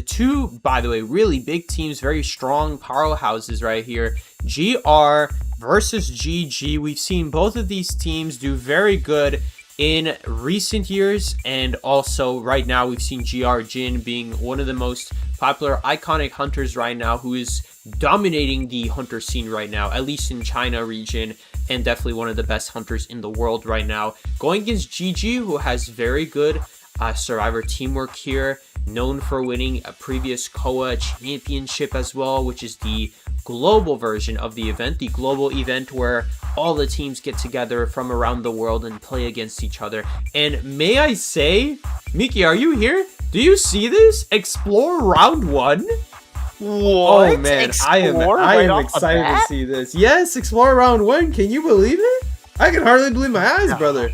by the way, really big teams, very strong powerhouses right here. GR versus GG. We've seen both of these teams do very good in recent years, and also right now we've seen GR Jin being one of the most popular iconic hunters right now, who is dominating the hunter scene right now, at least in China region, and definitely one of the best hunters in the world right now, going against GG, who has very good survivor teamwork here, known for winning a previous KOA championship as well, which is the global version of the event, the global event where all the teams get together from around the world and play against each other. And may I say, Miki, are you here? Do you see this? Explore round 1. What? Oh man, I am excited to see this. Yes, Explore round 1. Can you believe it? I can hardly believe my eyes, brother.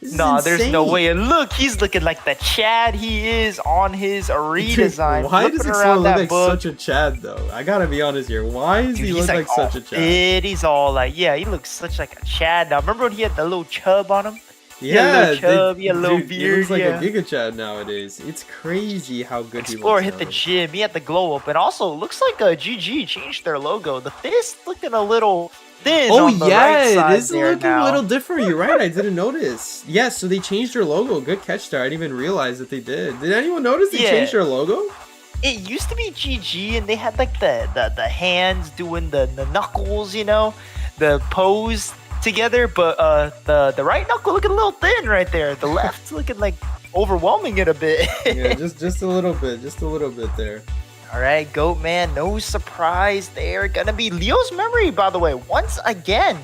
No, there's no way. And look, he's looking like the Chad he is on his redesign. Why does Explore look like such a Chad, though? I gotta be honest here. Why does he look like such a Chad? He's all like, yeah, he looks such like a Chad now. Remember when he had the little chub on him? Yeah, he had a little beard. He looks like a Giga Chad nowadays. It's crazy how good Explore he looks. hit the gym. He had the glow up, and also looks like a GG changed their logo. The fist looking a little thin. Oh on the yeah, right side it is looking now. a little different. You're right. I didn't notice. Yeah, so they changed their logo. Good catch there. I didn't even realize that they did. Did anyone notice they changed their logo? It used to be GG, and they had like the hands doing the knuckles, you know, the pose together. But the right knuckle looking a little thin right there. The left looking like overwhelming it a bit. Yeah, just a little bit, there. All right, Goat Man, no surprise there. Gonna be Leo's Memory, by the way, once again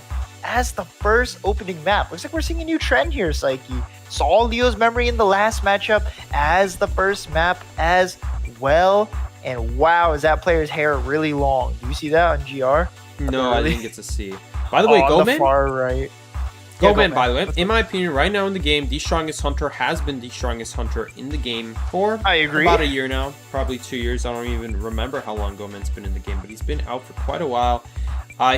as the first opening map. Looks like we're seeing a new trend here, Psyche. Saw Leo's Memory in the last matchup as the first map as well. And wow, is that player's hair really long? Do you see that on GR? No, I didn't get to see. By the way, Goat Man, far right. Goat Man, by the way, in my opinion, right now in the game, the strongest hunter has been the strongest hunter in the game for about a year now, probably 2 years. I don't even remember how long Goat Man's been in the game, but he's been out for quite a while.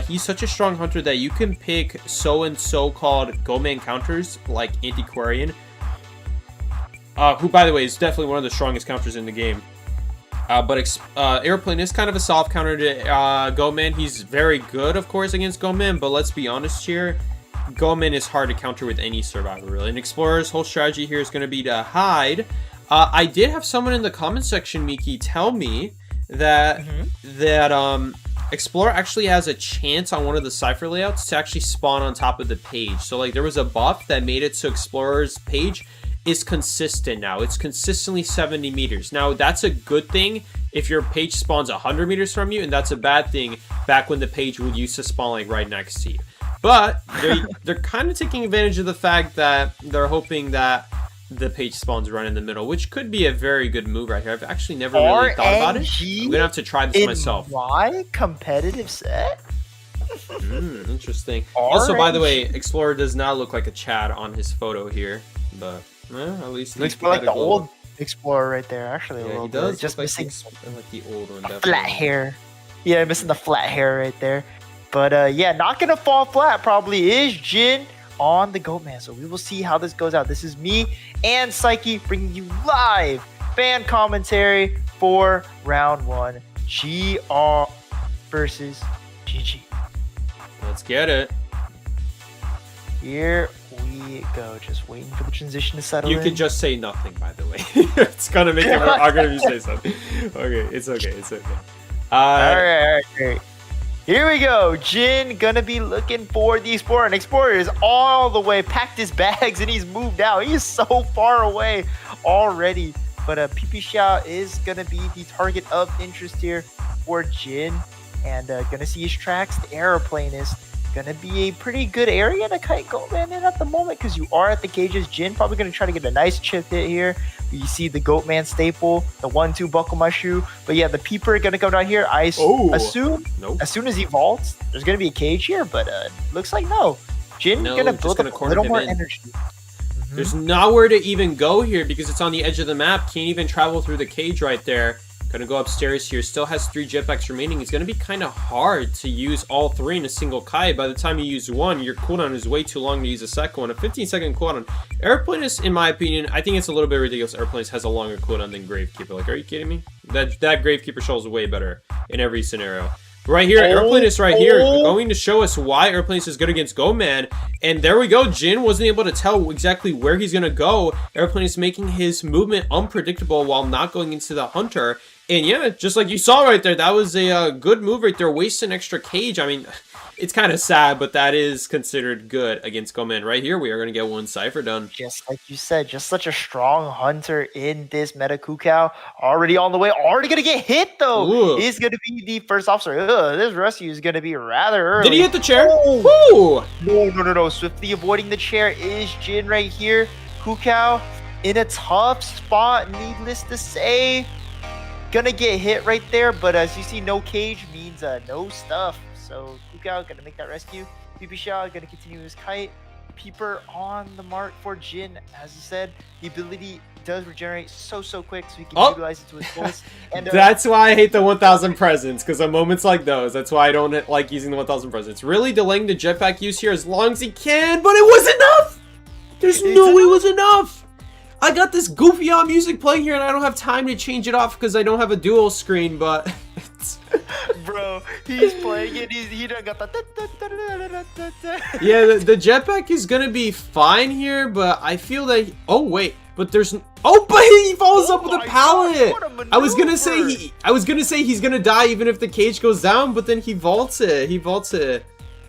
He's such a strong hunter that you can pick so-and-so called Goat Man counters, like Antiquarian, who, by the way, is definitely one of the strongest counters in the game. But Airplane is kind of a soft counter to Goat Man. He's very good, of course, against Goat Man, but let's be honest here. Goat Man is hard to counter with any survivor, really. And Explorer's whole strategy here is going to be to hide. I did have someone in the comment section, Miki, tell me that Explorer actually has a chance on one of the cipher layouts to actually spawn on top of the page. So like there was a buff that made it so Explorer's page is consistent now. It's consistently 70 meters. Now that's a good thing if your page spawns 100 meters from you, and that's a bad thing back when the page would used to spawn like right next to you. But they're kind of taking advantage of the fact that they're hoping that the page spawns right in the middle, which could be a very good move right here. I've actually never really thought about it. I'm gonna have to try this myself. Why competitive set? Interesting. Also, by the way, Explorer does not look like a Chad on his photo here, but at least looks like the old Explorer right there. Actually, a little he does bit. Just like missing like the old one. Flat hair. Yeah, missing the flat hair right there. But yeah, not gonna fall flat probably is Jin on the Goat Man. So we will see how this goes out. This is me and Psyche bringing you live fan commentary for round 1. GR versus GG. Let's get it. Here we go. Just waiting for the transition to settle in. You can just say nothing, by the way. It's gonna make it more awkward if you say something. Okay, it's okay. All right, great. Here we go. Jin gonna be looking for the Explorer. And Explorer is all the way, packed his bags, and he's moved out. He's so far away already. But PP Xiao is gonna be the target of interest here for Jin. And gonna see his tracks. The Aeroplanist gonna be a pretty good area to kite Goatman in at the moment because you are at the cages. Jin probably gonna try to get a nice chip hit here. You see the Goatman staple, the 1-2 buckle my shoe. But yeah, the peeper gonna come down here. I assume as soon as he vaults, there's gonna be a cage here, but looks like no. Jin gonna build up a little more energy. There's nowhere to even go here because it's on the edge of the map. Can't even travel through the cage right there. Gonna go upstairs here. Still has 3 jetpacks remaining. It's gonna be kind of hard to use all 3 in a single kite. By the time you use one, your cooldown is way too long to use a second one. A 15-second cooldown. Airplanist, in my opinion, I think it's a little bit ridiculous. Airplanist has a longer cooldown than Gravekeeper. Like, are you kidding me? That Gravekeeper show is way better in every scenario. Right here, Airplanist right here, going to show us why Airplanist is good against Goatman. And there we go. Jin wasn't able to tell exactly where he's going to go. Airplanist making his movement unpredictable while not going into the Hunter. And yeah, just like you saw right there, that was a good move right there. Waste an extra cage. I mean, it's kind of sad, but that is considered good against Goatman. Right here, we are going to get 1 Cypher done. Just like you said, just such a strong Hunter in this meta. Kukao already on the way. Already going to get hit, though. Ooh. He's going to be the first officer. This rescue is going to be rather early. Did he hit the chair? Oh. No. Swiftly avoiding the chair is Jin right here. Kukao in a tough spot, needless to say. Gonna get hit right there, but as you see, no cage means no stuff. So Kukao gonna make that rescue. PP Shah gonna continue his kite. Peeper on the mark for Jin. As you said, the ability does regenerate so quick, so he can utilize it to his fullest. And that's why I hate the 1000 presents, because at moments like those, that's why I don't like using the 1000 presents. Really delaying the jetpack use here as long as he can, but it was enough. There's no way it was enough. I got this goofy music playing here and I don't have time to change it off because I don't have a dual screen, but bro, he's playing it. He done got the yeah, the jetpack is gonna be fine here, but I feel that but there's but he follows up with a pallet. I was gonna say he's gonna die even if the cage goes down, but then he vaults it.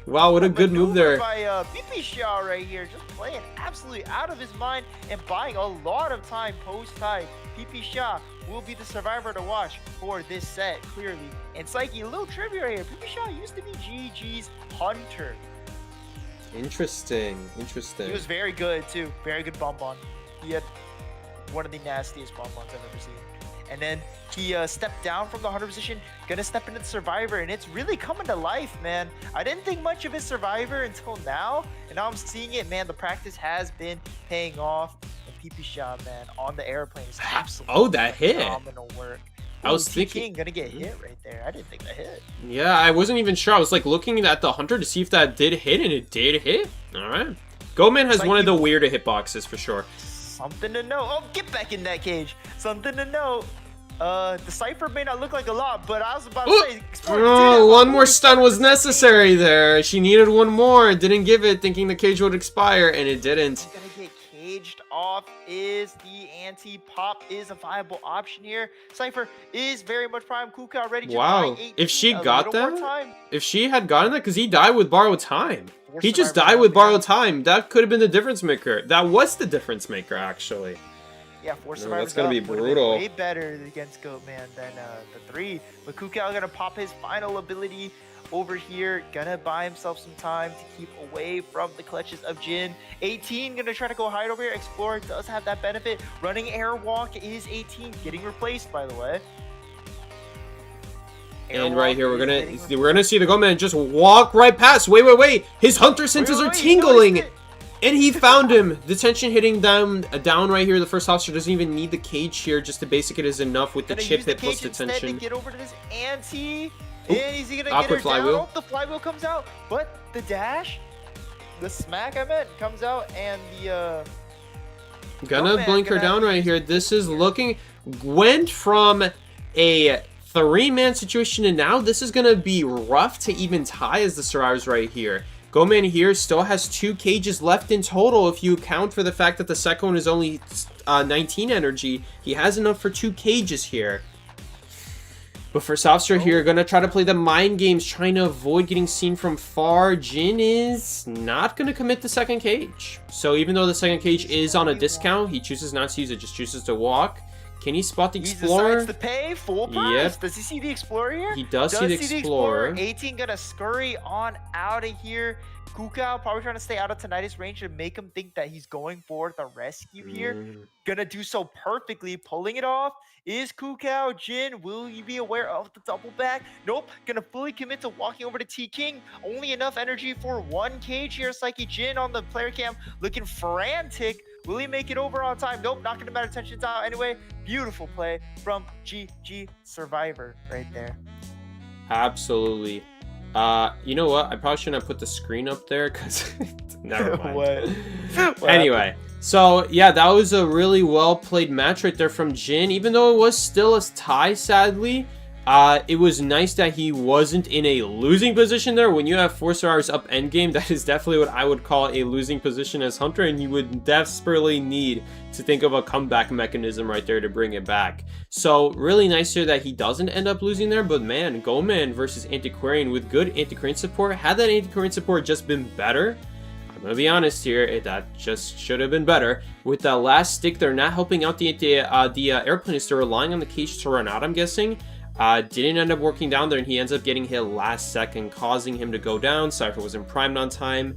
Wow, what a good move there. By PP Shah right here, just playing absolutely out of his mind and buying a lot of time post-tide. PP Shah will be the survivor to watch for this set, clearly. And Psyche, a little trivia right here. PP Shah used to be GG's Hunter. Interesting. He was very good, too. Very good bonbon. He had one of the nastiest bonbons I've ever seen. And then he stepped down from the Hunter position, gonna step into the Survivor, and it's really coming to life, man. I didn't think much of his Survivor until now, and now I'm seeing it, man. The practice has been paying off. And PP Shah, man, on the airplane is absolutely that hit. Phenomenal work. I was thinking gonna get hit right there. I didn't think that hit. Yeah, I wasn't even sure. I was like looking at the Hunter to see if that did hit, and it did hit. All right. Goatman has one of the weirder hitboxes for sure. Something to know. Oh, get back in that cage. Something to know. The Cypher may not look like a lot, but I was about to say... one more stun was necessary there. She needed one more. Didn't give it, thinking the cage would expire, and it didn't. Gonna get caged off. Is the anti-pop is a viable option here. Cypher is very much prime. Kukao ready to wow. If she got that, if she had gotten that, because he died with borrowed time. He just died with borrowed time. That could have been the difference maker. That was the difference maker, actually. Yeah, 4 survivors. That's gonna be brutal. Way better against Goatman than the 3. But Kukao gonna pop his final ability over here. Gonna buy himself some time to keep away from the clutches of Jin. 18 gonna try to go hide over here. Explorer does have that benefit. Running Airwalk is 18, getting replaced, by the way. And right here, we're gonna see the Goatman just walk right past. Wait! His Hunter senses are tingling, and he found him. The tension hitting down right here. The first officer doesn't even need the cage here. Just the basic it is enough with the chip hit plus the tension. Get over to this anti. And is he gonna get her down? Oh, the flywheel comes out, but the dash, the smack I meant, comes out, and the gonna blink her down right here. This is went from a 3-man situation, and now this is gonna be rough to even tie as the survivors right here. Goatman here still has 2 cages left in total. If you account for the fact that the second one is only 19 energy, he has enough for 2 cages here. But first officer here, gonna try to play the mind games, trying to avoid getting seen from far. Jin is not gonna commit the second cage. So even though the second cage is on a discount, he chooses not to use it, just chooses to walk. Can he spot the He Explorer? decides to pay full price. Yep. Does he see the Explorer here? He does see the Explorer. 18 gonna scurry on out of here. Kukao probably trying to stay out of Tinnitus range to make him think that he's going for the rescue here. Gonna do so perfectly, pulling it off. Is Kukao Jin? Will he be aware of the double back? Nope. Gonna fully commit to walking over to T King. Only enough energy for one cage here. Psyche Jin on the player cam looking frantic. Will he make it over on time? Nope, not gonna matter. Tension's out anyway. Beautiful play from GG Survivor right there. Absolutely. You know what? I probably shouldn't have put the screen up there because never mind. What Anyway, so yeah, that was a really well played match right there from Jin. Even though it was still a tie, sadly, it was nice that he wasn't in a losing position there. When you have 4 stars up endgame, that is definitely what I would call a losing position as Hunter, and you would desperately need to think of a comeback mechanism right there to bring it back. So really nice here that he doesn't end up losing there, but man, Goman versus Antiquarian with good Antiquarian support. Had that Antiquarian support just been better, I'm gonna be honest here, that just should have been better. With that last stick, they're not helping out the airplane. They're relying on the cage to run out, I'm guessing. Didn't end up working down there, and he ends up getting hit last second, causing him to go down. Cypher wasn't primed on time,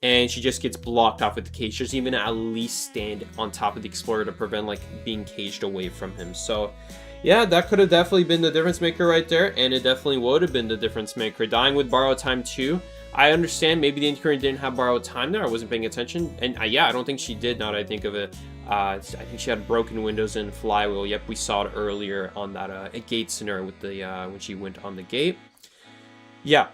and she just gets blocked off with the cage. She doesn't even at least stand on top of the Explorer to prevent like being caged away from him. So yeah, that could have definitely been the difference maker right there, and it definitely would have been the difference maker. Dying with borrowed time too. I understand maybe the Antiquarian didn't have borrowed time there. I wasn't paying attention, and yeah, I don't think she did, now that I think of it. I think she had broken windows and flywheel. Yep, we saw it earlier on that gate scenario with the when she went on the gate. Yeah,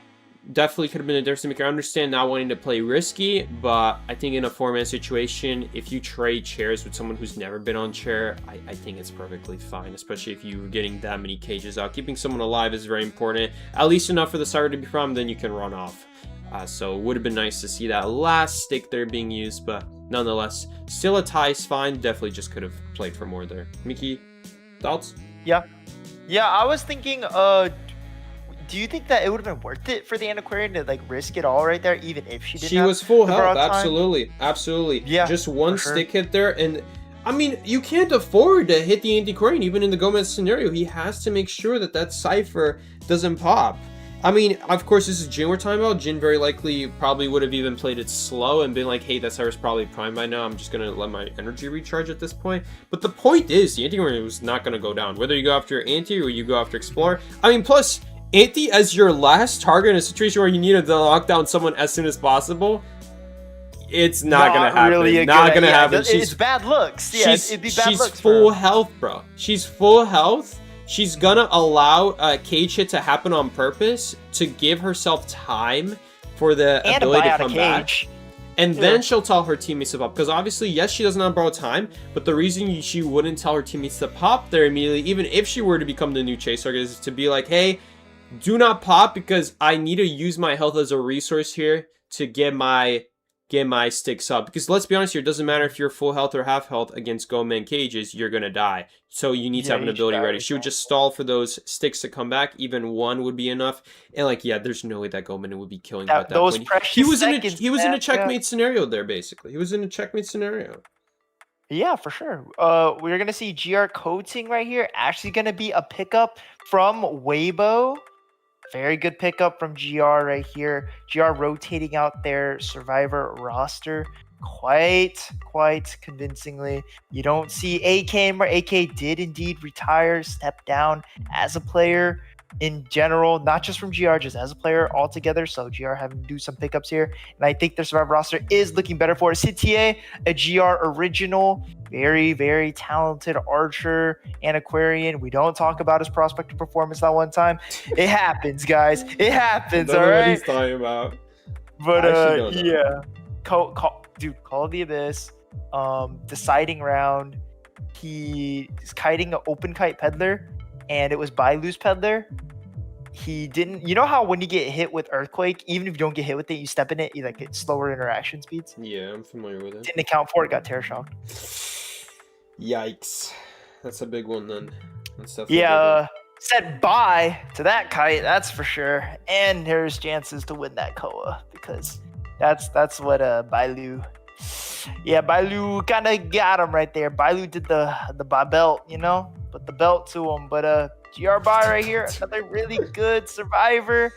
definitely could have been a difference maker. I understand not wanting to play risky, but I think in a 4-man situation, if you trade chairs with someone who's never been on chair, I think it's perfectly fine, especially if you're getting that many cages out. Keeping someone alive is very important, at least enough for the Cyber to be from, then you can run off. So it would have been nice to see that last stick there being used, but nonetheless, still a tie is fine. Definitely just could have played for more there. Mickey, thoughts? Yeah, I was thinking, do you think that it would have been worth it for the Antiquarian to like risk it all right there, even if she didn't She have was full the health, borrowed time? absolutely. Yeah, just one for sure. stick hit there, and I mean, you can't afford to hit the Antiquarian even in the Gomez scenario. He has to make sure that that Cypher doesn't pop. I mean, of course, this is Jin we're talking about. Jin very likely probably would have even played it slow and been like, hey, that Cypher's probably primed by now. I'm just going to let my energy recharge at this point. But the point is, the Antiquarian was not going to go down. Whether you go after Anti or you go after Explorer. I mean, plus, Anti as your last target in a situation where you need to lock down someone as soon as possible, it's not going to happen. Really not going to happen. It's bad looks. Yeah, it'd be bad looks. She's full health, bro. She's full health. She's gonna allow a cage hit to happen on purpose to give herself time for the ability to come back. And then she'll tell her teammates to pop. Because obviously, yes, she doesn't have borrowed time, but the reason she wouldn't tell her teammates to pop there immediately, even if she were to become the new chase target, is to be like, hey, do not pop because I need to use my health as a resource here to get my sticks up. Because let's be honest here, it doesn't matter if you're full health or half health against Goman cages, you're gonna die. So you need to have an ability ready. She would just stall for those sticks to come back. Even one would be enough. And like, yeah, there's no way that Goman would be killing at that point. He was in a checkmate scenario there, basically. He was in a checkmate scenario. Yeah, for sure. We're gonna see GR coating right here. Actually gonna be a pickup from Weibo. Very good pickup from GR right here. GR rotating out their Survivor roster quite convincingly. You don't see AK anymore. AK did indeed retire, step down as a player in general, not just from GR, just as a player altogether. So GR having to do some pickups here. And I think their Survivor roster is looking better for it. CTA, a GR original, very talented archer and Aquarian. We don't talk about his prospective performance that one time. It happens, guys. It happens, all right? What he's talking about. But yeah. Call of the Abyss. Deciding round. He is kiting an open kite peddler, and it was by loose peddler. He didn't. You know how when you get hit with Earthquake, even if you don't get hit with it, you step in it, you like get slower interaction speeds. Yeah, I'm familiar with it. Didn't account for it. Got terror shocked. Yikes, that's a big one then. That's said bye to that kite, that's for sure. And there's chances to win that Koa because that's what Bailu Yeah, Bailu kind of got him right there. Bailu did the belt, you know, put the belt to him. But GR Bai right here, another really good survivor.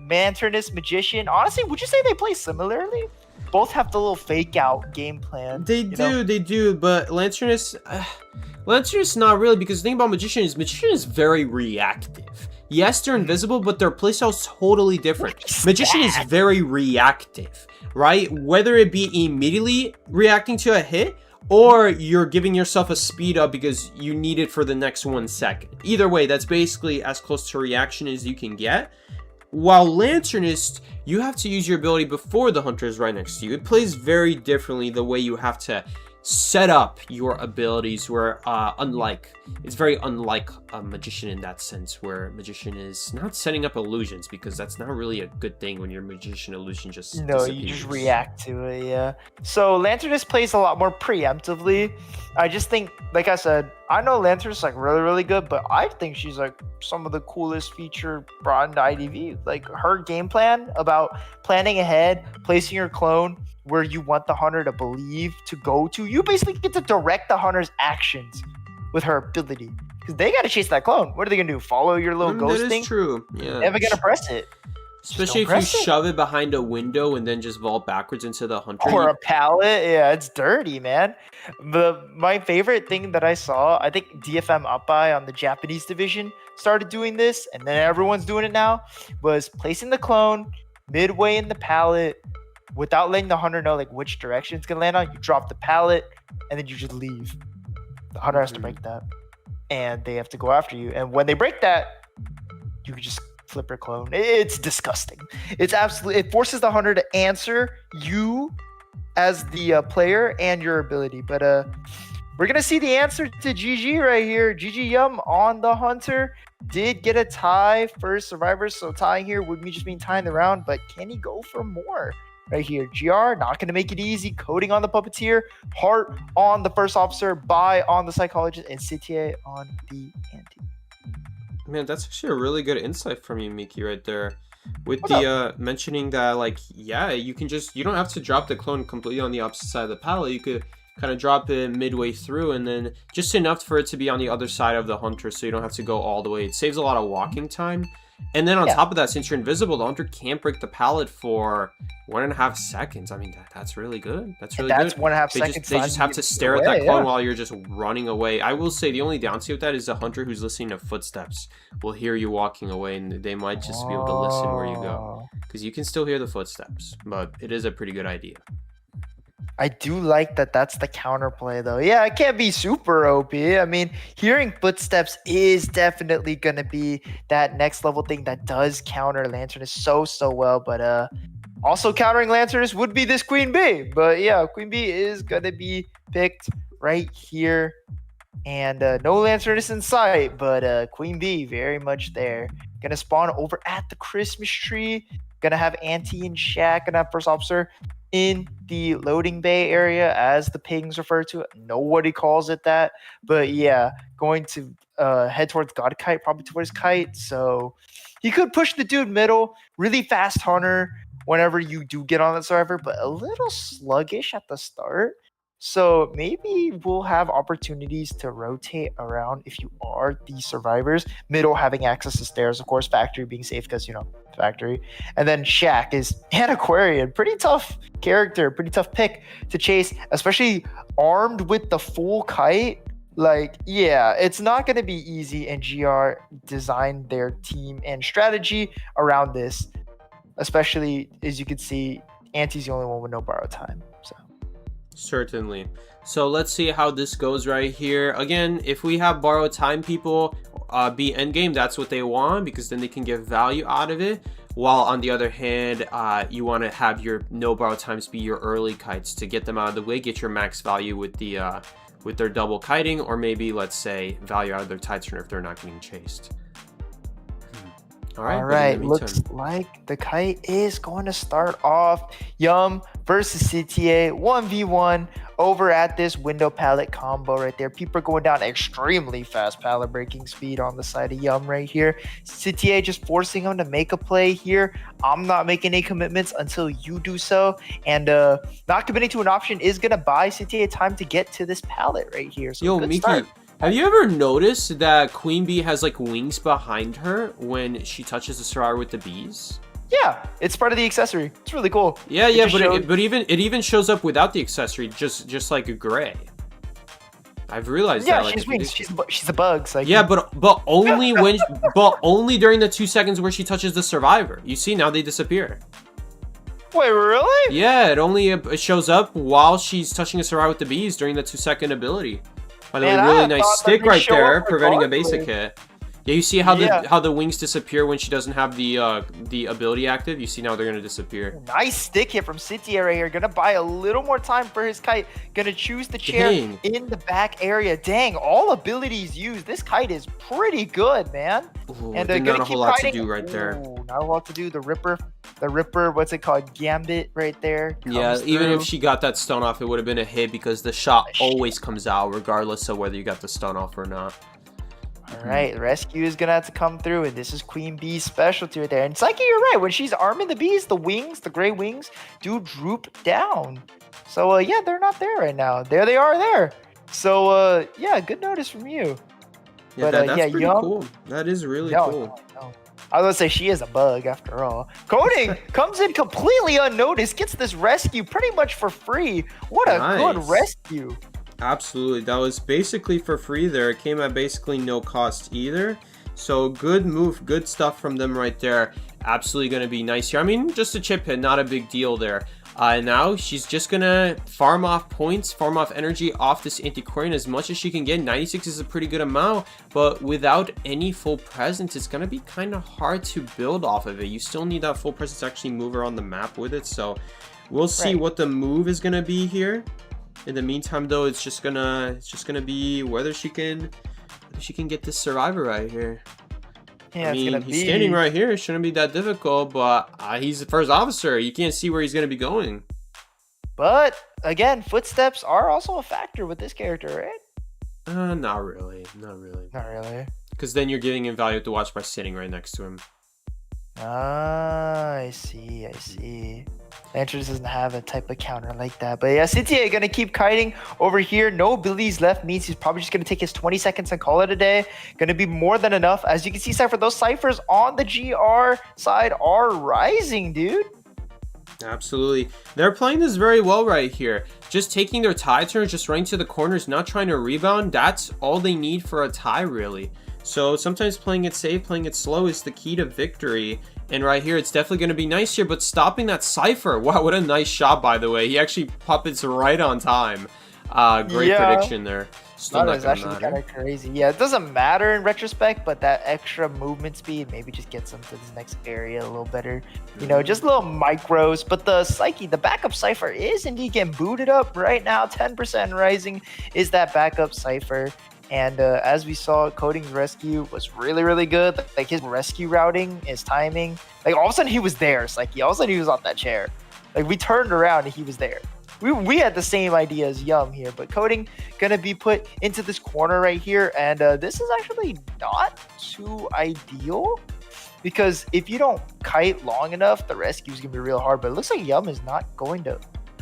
Lanternist Magician. Honestly, would you say they play similarly? Both have the little fake out game plan. They do, but Lanternist not really, because the thing about Magician is very reactive. Yes, they're invisible, but their playstyle's totally different. Magician is very reactive, right? Whether it be immediately reacting to a hit, or you're giving yourself a speed up because you need it for the next 1 second. Either way, that's basically as close to reaction as you can get. While Lanternist, you have to use your ability before the hunter is right next to you. It plays very differently the way you have to set up your abilities, where it's very unlike a Magician in that sense, where Magician is not setting up illusions, because that's not really a good thing when your Magician illusion just disappears. You just react to it. Yeah, so Lanternist plays a lot more preemptively. I just think, like I said, I know Lanternist like really good, but I think she's like some of the coolest feature brought into IDV. Like her game plan about planning ahead, placing your clone where you want the hunter to believe to go to. You basically get to direct the hunter's actions with her ability, because they got to chase that clone. What are they gonna do? Follow your little ghost thing? That is true. Yeah. They're never gonna press it. Especially if you shove it behind a window and then just vault backwards into the hunter. Or a pallet. Yeah, it's dirty, man. My favorite thing that I saw, I think DFM Upbai on the Japanese division started doing this, and then everyone's doing it now, was placing the clone midway in the pallet without letting the hunter know like which direction it's gonna land on. You drop the pallet and then you just leave. The hunter has to break that, and they have to go after you. And when they break that, you can just flip your clone. It's disgusting. It's absolutely, it forces the hunter to answer you as the player and your ability. But we're gonna see the answer to GG right here. GG Yum on the hunter. Did get a tie for survivors, so tying here would just mean tying the round, but can he go for more? Right here, GR not going to make it easy. Coding on the puppeteer, Heart on the first officer, Bai on the psychologist, and Citier on the anti. Man, that's actually a really good insight from you, Miki, right there. With mentioning that, like, yeah, you don't have to drop the clone completely on the opposite side of the pallet. You could kind of drop it midway through, and then just enough for it to be on the other side of the hunter, so you don't have to go all the way. It saves a lot of walking time. And then on top of that, since you're invisible, the hunter can't break the pallet for 1.5 seconds. I mean, that's really good. That's really good. That's 1.5 seconds. They just have to stare at that clone while you're just running away. I will say the only downside with that is the hunter who's listening to footsteps will hear you walking away, and they might just be able to listen where you go, because you can still hear the footsteps. But it is a pretty good idea. I do like that that's the counterplay, though. Yeah, it can't be super OP. I mean, hearing footsteps is definitely going to be that next level thing that does counter Lanternist so well. But also countering Lanternist would be this Queen Bee. But yeah, Queen Bee is going to be picked right here. And no Lanternist in sight, but Queen Bee very much there. Going to spawn over at the Christmas tree. Going to have Auntie and Shaq. Going to have first officer in the loading bay area, as the pings refer to it. Nobody calls it that, but yeah, going to head towards God Kite, probably towards Kite. So he could push the dude middle, really fast hunter whenever you do get on that survivor, but a little sluggish at the start. So maybe we'll have opportunities to rotate around if you are the survivors. Middle having access to stairs, of course. Factory being safe because, you know, factory. And then Shaq is an Aquarian. Pretty tough character, pretty tough pick to chase, especially armed with the full kite. Like, yeah, it's not going to be easy, and GR designed their team and strategy around this. Especially, as you can see, Auntie's the only one with no borrow time. So. Certainly. So let's see how this goes right here. Again, if we have borrowed time people be endgame, that's what they want, because then they can get value out of it. While on the other hand, you want to have your no borrow times be your early kites to get them out of the way, get your max value with the with their double kiting, or maybe let's say value out of their tide turner if they're not getting chased. All right. All But in right, the looks meantime, like the kite is going to start off Yum versus CTA 1v1 over at this window pallet combo right there. People are going down extremely fast pallet breaking speed on the side of Yum right here. CTA just forcing him to make a play here. I'm not making any commitments until you do so. And not committing to an option is going to buy CTA time to get to this pallet right here. So yo, good Miki, start. have you ever noticed that Queen Bee has like wings behind her when she touches the survivor with the bees? Yeah, it's part of the accessory. It's really cool. Yeah, It yeah, just but shows- it even shows up without the accessory, just like a gray. I've realized yeah, that. Like, she's wings. She's a bug. So yeah, but only when, but only during the 2 seconds where she touches the survivor. You see, now they disappear. Wait, really? Yeah, it shows up while she's touching a survivor with the bees during the 2-second ability. By the way, Man, I really nice thought that stick they right show there, up preventing a basic regardless. hit. Yeah, you see how Yeah. the wings disappear when she doesn't have the ability active. You see now they're gonna disappear. Nice stick hit from Cynthia right here. Gonna buy a little more time for his kite. Gonna choose the chair Dang. in the back area. Dang, all abilities used. This kite is pretty good, man. Ooh, And not gonna a keep whole lot to kiting. do right there. Ooh, not a lot to do. The Ripper, what's it called? Gambit right there. Yeah, comes even through. if she got that stun off, it would have been a hit because the shot always comes out regardless of whether you got the stun off or not. All right, rescue is gonna have to come through, and this is Queen Bee's specialty right there. And Psyche, you're right. When she's arming the bees, the wings, the gray wings, do droop down. So yeah, they're not there right now. There they are there. So yeah, good notice from you. Yeah, But, that's yeah, pretty Yum- cool. That is really No, cool. no. I was gonna say she is a bug after all. Coding comes in completely unnoticed, gets this rescue pretty much for free. What a good Nice. rescue. Absolutely. That was basically for free there. It came at basically no cost either. So good move, good stuff from them right there. Absolutely going to be nice here. I mean, just a chip hit, not a big deal there. Now she's just going to farm off points, farm off energy off this antiquarian as much as she can get. 96 is a pretty good amount, but without any full presence, it's going to be kind of hard to build off of it. You still need that full presence to actually move around the map with it. So we'll see Right. what the move is going to be here. In the meantime, though, it's just gonna be whether she can get this survivor right here. Yeah, I it's mean, gonna he's be standing right here. It shouldn't be that difficult, but he's the first officer. You can't see where he's gonna be going. But again, footsteps are also a factor with this character, right? Not really, not really. Not really. Because then you're giving him value to watch by sitting right next to him. Ah, I see, I see. Lantern doesn't have a type of counter like that. But yeah, CTA gonna keep kiting over here. No abilities left means he's probably just gonna take his 20 seconds and call it a day. Gonna be more than enough. As you can see, Cypher, those ciphers on the GR side are rising, dude. Absolutely. They're playing this very well right here. Just taking their tie turns, just running to the corners, not trying to rebound. That's all they need for a tie, really. So sometimes playing it safe, playing it slow is the key to victory. And right here, it's definitely going to be nice here, but stopping that Cypher. Wow, what a nice shot, by the way. He actually puppets right on time. Great prediction there. Still That not is going to actually matter. kind of crazy. Yeah, it doesn't matter in retrospect, but that extra movement speed maybe just gets him to this next area a little better. You know, just little micros. But the Psyche, the backup Cypher is indeed getting booted up right now. 10% rising is that backup Cypher. And as we saw, Coding's rescue was really, really good. Like his rescue routing, his timing. Like all of a sudden he was there, Psyche. All of a sudden he was on that chair. Like we turned around and he was there. We had the same idea as Yum here, but Coding gonna be put into this corner right here. And this is actually not too ideal because if you don't kite long enough, the rescue is gonna be real hard. But it looks like Yum is not going to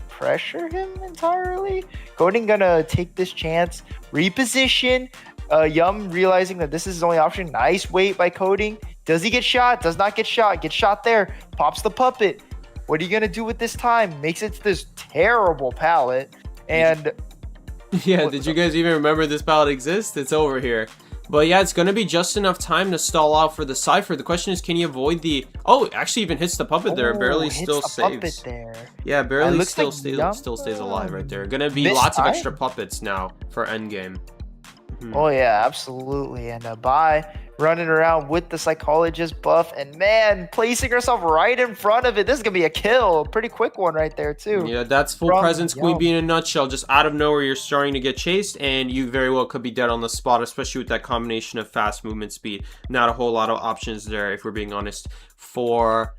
pressure him entirely. Coding gonna take this chance, reposition. Yum realizing that this is his only option. Nice wait by Coding. Does he get shot? Does not get shot. Gets shot there. Pops the puppet. What are you gonna do with this time? Makes it to this terrible pallet. And Yeah, did you guys even remember this pallet exists? It's over here. But yeah, it's going to be just enough time to stall out for the Cypher. The question is, can you avoid the... Oh, it actually even hits the puppet there. Barely hits still the saves. puppet there. Yeah, barely looks still, like still stays alive right there. Gonna be This lots of time? extra puppets now for endgame. Oh yeah, absolutely. And buy running around with the psychologist buff, and man, placing herself right in front of it. This is gonna be a kill, pretty quick one right there too. Yeah, that's full presence Queen Bee in a nutshell. Just out of nowhere, you're starting to get chased, and you very well could be dead on the spot, especially with that combination of fast movement speed. Not a whole lot of options there, if we're being honest, for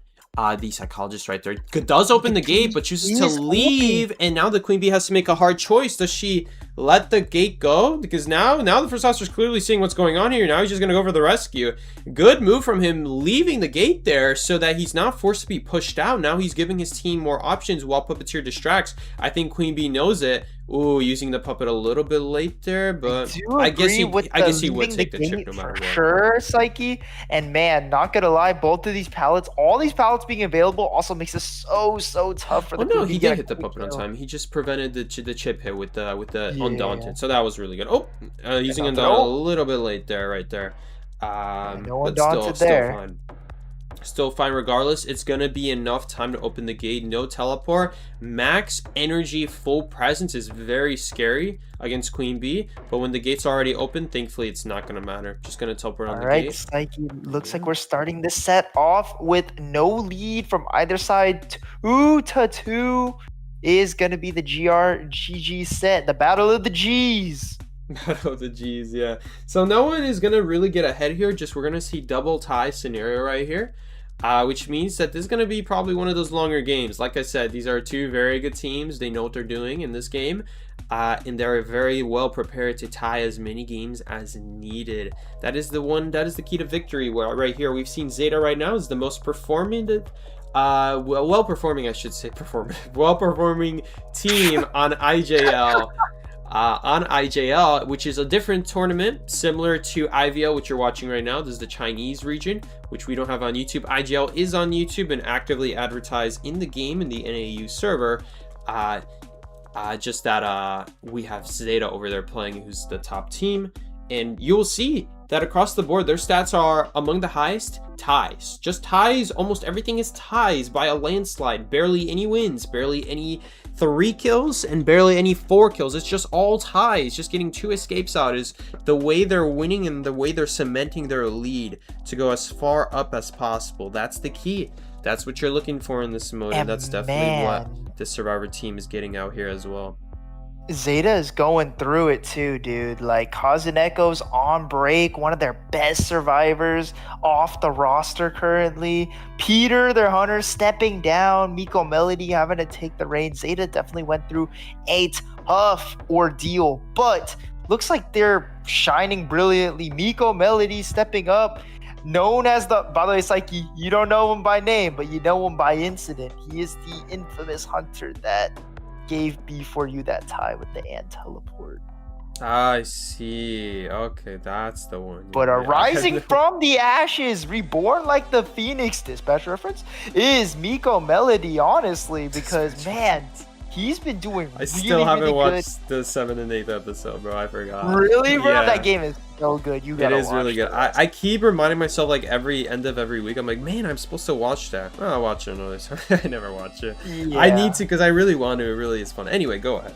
the psychologist right there. Does open the gate, but chooses to leave, and now the Queen Bee has to make a hard choice. Does she let the gate go? Because now the first officer's clearly seeing what's going on here. Now he's just gonna go for the rescue. Good move from him, leaving the gate there so that he's not forced to be pushed out. Now he's giving his team more options while Puppeteer distracts. I think Queen Bee knows it. Ooh, using the puppet a little bit late there, but I guess he would take the chip no matter what. Sure, Psyche. And man, not gonna lie, both of these pallets, all these pallets being available, also makes it so tough for the. Oh no, he did hit the puppet on time. He just prevented the chip hit with the Undaunted, so that was really good. Oh, using Undaunted a little bit late there, right there. No but Undaunted still there. fine. Still fine regardless. It's gonna be enough time to open the gate. No teleport. Max energy full presence is very scary against Queen Bee, but when the gate's already open, thankfully it's not gonna matter. Just gonna teleport on the gate. Alright, Psyche, looks like we're starting this set off with no lead from either side. 2-2 is gonna be the GG set, the battle of the G's. Battle of the G's, yeah. So no one is gonna really get ahead here. Just we're gonna see double tie scenario right here. Which means that this is going to be probably one of those longer games. Like I said, these are two very good teams. They know what they're doing in this game. And they're very well prepared to tie as many games as needed. That is the key to victory. Well, right here, we've seen Zeta right now is the most well-performing team on IJL. On IJL, which is a different tournament similar to IVL, which you're watching right now. This is the Chinese region, which we don't have on YouTube. IJL is on YouTube and actively advertised in the game in the NAU server. Just that we have Zeta over there playing, who's the top team, and you'll see that across the board their stats are among the highest. Ties, just ties. Almost everything is ties by a landslide. Barely any wins, barely any 3 kills, and barely any 4 kills. It's just all ties. Just getting 2 escapes out is the way they're winning and the way they're cementing their lead to go as far up as possible. That's the key. That's what you're looking for in this mode, and that's definitely what the Survivor team is getting out here as well. Zeta is going through it too, dude. Like, Kazuneko's on break, one of their best survivors off the roster currently. Peter, their hunter, stepping down. Miko Melody having to take the reins. Zeta definitely went through a tough ordeal, but looks like they're shining brilliantly. Miko Melody stepping up. Known as by the way, Psyche, you don't know him by name, but you know him by incident. He is the infamous hunter that gave B4U that tie with the ant teleport. I see. Okay, that's the one. But arising from the ashes, reborn like the phoenix, dispatch reference, is Miko Melody, honestly, because man, he's been doing I still haven't watched the 7th and 8th episode, bro. I forgot. Really, bro? Yeah. That game is so good. You gotta watch it. It is really good. I keep reminding myself, like, end of every week, I'm like, man, I'm supposed to watch that. Oh, I'll watch it another time. I never watch it. Yeah. I need to, because I really want to. It really is fun. Anyway, go ahead.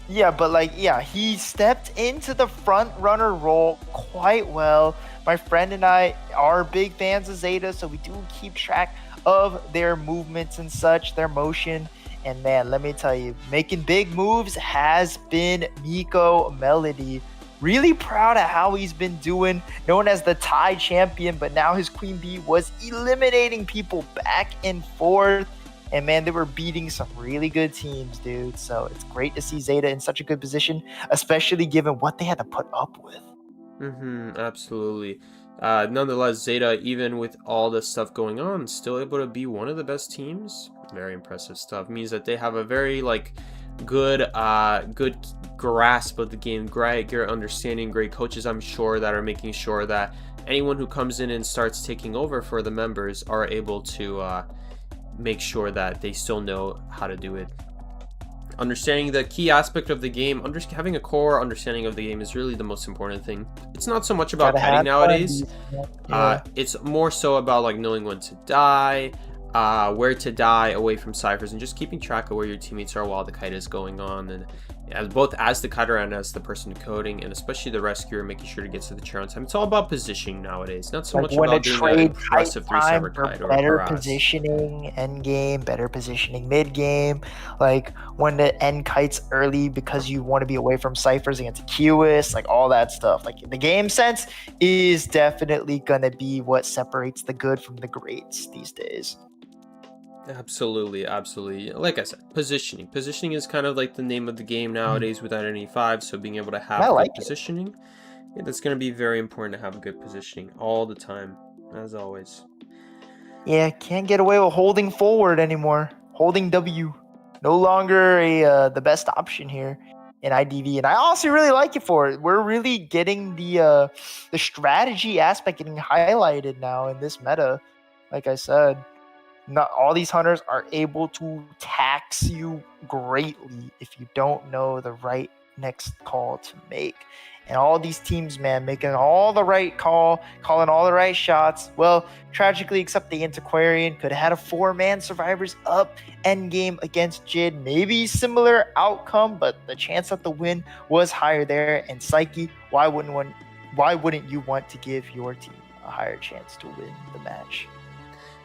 Yeah, but like, yeah, he stepped into the front runner role quite well. My friend and I are big fans of Zeta, so we do keep track of their movements and such, their motion. And man, let me tell you, making big moves has been Miko Melody. Really proud of how he's been doing, known as the tie champion, but now his Queen Bee was eliminating people back and forth. And man, they were beating some really good teams, dude. So it's great to see Zeta in such a good position, especially given what they had to put up with. Absolutely. Nonetheless, Zeta, even with all this stuff going on, still able to be one of the best teams. Very impressive stuff. Means that they have a very good grasp of the game, great understanding, great coaches, I'm sure, that are making sure that anyone who comes in and starts taking over for the members are able to make sure that they still know how to do it. Understanding the key aspect of the game, having a core understanding of the game is really the most important thing. It's not so much about petting nowadays. It's more so about knowing when to die, where to die away from ciphers, and just keeping track of where your teammates are while the kite is going on. both as the cutter and as the person coding, and especially the rescuer, making sure to get to the chair on time. It's all about positioning nowadays, not so Like much when a about doing an trade kite impressive time 3-7 for kite or better harass. positioning end game, better positioning mid game. Like when the end kites early because you want to be away from ciphers against QS, like all that stuff. Like the game sense is definitely gonna be what separates the good from the greats these days. Absolutely, absolutely. Like I said, positioning. Positioning is kind of like the name of the game nowadays with IdentityV. So being able to I have like good it. positioning, yeah, that's going to be very important to have good positioning all the time, as always. Yeah, can't get away with holding forward anymore. Holding W, no longer the best option here in IDV, and I honestly really like it for it. We're really getting the strategy aspect getting highlighted now in this meta. Like I said, not all these hunters are able to tax you greatly if you don't know the right next call to make. And all these teams, man, making all the right call, calling all the right shots. Well, tragically, except the Antiquarian could have had a 4-man survivors up end game against Jid. Maybe similar outcome, but the chance at the win was higher there. And Psyche, why wouldn't you want to give your team a higher chance to win the match?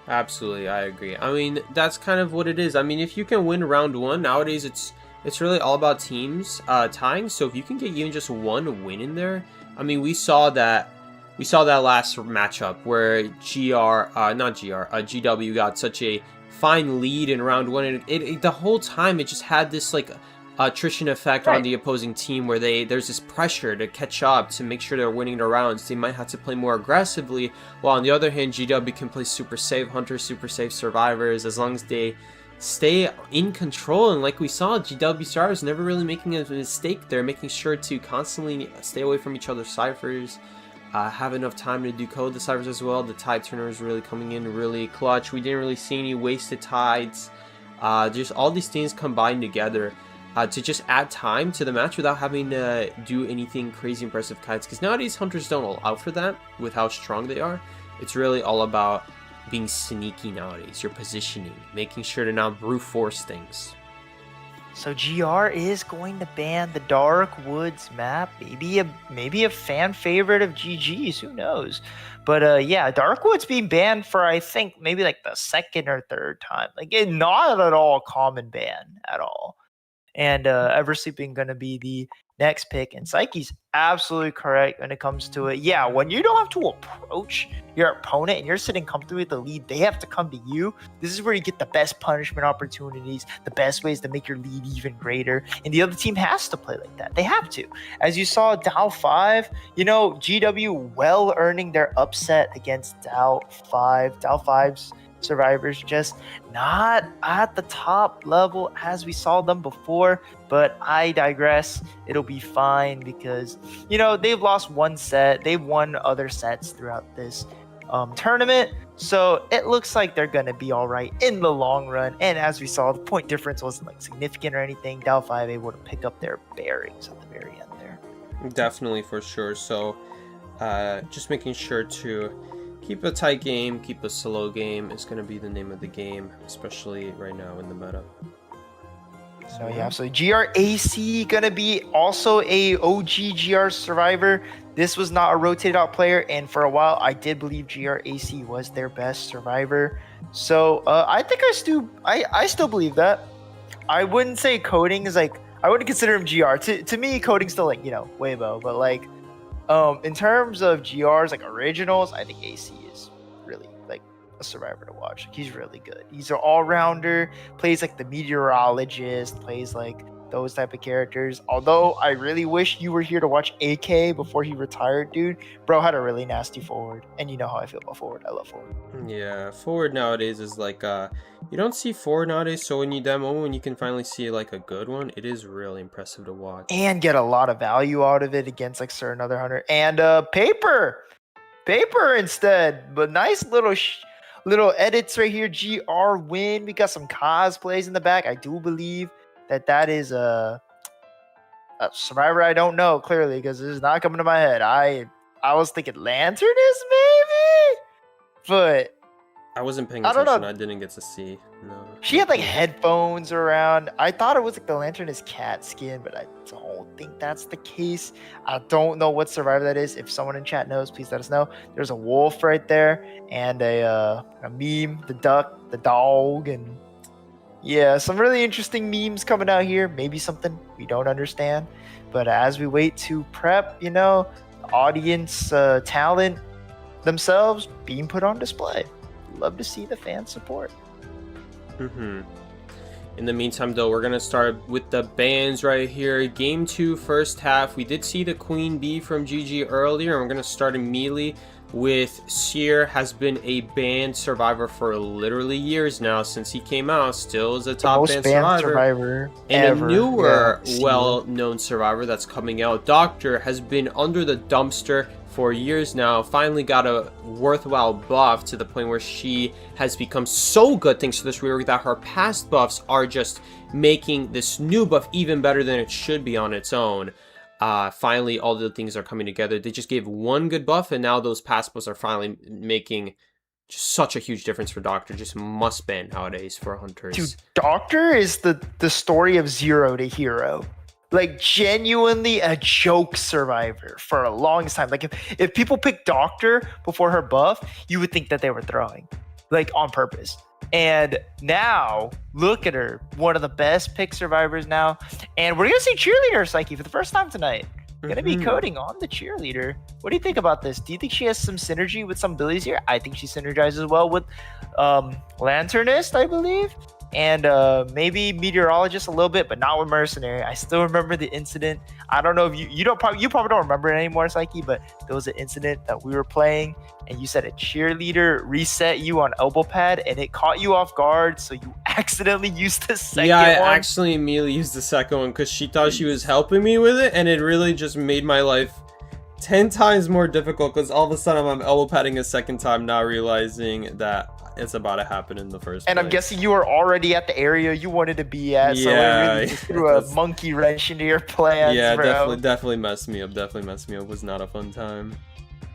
Absolutely, I agree. I mean, that's kind of what it is. I mean, if you can win round one, nowadays it's really all about teams tying. So if you can get even just one win in there, I mean, we saw that last matchup where GW got such a fine lead in round one, and it the whole time it just had this like attrition effect on the opposing team where there's this pressure to catch up to make sure they're winning the rounds. They might have to play more aggressively, while on the other hand GW can play super safe hunters, super safe survivors, as long as they stay in control. And like we saw, GW Stars never really making a mistake. They're making sure to constantly stay away from each other's ciphers, have enough time to decode the ciphers as well. The tide turner is really coming in really clutch. We didn't really see any wasted tides. Just all these things combined together to just add time to the match without having to do anything crazy impressive kites, because nowadays hunters don't allow for that with how strong they are. It's really all about being sneaky nowadays, your positioning, making sure to not brute force things. So GR is going to ban the Dark Woods map. Maybe a fan favorite of GG's, who knows? But yeah, Dark Woods being banned for I think maybe like the second or third time. Like not at all common ban at all. And Eversleeping going to be the next pick. And Psyche's absolutely correct when it comes to it. Yeah, when you don't have to approach your opponent and you're sitting comfortably with the lead, they have to come to you. This is where you get the best punishment opportunities, the best ways to make your lead even greater. And the other team has to play like that. They have to. As you saw, Dow 5, GW well earning their upset against Dow 5. Dow 5's survivors just not at the top level as we saw them before, but I digress. It'll be fine because they've lost one set, they've won other sets throughout this tournament, so it looks like they're gonna be all right in the long run. And as we saw, the point difference wasn't like significant or anything. Dow 5 able to pick up their bearings at the very end there. Definitely, for sure. So just making sure to keep a tight game, keep a slow game is going to be the name of the game, especially right now in the meta. So yeah, so GRAC gonna be also a OG GR survivor. This was not a rotated out player, and for a while I did believe GRAC was their best survivor. So I think I still believe that. I wouldn't say coding is like, I wouldn't consider him GR. To me, coding's still like way above, but like in terms of GRs like originals, I think AC is really like a survivor to watch. Like, he's really good. He's an all-rounder, plays like the meteorologist, plays like those type of characters. Although I really wish you were here to watch AK before he retired, dude. Bro had a really nasty forward, and you know how I feel about forward. I love forward. Yeah, forward nowadays is like you don't see forward nowadays, so when you can finally see like a good one, it is really impressive to watch and get a lot of value out of it against like certain other hunter. And paper instead, but nice little edits right here. GR win. We got some cosplays in the back. I do believe that is a survivor. I don't know clearly because this is not coming to my head. I was thinking Lanternus maybe, but I wasn't paying I don't attention. know. I didn't get to see. No. She had like headphones around. I thought it was like the lantern is cat skin, but I don't think that's the case. I don't know what survivor that is. If someone in chat knows, please let us know. There's a wolf right there and a meme, the duck, the dog, and yeah, some really interesting memes coming out here. Maybe something we don't understand. But as we wait to prep, the audience talent themselves being put on display. Love to see the fan support. In the meantime, though, we're going to start with the bans right here. Game 2, first half. We did see the Queen Bee from GG earlier, and we're going to start immediately with Seer. Has been a banned survivor for literally years now since he came out. Still is a top banned survivor. And ever. a newer, well-known survivor that's coming out, Doctor, has been under the dumpster for years now. Finally got a worthwhile buff to the point where she has become so good thanks to this rework that her past buffs are just making this new buff even better than it should be on its own. Finally, all the things are coming together. They just gave one good buff, and now those past buffs are finally making just such a huge difference for Doctor. Just must ban nowadays for hunters. Dude, Doctor is the story of zero to hero. Like, genuinely a joke survivor for a long time. Like, if people pick Doctor before her buff, you would think that they were throwing, like, on purpose. And now, look at her. One of the best pick survivors now. And we're going to see Cheerleader Psyche for the first time tonight. Going to be coding on the Cheerleader. What do you think about this? Do you think she has some synergy with some abilities here? I think she synergizes well with Lanternist, I believe. And maybe Meteorologist a little bit, but not with Mercenary. I still remember the incident. I don't know if you probably don't remember it anymore, Psyche, but there was an incident that we were playing, and you said a Cheerleader reset you on elbow pad, and it caught you off guard, so you accidentally used the second one. Yeah, I actually immediately used the second one because she thought she was helping me with it, and it really just made my life 10 times more difficult because all of a sudden I'm elbow padding a second time, not realizing that it's about to happen in the first and place. I'm guessing you were already at the area you wanted to be at, so yeah, it really just threw a monkey wrench into your plans, yeah, bro. definitely messed me up. It was not a fun time.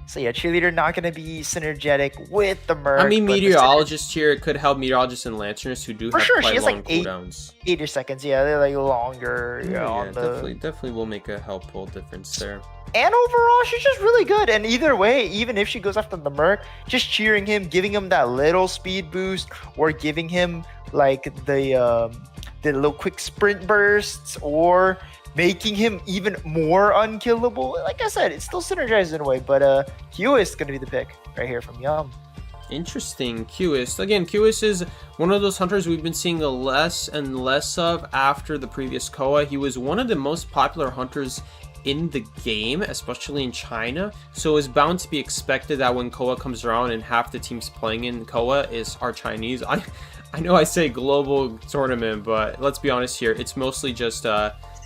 So yeah, Cheerleader not going to be synergetic with the Merc. I mean, Meteorologist here, it could help Meteorologist and Lanternist who do have quite long like cooldowns. 8 seconds, yeah, they're like longer. Yeah, definitely will make a helpful difference there. And overall, she's just really good. And either way, even if she goes after the Merc, just cheering him, giving him that little speed boost, or giving him like the little quick sprint bursts, or making him even more unkillable. Like I said, it still synergizes in a way, but Q is going to be the pick right here from Yum. Interesting. Qist. Again, Qist is one of those hunters we've been seeing less and less of after the previous Koa. He was one of the most popular hunters in the game, especially in China, so it's bound to be expected that when Koa comes around and half the teams playing in Koa are Chinese. I know I say global tournament, but let's be honest here, it's mostly just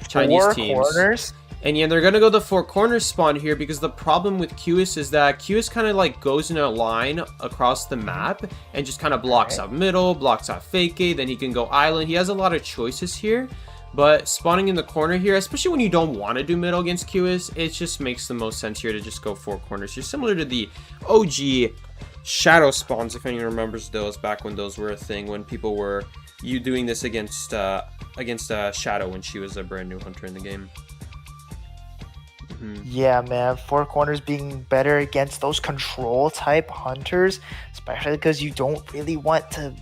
Chinese teams. Corners. And yeah, they're gonna go the 4 corners spawn here because the problem with Qist is that Qist kind of like goes in a line across the map and just kind of blocks out middle, blocks out fake gate, then he can go island. He has a lot of choices here. But spawning in the corner here, especially when you don't want to do middle against Qist, it just makes the most sense here to just go 4 corners here. Similar to the OG shadow spawns, if anyone remembers those, back when those were a thing, when people were doing this against Shadow when she was a brand new hunter in the game. Yeah, man, 4 corners being better against those control type hunters, especially because you don't really want to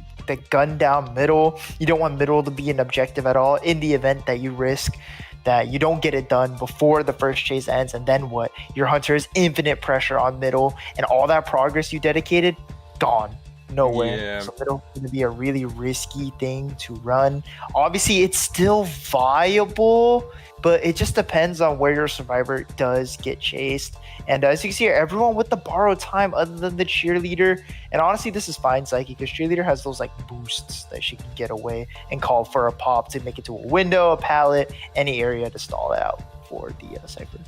gun down middle. You don't want middle to be an objective at all in the event that you risk that you don't get it done before the first chase ends, and then what? Your hunter has infinite pressure on middle, and all that progress you dedicated, gone. Nowhere. Yeah. So middle is going to be a really risky thing to run. Obviously, it's still viable, but it just depends on where your survivor does get chased. And as you can see here, everyone with the borrowed time other than the Cheerleader. And honestly, this is fine, Psyche, because Cheerleader has those like boosts that she can get away and call for a pop to make it to a window, a pallet, any area to stall out for the Cypher.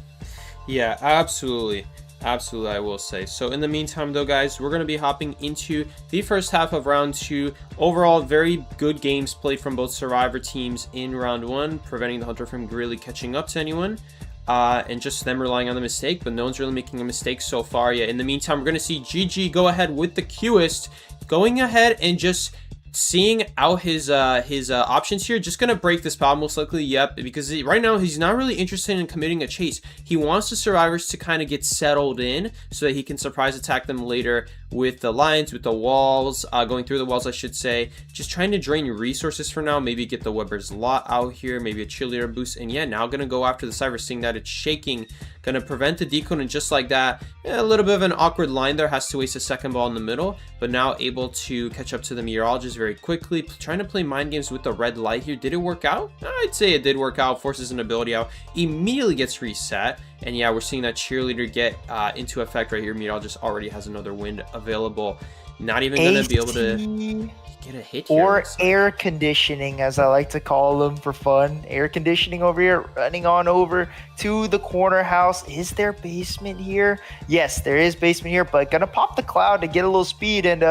Yeah, absolutely. Absolutely, I will say. So in the meantime, though, guys, we're going to be hopping into the first half of round 2. Overall, very good games played from both survivor teams in round 1, preventing the hunter from really catching up to anyone. and just them relying on the mistake, but no one's really making a mistake so far yet. In the meantime, we're going to see GG go ahead with the Qist, going ahead and just seeing out his options here. Just gonna break this pallet most likely, yep, because right now he's not really interested in committing a chase. He wants the survivors to kind of get settled in so that he can surprise attack them later with the lines, with the walls, going through the walls I should say. Just trying to drain resources for now, maybe get the Weber's Lot out here, maybe a cheerleader boost, and yeah, now gonna go after the Cypher, seeing that it's shaking, gonna prevent the decode, and just like that, a little bit of an awkward line there, has to waste a second ball in the middle, but now able to catch up to the meteorologist very quickly, trying to play mind games with the red light here. Did it work out? I'd say it did work out. Forces an ability out, immediately gets reset, and yeah, we're seeing that cheerleader get into effect right here. Meteorologist already has another wind available, not even gonna be able to get a hit here, or air conditioning, as I like to call them for fun. Air conditioning over here, running on over to the corner house. Is there basement here? Yes, there is basement here, but gonna pop the cloud to get a little speed. And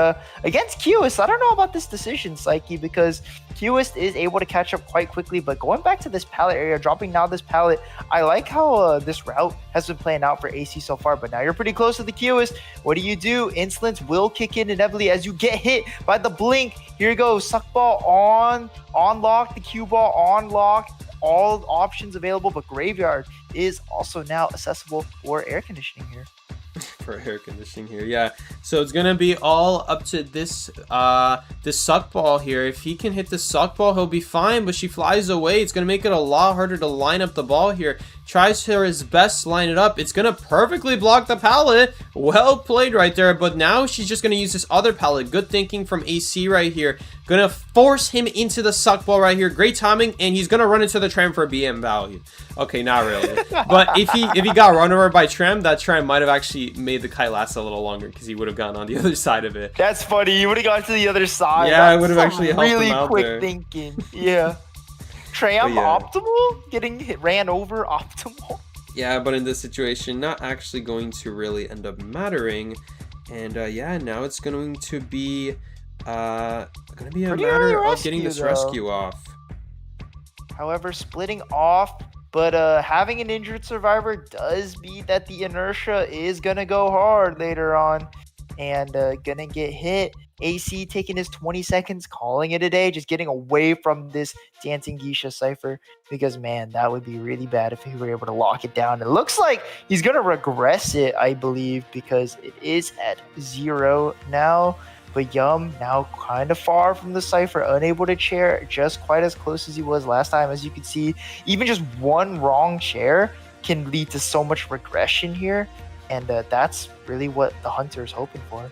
against Qist, I don't know about this decision, Psyche, because Qist is able to catch up quite quickly, but going back to this pallet area, dropping now this pallet, I like how this route has been playing out for AC so far, but now you're pretty close to the Qist. What do? Insolence will kick in inevitably as you get hit by the blink. Here you go, suck ball on lock, the Q ball on lock, all options available, but graveyard is also now accessible for air conditioning here. For air conditioning here, yeah. So it's gonna be all up to this this suck ball here. If he can hit the suck ball, he'll be fine, but she flies away. It's gonna make it a lot harder to line up the ball here. Tries for his best to line it up. It's gonna perfectly block the pallet. Well played right there, but now she's just gonna use this other pallet. Good thinking from AC right here. Gonna force him into the suck ball right here. Great timing, and he's gonna run into the tram for BM value. Okay, not really. But if he got run over by tram, that tram might have actually made the kite last a little longer, because he would have gone on the other side of it. That's funny. You would have gone to the other side. Yeah, I would have actually helped him out really there. quick thinking. Yeah. Tram optimal? Getting ran over optimal? Yeah, but in this situation, not actually going to really end up mattering. And yeah, now it's going to be a matter of getting this rescue off. However, splitting off, but having an injured survivor does mean that the inertia is gonna go hard later on, and gonna get hit. AC taking his 20 seconds, calling it a day, just getting away from this Dancing Geisha Cypher, because man, that would be really bad if he were able to lock it down. It looks like he's gonna regress it, I believe, because it is at 0 now. But Yum now kind of far from the Cypher, unable to chair, just quite as close as he was last time. As you can see, even just one wrong chair can lead to so much regression here, and that's really what the Hunter is hoping for.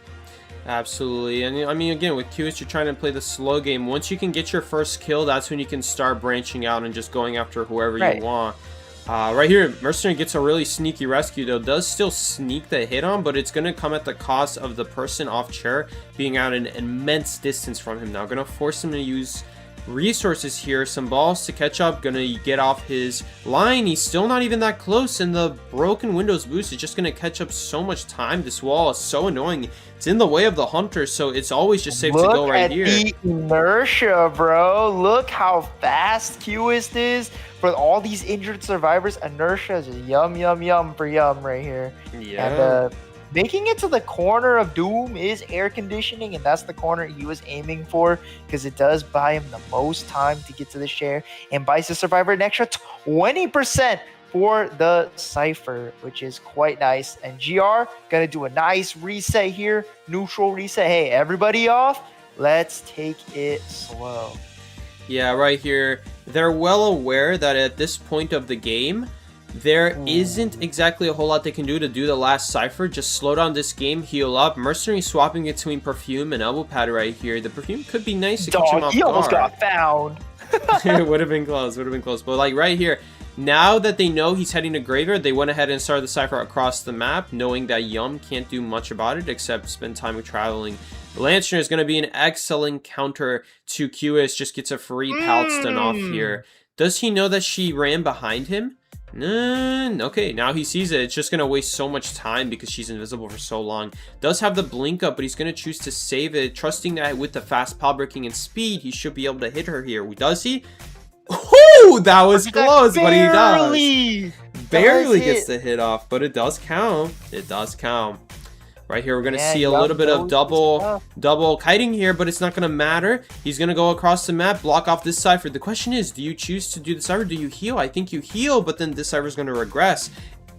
Absolutely. And I mean, again, with Qist, you're trying to play the slow game. Once you can get your first kill, that's when you can start branching out and just going after whoever you want. Right here, Mercenary gets a really sneaky rescue, though. Does still sneak the hit on, but it's going to come at the cost of the person off chair being out an immense distance from him. Now, going to force him to use resources here, some balls to catch up. Gonna get off his line. He's still not even that close, and the broken windows boost is just gonna catch up so much time. This wall is so annoying. It's in the way of the Hunter, so it's always just safe to go right here. Look at the inertia, bro. Look how fast Qist is for all these injured survivors. Inertia is just yum for Yum right here. Yeah. And making it to the corner of doom is air conditioning, and that's the corner he was aiming for, because it does buy him the most time to get to the share, and buys the survivor an extra 20% for the Cypher, which is quite nice. And GR gonna do a nice reset here, neutral reset. Hey, everybody off, let's take it slow. Yeah, right here, they're well aware that at this point of the game, there isn't exactly a whole lot they can do to do the last Cypher. Just slow down this game, heal up. Mercenary swapping between Perfume and Elbow Pad right here. The Perfume could be nice to catch him off guard. He almost got found. It would have been close, But like right here, now that they know he's heading to Graveyard, they went ahead and started the Cypher across the map, knowing that Yum can't do much about it except spend time with traveling. Lancer is going to be an excellent counter to Qist. Just gets a free pallet stun off here. Does he know that she ran behind him? Okay, now he sees it. It's just going to waste so much time because she's invisible for so long. Does have the blink up, but he's going to choose to save it, trusting that with the fast pal breaking and speed, he should be able to hit her here. Does he? Ooh, that was close, but he does. barely gets the hit off, but it does count. It does count. Right here, we're going to see a little bit of double kiting here, but it's not going to matter. He's going to go across the map, block off this Cypher. The question is, do you choose to do the Cypher? Do you heal? I think you heal, but then this Cypher is going to regress.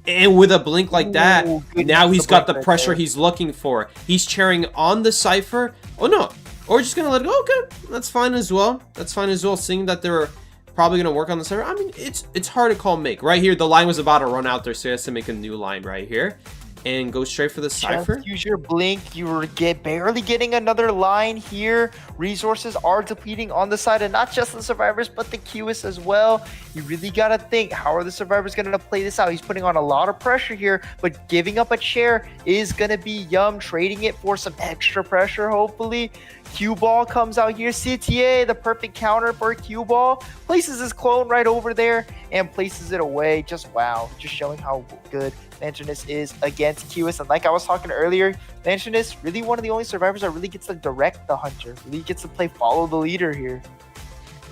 And with a blink like that, now he's got the pressure he's looking for. He's cheering on the Cypher. Oh, no. Or just going to let it go. Okay, that's fine as well. That's fine as well, seeing that they're probably going to work on the Cypher. I mean, it's hard to call make. Right here, the line was about to run out there, so he has to make a new line right here. And go straight for the Cypher. Just use your blink. You were barely getting another line here. Resources are depleting on the side, and not just the survivors, but the QS as well. You really got to think, how are the survivors going to play this out? He's putting on a lot of pressure here, but giving up a chair is going to be Yum, trading it for some extra pressure, hopefully. Q Ball comes out here. CTA, the perfect counter for Q Ball, places his clone right over there and places it away. Just wow, just showing how good Lanternus is against QS. And like I was talking earlier, Lanternus really one of the only survivors that really gets to direct the hunter, really gets to play follow the leader here.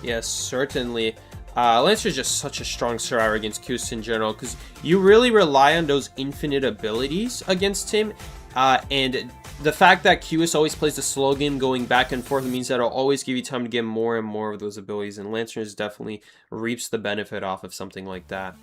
Yes, certainly. Lancer is just such a strong survivor against QS in general, because you really rely on those infinite abilities against him. And the fact that QS always plays the slow game going back and forth means that it'll always give you time to get more and more of those abilities. And Lanternus definitely reaps the benefit off of something like that.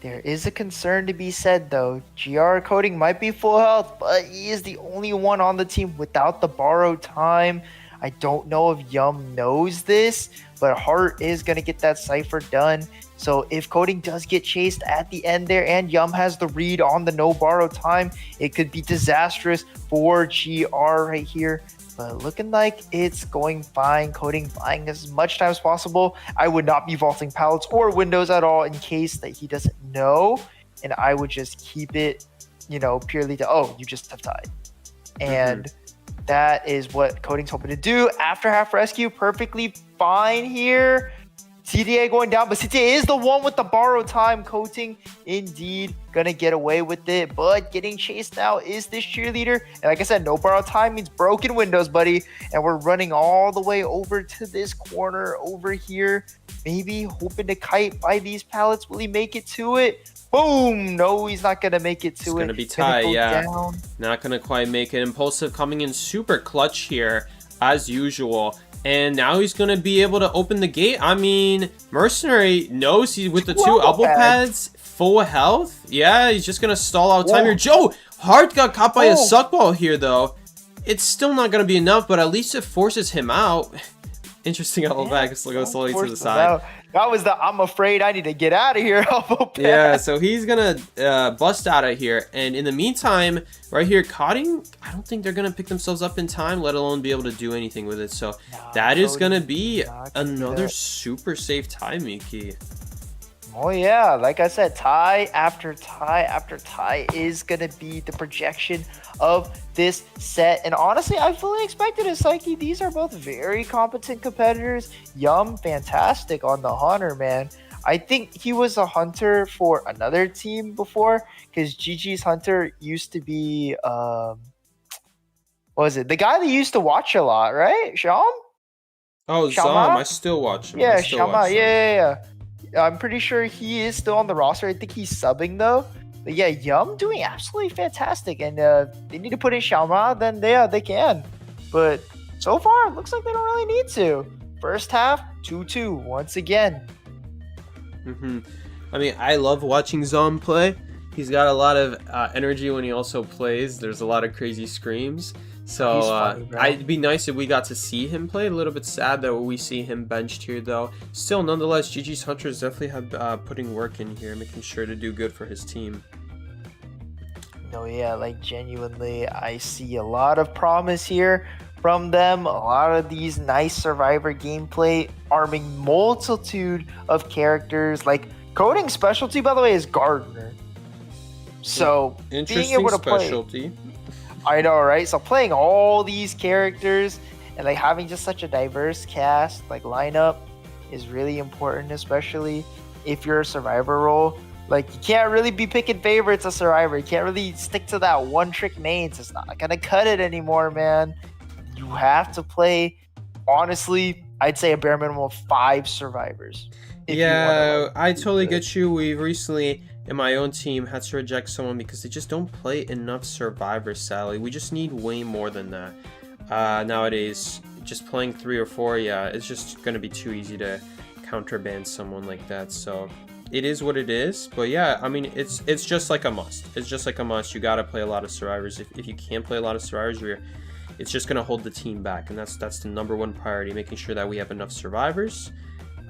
There is a concern to be said, though. GR Coding might be full health, but he is the only one on the team without the borrowed time. I don't know if Yum knows this, but Hart is going to get that Cypher done. So if Coding does get chased at the end there and Yum has the read on the no borrowed time, it could be disastrous for GR right here. But looking like it's going fine. Coding buying as much time as possible. I would not be vaulting pallets or windows at all in case that he doesn't know. And I would just keep it, you know, purely to, oh, you just have tied. And that is what Coding's hoping to do. After half rescue, perfectly fine here. CTA going down, but CTA is the one with the borrowed time. Coding indeed gonna get away with it, but getting chased now is this cheerleader. And like I said, no borrowed time means broken windows, buddy. And we're running all the way over to this corner over here. Maybe hoping to kite by these pallets. Will he make it to it? Boom! No, he's not gonna make it to it. It's gonna be tight, yeah. Not gonna quite make it. Impulsive coming in super clutch here, as usual. And now he's going to be able to open the gate. I mean, Mercenary knows he's with the two elbow pads, full health. Yeah, he's just going to stall out time here. Joe, Hart got caught by a suckball here, though. It's still not going to be enough, but at least it forces him out. Interesting elbow back. Let's go slowly to the side. That was the I'm afraid I need to get out of here elbow pad. Yeah, so he's going to bust out of here. And in the meantime, right here, Coding, I don't think they're going to pick themselves up in time, let alone be able to do anything with it. So that is going to be another super safe tie, Miki. Oh yeah, like I said, tie after tie after tie is gonna be the projection of this set. And honestly, I fully expected it, Psyche. These are both very competent competitors. Yum, fantastic on the hunter, man. I think he was a hunter for another team before, because GG's hunter used to be what was it? The guy that used to watch a lot, right? Sham? Oh, Zom, I still watch him. Yeah, Shama, yeah. I'm pretty sure he is still on the roster. I think he's subbing though. But yeah, Yum doing absolutely fantastic. And they need to put in Xiaoma, then they can. But so far, it looks like they don't really need to. First half, 2-2 once again. I mean, I love watching Zom play. He's got a lot of energy when he also plays. There's a lot of crazy screams. So funny, it'd be nice if we got to see him play. A little bit sad that we see him benched here, though. Still, nonetheless, GG's Hunters definitely have putting work in here, making sure to do good for his team. No, yeah, like genuinely, I see a lot of promise here from them. A lot of these nice survivor gameplay, arming multitude of characters. Like Coding specialty, by the way, is Gardener. So being able to specialty. I know, right? So playing all these characters and like having just such a diverse cast, like lineup, is really important, especially if you're a survivor role. Like you can't really be picking favorites as survivor. You can't really stick to that one trick mains. It's not gonna cut it anymore, man. You have to play, honestly, I'd say a bare minimum of 5 survivors. Yeah, I totally get you. We've recently in my own team had to reject someone because they just don't play enough survivors, sadly. We just need way more than that. Nowadays, just playing 3 or 4, yeah, it's just going to be too easy to counterban someone like that. So it is what it is. But yeah, I mean, it's just like a must. It's just like a must. You got to play a lot of survivors. If you can't play a lot of survivors, it's just going to hold the team back. And that's the #1 priority, making sure that we have enough survivors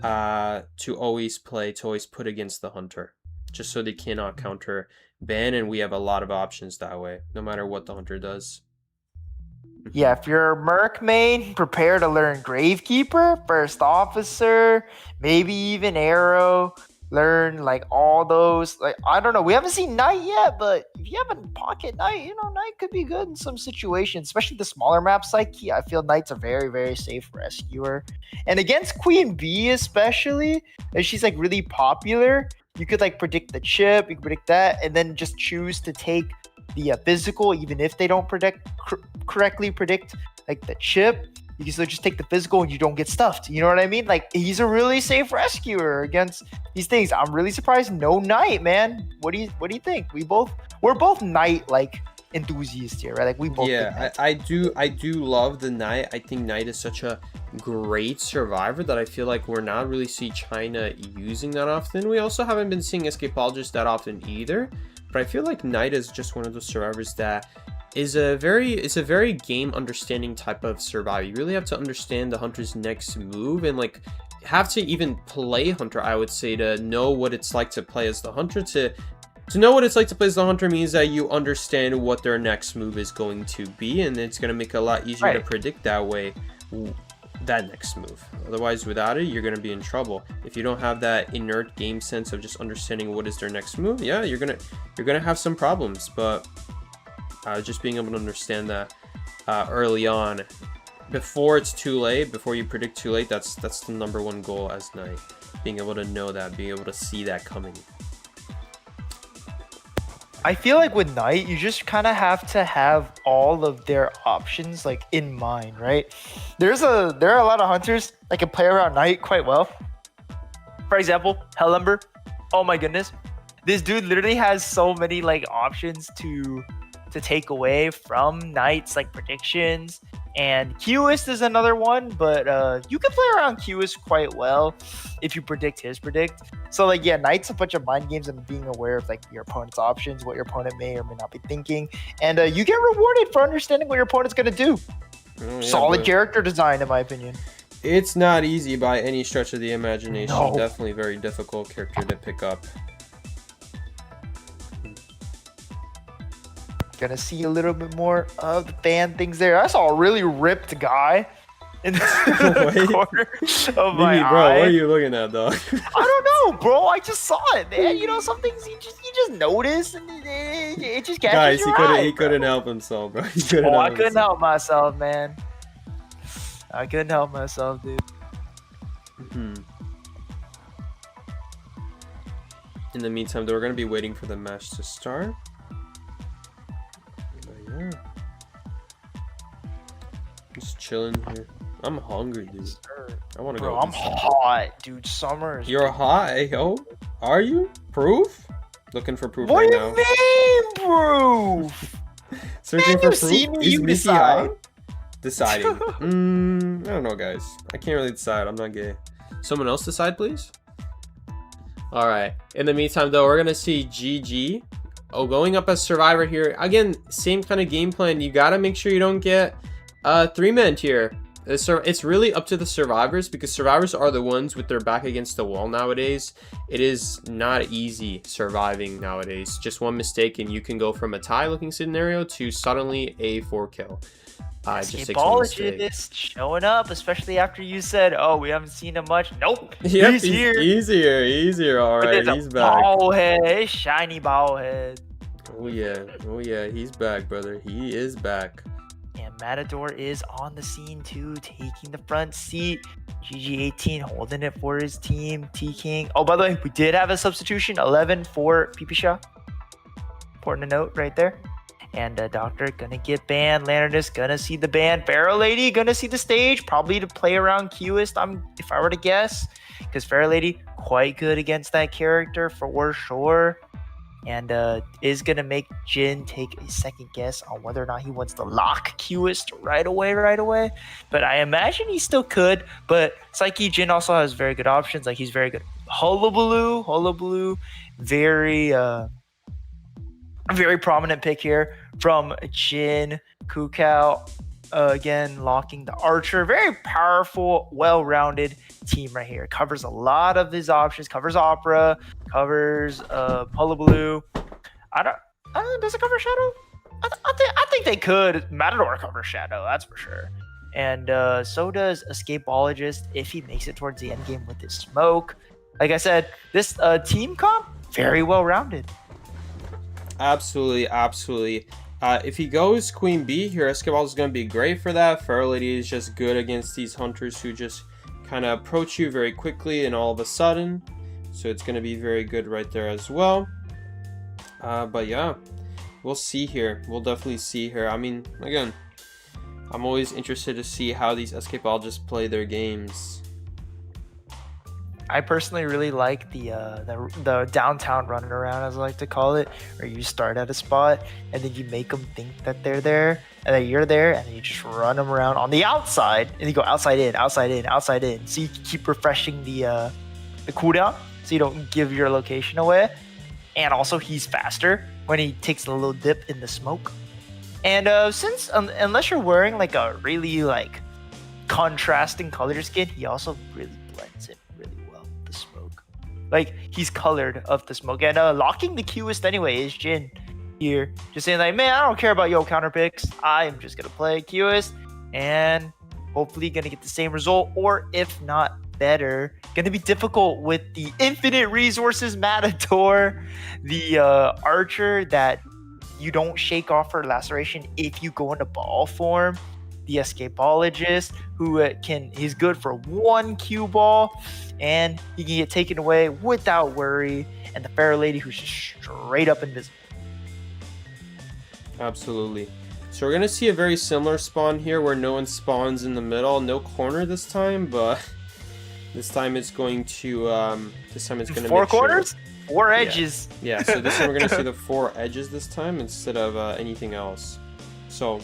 to always put against the hunter, just so they cannot counter ban, and we have a lot of options that way, no matter what the hunter does. Yeah, if you're a Merc main, prepare to learn Gravekeeper, First Officer, maybe even Arrow. Learn like all those. Like, I don't know, we haven't seen Knight yet, but if you have a pocket Knight, you know, Knight could be good in some situations, especially the smaller maps like Key. I feel Knight's a very, very safe rescuer. And against Queen Bee especially, if she's like really popular, you could like predict the chip, you could predict that, and then just choose to take the physical, even if they don't correctly predict like the chip. You can still just take the physical and you don't get stuffed. You know what I mean? Like, he's a really safe rescuer against these things. I'm really surprised no Knight, man. What do you think? We're both Knight like enthusiasts here, right? Like, we both. Yeah, I do love the Knight. I think Knight is such a great survivor that I feel like we're not really see China using that often. We also haven't been seeing Escapologists that often either. But I feel like Knight is just one of those survivors that is a very game understanding type of survivor. You really have to understand the hunter's next move, and like have to even play hunter, I would say, to know what it's like to play as the hunter. To know what it's like to play as the hunter means that you understand what their next move is going to be, and it's going to make it a lot easier to predict that way, that next move. Otherwise, without it, you're going to be in trouble. If you don't have that inert game sense of just understanding what is their next move, yeah, you're gonna have some problems. But just being able to understand that early on, before it's too late, before you predict too late, that's the #1 goal as Knight. Being able to know that, being able to see that coming. I feel like with Knight, you just kind of have to have all of their options like in mind, right? There are a lot of hunters that can play around Knight quite well. For example, Hellumber. Oh my goodness, this dude literally has so many like options to take away from Knight's like predictions. And Qist is another one, but you can play around Qist quite well if you predict his predict. So like, yeah, Knight's a bunch of mind games and being aware of like your opponent's options, what your opponent may or may not be thinking, and you get rewarded for understanding what your opponent's gonna do. Oh, yeah, solid character design, in my opinion. It's not easy by any stretch of the imagination. No. Definitely very difficult character to pick up. Gonna see a little bit more of the fan things there. I saw a really ripped guy in the corner of my eye. Bro, what are you looking at, dog? I don't know, bro. I just saw it, man. You know, some things you just notice, and it just catches your eye. He couldn't help himself, bro. I couldn't help myself, man. I couldn't help myself, dude. In the meantime, though, we're gonna be waiting for the match to start. Yeah. Just chilling here. I'm hungry, dude. I want to go. I'm hot, dude. Summer. You're hot, yo. Are you? Proof? Looking for proof right now. What do you mean, proof? Searching for proof. Is Mickey hot? Deciding. I don't know, guys. I can't really decide. I'm not gay. Someone else decide, please. All right. In the meantime, though, we're gonna see GG. Oh, going up as survivor here. Again, same kind of game plan. You got to make sure you don't get 3-man tier. It's really up to the survivors, because survivors are the ones with their back against the wall nowadays. It is not easy surviving nowadays. Just one mistake and you can go from a tie looking scenario to suddenly a 4 kill. Escapologist showing up, especially after you said, "Oh, we haven't seen him much." Nope, yep, he's here. Easier. All right, he's back. Ball head, shiny ball head. Oh yeah, he's back, brother. He is back. And Matador is on the scene too, taking the front seat. GG18 holding it for his team. T-King. Oh, by the way, we did have a substitution. 11 for Pipisha. Important to note right there. And Doctor gonna get banned. Lanternus gonna see the ban. Pharaoh Lady gonna see the stage, probably to play around Qist. If I were to guess, because Pharaoh Lady quite good against that character for sure. and is gonna make Jin take a second guess on whether or not he wants to lock Qist right away. But I imagine he still could. But Psyche Jin also has very good options. Like he's very good. Hullabaloo, very prominent pick here from Jin Kukao. Again, locking the Archer. Very powerful, well-rounded team right here. Covers a lot of his options. Covers Opera. Covers Hullabaloo. I don't. Does it cover Shadow? I think they could. Matador covers Shadow. That's for sure. And so does Escapologist if he makes it towards the end game with his smoke. Like I said, this team comp very well-rounded. Absolutely. If he goes Queen B here, Escapol is going to be great for that. Fair Lady is just good against these hunters who just kind of approach you very quickly and all of a sudden. So it's going to be very good right there as well. But yeah, we'll see here. We'll definitely see here. I mean, again, I'm always interested to see how these Escapologists play their games. I personally really like the downtown running around, as I like to call it, where you start at a spot and then you make them think that they're there and that you're there, and then you just run them around on the outside and you go outside in. So you keep refreshing the cooldown, so you don't give your location away. And also, he's faster when he takes a little dip in the smoke. And since unless you're wearing like a really like contrasting color skin, he also really blends in really well with the smoke. Like he's colored of the smoke. And locking the Qist anyway is Jin here, just saying like, man, I don't care about your counter picks. I'm just gonna play Qist and hopefully gonna get the same result, or if not better. Gonna be difficult with the infinite resources Matador, the Archer that you don't shake off for laceration if you go into ball form, the Escapologist who he's good for one cue ball and he can get taken away without worry, and the Fair Lady who's just straight up invisible. Absolutely. So we're gonna see a very similar spawn here where no one spawns in the middle, no corner this time, but this time it's going to four corners, four edges. Yeah, so this time we're going to see the 4 edges this time instead of anything else. So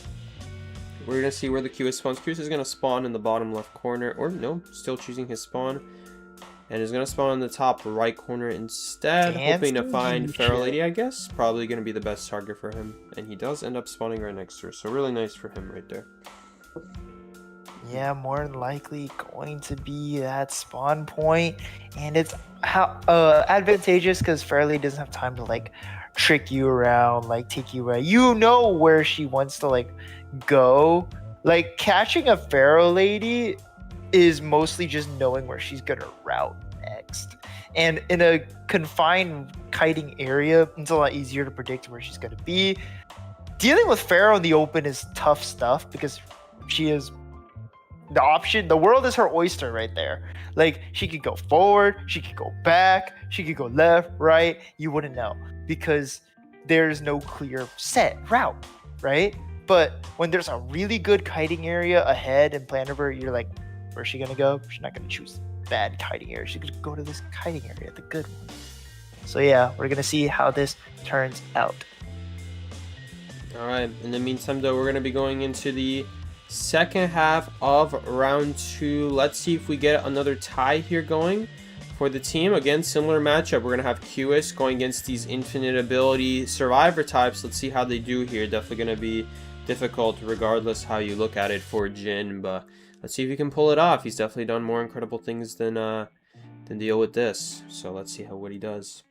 we're going to see where the Qist spawns. Qist is going to spawn in the bottom left corner, or no, still choosing his spawn. And is going to spawn in the top right corner instead, hoping to find Fair Lady, I guess. Probably going to be the best target for him. And he does end up spawning right next to her, so really nice for him right there. Yeah, more than likely going to be that spawn point, and it's advantageous because Fairly doesn't have time to like trick you around, like take you away. You know where she wants to like go. Like catching a Pharaoh Lady is mostly just knowing where she's gonna route next, and in a confined kiting area, it's a lot easier to predict where she's gonna be. Dealing with Pharaoh in the open is tough stuff because she is the option. The world is her oyster right there. Like she could go forward, she could go back, she could go left, right. You wouldn't know because there's no clear set route, right? But when there's a really good kiting area ahead in Planiver, you're like, where's she gonna go? She's not gonna choose bad kiting area. She's gonna go to this kiting area, the good one. So yeah, we're gonna see how this turns out. All right. In the meantime, though, we're gonna be going into the second half of round 2. Let's see if we get another tie here going for the team. Again, similar matchup. We're gonna have Qist going against these infinite ability survivor types. Let's see how they do here. Definitely gonna be difficult regardless how you look at it for Jin, but let's see if he can pull it off. He's definitely done more incredible things than deal with this, so let's see what he does.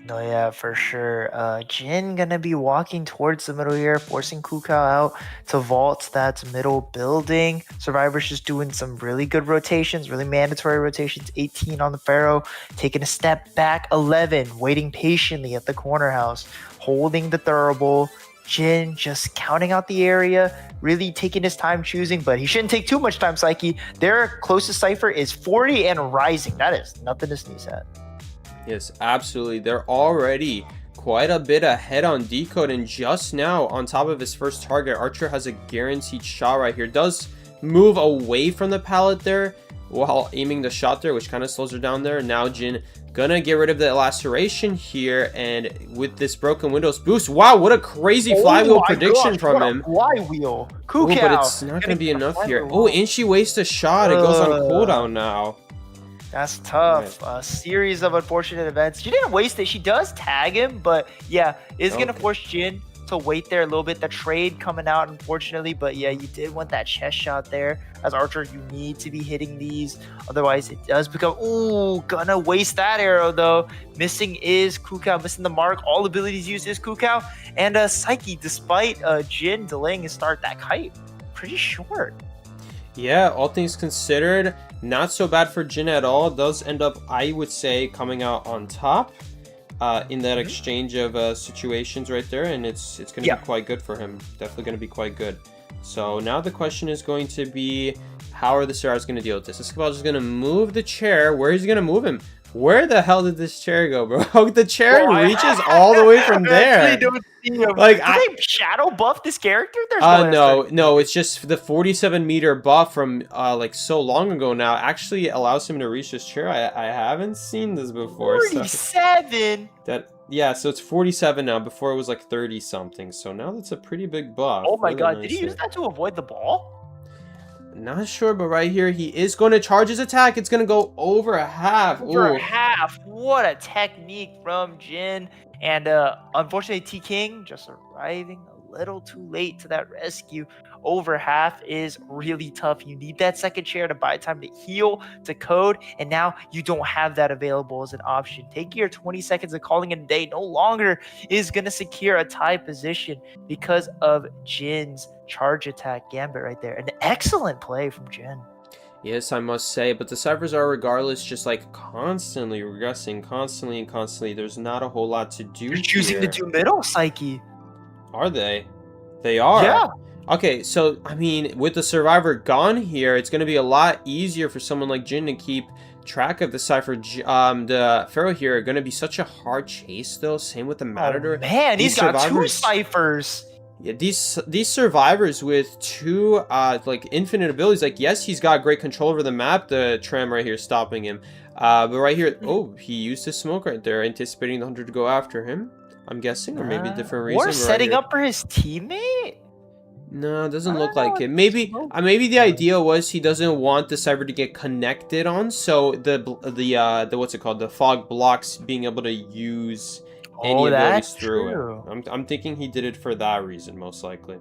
No, yeah, for sure. Jin gonna be walking towards the middle here, forcing Kukao out to vault that middle building. Survivor's just doing some really good rotations, really mandatory rotations. 18 on the Pharaoh, taking a step back. 11, waiting patiently at the corner house, holding the Thurible. Jin just counting out the area, really taking his time choosing, but he shouldn't take too much time, Psyche. Their closest cipher is 40 and rising. That is nothing to sneeze at. Yes, absolutely. They're already quite a bit ahead on Decode, and just now, on top of his first target, Archer has a guaranteed shot right here. Does move away from the pallet there while aiming the shot there, which kind of slows her down there. Now Jin gonna get rid of the laceration here, and with this broken windows boost, wow, what a crazy flywheel prediction from him. Flywheel. Oh, but it's not gonna be enough here. Oh, and she wastes a shot. It goes on cooldown now. That's tough. Right. A series of unfortunate events. She didn't waste it. She does tag him, but yeah, it's gonna force Jin to wait there a little bit. The trade coming out, unfortunately, but yeah, you did want that chest shot there. As Archer, you need to be hitting these, otherwise it does become, ooh, gonna waste that arrow though. Missing is Kukao, missing the mark. All abilities used is Kukao, and Psyche, despite Jin delaying his start, that kite pretty short. Yeah, all things considered, not so bad for Jin at all. It does end up, I would say, coming out on top in that exchange of situations right there, and it's going to be quite good for him. Definitely going to be quite good. So now the question is going to be, how are the Serrars going to deal with this? Escobar is going to move the chair. Where is he going to move him? Where the hell did this chair go, bro? The chair reaches all the way from there. Like, did they shadow buff this character? There's no, it's just the 47-meter buff from like so long ago now actually allows him to reach this chair. I haven't seen this before. 47. So yeah, so it's 47 now. Before it was like 30 something. So now that's a pretty big buff. Oh my god, did he use that to avoid the ball? Not sure, but right here he is going to charge his attack. It's going to go over a half. Over a half. What a technique from Jin. And unfortunately, T-King just arriving a little too late to that rescue. Over half is really tough. You need that second chair to buy time to heal, to code, and now you don't have that available as an option. Taking your 20 seconds of calling it a day no longer is going to secure a tie position because of Jin's charge attack gambit right there. An excellent play from Jin. Yes, I must say, but the Cyphers are regardless just like constantly regressing, constantly. There's not a whole lot to do. You're choosing to do middle, Psyche. Are they? They are. Yeah. Okay, so, I mean, with the Survivor gone here, it's going to be a lot easier for someone like Jin to keep track of the Cypher. The Pharaoh here are going to be such a hard chase, though. Same with the Matador. Oh, man, he's got two Cyphers. Yeah, these Survivors with two, like, infinite abilities. Like, yes, he's got great control over the map. The tram right here stopping him. But right here, oh, he used his smoke right there, anticipating the Hunter to go after him. I'm guessing, or maybe a different reason. Or setting up for his teammate? No, it doesn't look like it. Maybe the idea was he doesn't want the Cypher to get connected on, so the what's it called, the fog blocks being able to use any abilities through it. I'm thinking he did it for that reason, most likely.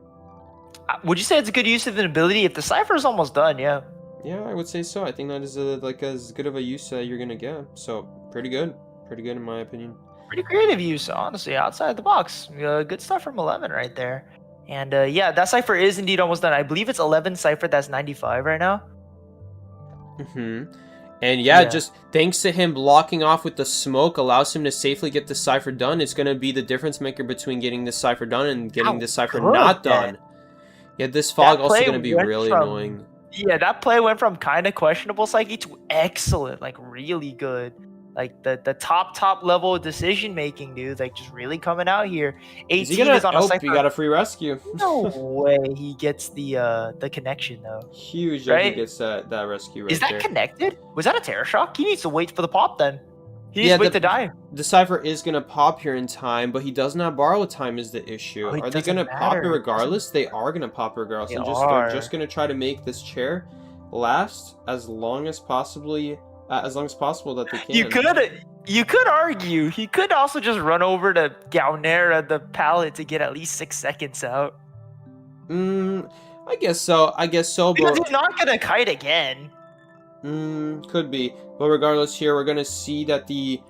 Would you say it's a good use of an ability if the Cypher is almost done? Yeah. Yeah, I would say so. I think that is like as good of a use you're gonna get. So pretty good in my opinion. Pretty creative use, honestly, outside the box. Good stuff from 11 right there. And yeah, that Cypher is indeed almost done. I believe it's 11 Cypher that's 95 right now. And yeah, just thanks to him blocking off with the smoke allows him to safely get the Cypher done. It's going to be the difference maker between getting the Cypher done and getting the Cypher not done. Yeah, this fog also going to be really annoying. Yeah, that play went from kind of questionable Psyche to excellent, like really good. Like the top level decision making, dude. Like just really coming out here. 18 is on a Cypher. He got a free rescue. No way he gets the connection though. Huge that he gets that rescue right there. Is that connected? Was that a Terror Shock? He needs to wait for the pop then. He needs to wait to die. The Cypher is gonna pop here in time, but he does not borrow time is the issue. Are they gonna pop it regardless? They are gonna pop it regardless. They're just gonna try to make this chair last as long as possible that they can. You could argue he could also just run over to Gaunera the pallet to get at least 6 seconds out. I guess so. Because he's not gonna kite again. Could be. But regardless, here we're gonna see that the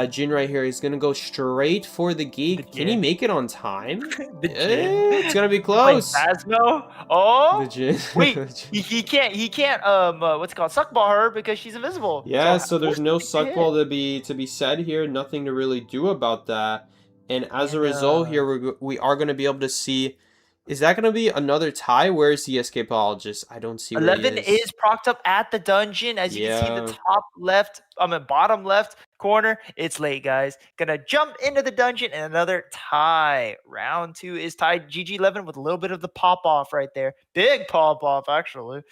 Jin right here is gonna go straight for the gate. Can he make it on time? It's gonna be close. Phasmo? Oh, the Jin. Wait, he can't what's it called, suckball her because she's invisible. Yeah, so there's no suckball to be said here. Nothing to really do about that. And as a result, here we are gonna be able to see. Is that going to be another tie? Where is the escapologist? I don't see where 11 is procced up at the dungeon. As you can see in the bottom left corner. It's late, guys. Gonna jump into the dungeon and another tie. Round 2 is tied. GG11 with a little bit of the pop-off right there. Big pop-off, actually.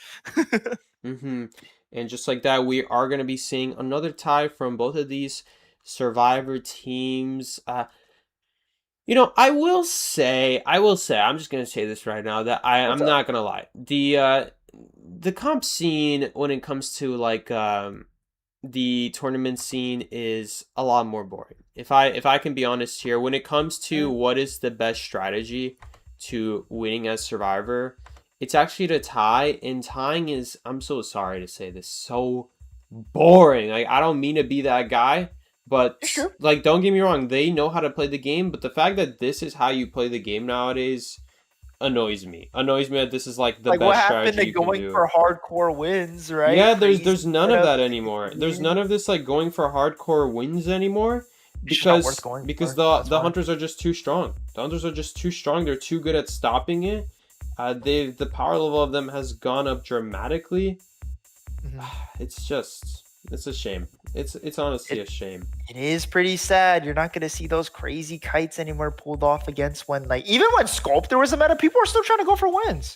And just like that, we are going to be seeing another tie from both of these Survivor teams. I will say, I'm just gonna say this right now that What's I'm up? not gonna lie. The comp scene when it comes to like the tournament scene is a lot more boring. If I can be honest here, when it comes to what is the best strategy to winning as Survivor, it's actually to tie, and tying is, I'm so sorry to say this, so boring. Like, I don't mean to be that guy, but It's true. like, don't get me wrong, they know how to play the game, but the fact that this is how you play the game nowadays annoys me. Annoys me that this is like the Like what best happened strategy to you can going do. for hardcore wins, right? Yeah, there's Crazy there's none of setups, that crazy anymore. There's none wins. of this like going for hardcore wins anymore It's just not worth going because for. the That's the why. hunters are just too strong. The hunters are just too strong. They're too good at stopping it. The power level of them has gone up dramatically. Mhm. It's a shame. It's honestly It a shame. it is pretty sad. You're not gonna see those crazy kites anymore pulled off against when like even when Sculptor was a meta, people were still trying to go for wins.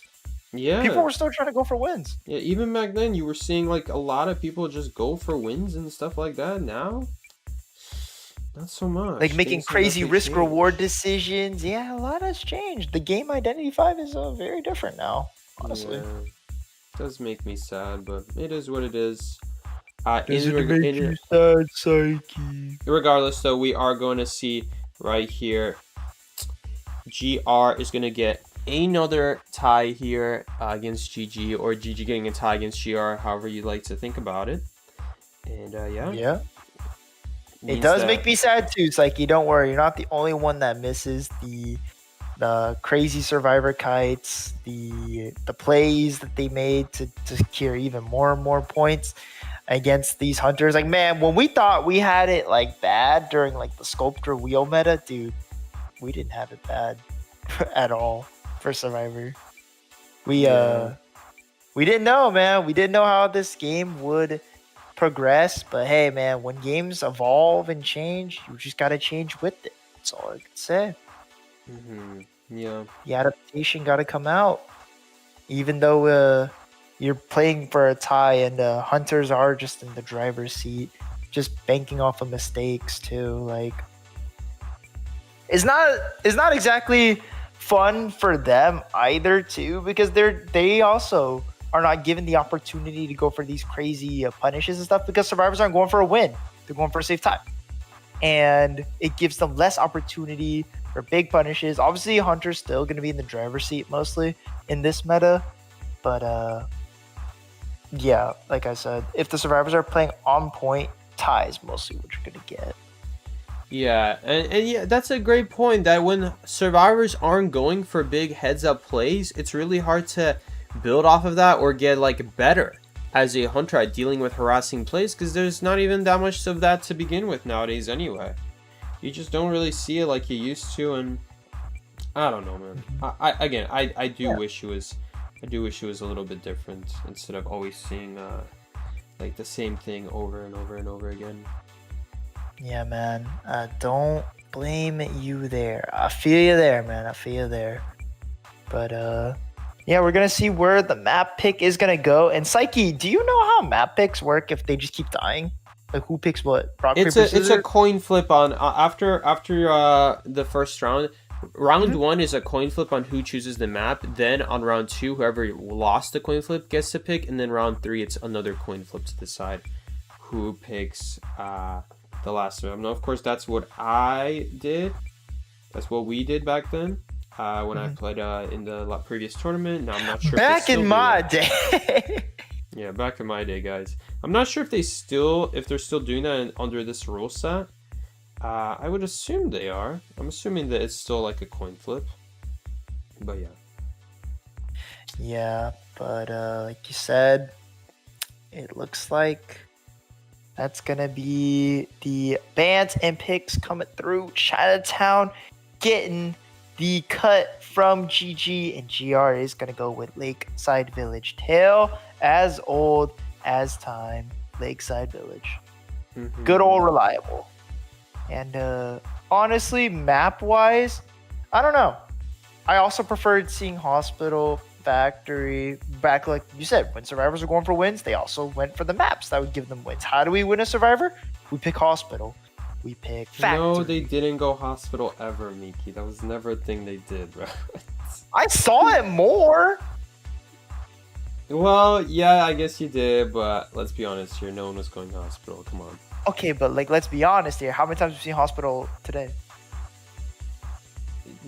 People Yeah. were still trying to go for wins. Yeah, even back then you were seeing like a lot of people just go for wins and stuff like that. Now, not so Like much. making Things have crazy definitely risk reward changed. decisions. Yeah, a lot has changed. The game Identity 5 is very different now, honestly. Yeah, does make me sad, but it is what it is. Does it make you sad, Psyche? Regardless, though, we are going to see right here, GR is going to get another tie here against GG, or GG getting a tie against GR, however you like to think about it. And yeah, Yeah. It means does that make me sad too, Psyche. Don't worry, you're not the only one that misses the crazy survivor kites, the plays that they made to secure even more and more points against these hunters. Like, man, when we thought we had it like bad during like the sculptor wheel meta, dude, we didn't have it bad at all for survivor. We Yeah. we didn't know, man. We didn't know how this game would progress, but hey, man, when games evolve and change, you just gotta change with it. That's all I can say. Yeah. The adaptation gotta come out, even though you're playing for a tie and hunters are just in the driver's seat, just banking off of mistakes too. Like, it's not exactly fun for them either too, because they also are not given the opportunity to go for these crazy punishes and stuff, because survivors aren't going for a win, they're going for a safe time, and it gives them less opportunity for big punishes. Obviously hunter's still going to be in the driver's seat mostly in this meta, but yeah, like I said, if the survivors are playing on point, ties mostly what you're going to get. Yeah, and yeah, that's a great point, that when survivors aren't going for big heads-up plays, it's really hard to build off of that or get like better as a hunter at dealing with harassing plays, because there's not even that much of that to begin with nowadays anyway. You just don't really see it like you used to, and I don't know, man. I do Yeah. wish it was, I do wish it was a little bit different instead of always seeing like the same thing over and over and over again. Yeah, man. Don't blame you there. I feel you there, man. I feel you there. But yeah, we're gonna see where the map pick is gonna go. And Psyche, do you know how map picks work if they just keep dying? Like who picks what? Rock paper It's a scissors? coin flip on after the first round. Round one is a coin flip on who chooses the map. Then on round two, whoever lost the coin flip gets to pick, and then round three, it's another coin flip to decide who picks the last map. Now, of course, that's what I did. That's what we did back then when I played in the previous tournament. Now I'm not sure. Back if they still in do my that. day. Yeah, back in my day, guys. I'm not sure if they're still doing that under this rule set. I would assume they are. I'm assuming that it's still like a coin flip. But yeah. Yeah, but like you said, it looks like that's gonna be the bans and picks coming through. Chinatown getting the cut from GG, and GR is gonna go with Lakeside Village. Tale as old as time, Lakeside Village. Good old reliable. And honestly, map wise, I don't know. I also preferred seeing Hospital. factory. Back like you said, when survivors are going for wins, they also went for the maps that would give them wins. How do we win a survivor? We pick hospital. We pick factory. No, they didn't go hospital ever, Miki. That was never a thing they did, bro. I saw it more. Well, yeah, I guess you did, but let's be honest here. No one was going hospital. Come on. Okay, but like, let's be honest here. How many times have we seen hospital today?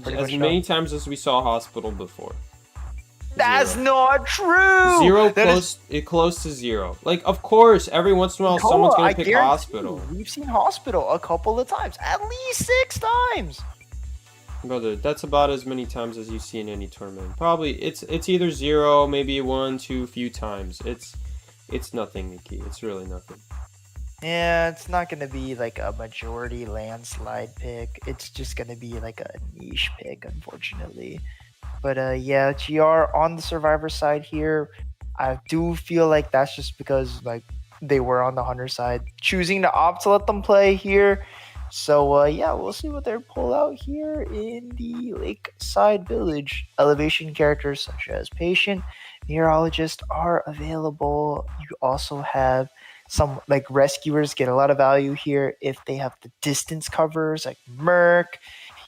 As many times as we saw hospital before. That's not true. Zero close to zero. Like, of course, every once in a while, someone's gonna pick hospital. We've seen hospital a couple of times, at least 6 times. Brother, that's about as many times as you see in any tournament. Probably, it's either 0, maybe 1, 2, few times. It's nothing, Nikki. It's really nothing. Yeah, it's not gonna be like a majority landslide pick. It's just gonna be like a niche pick, unfortunately. But yeah, GR on the survivor side here, I do feel like that's just because like they were on the hunter side, choosing to opt to let them play here. So yeah, we'll see what they pull out here in the Lakeside Village. Elevation characters such as Patient, Meteorologist are available. You also have some like rescuers get a lot of value here if they have the distance covers like Merc.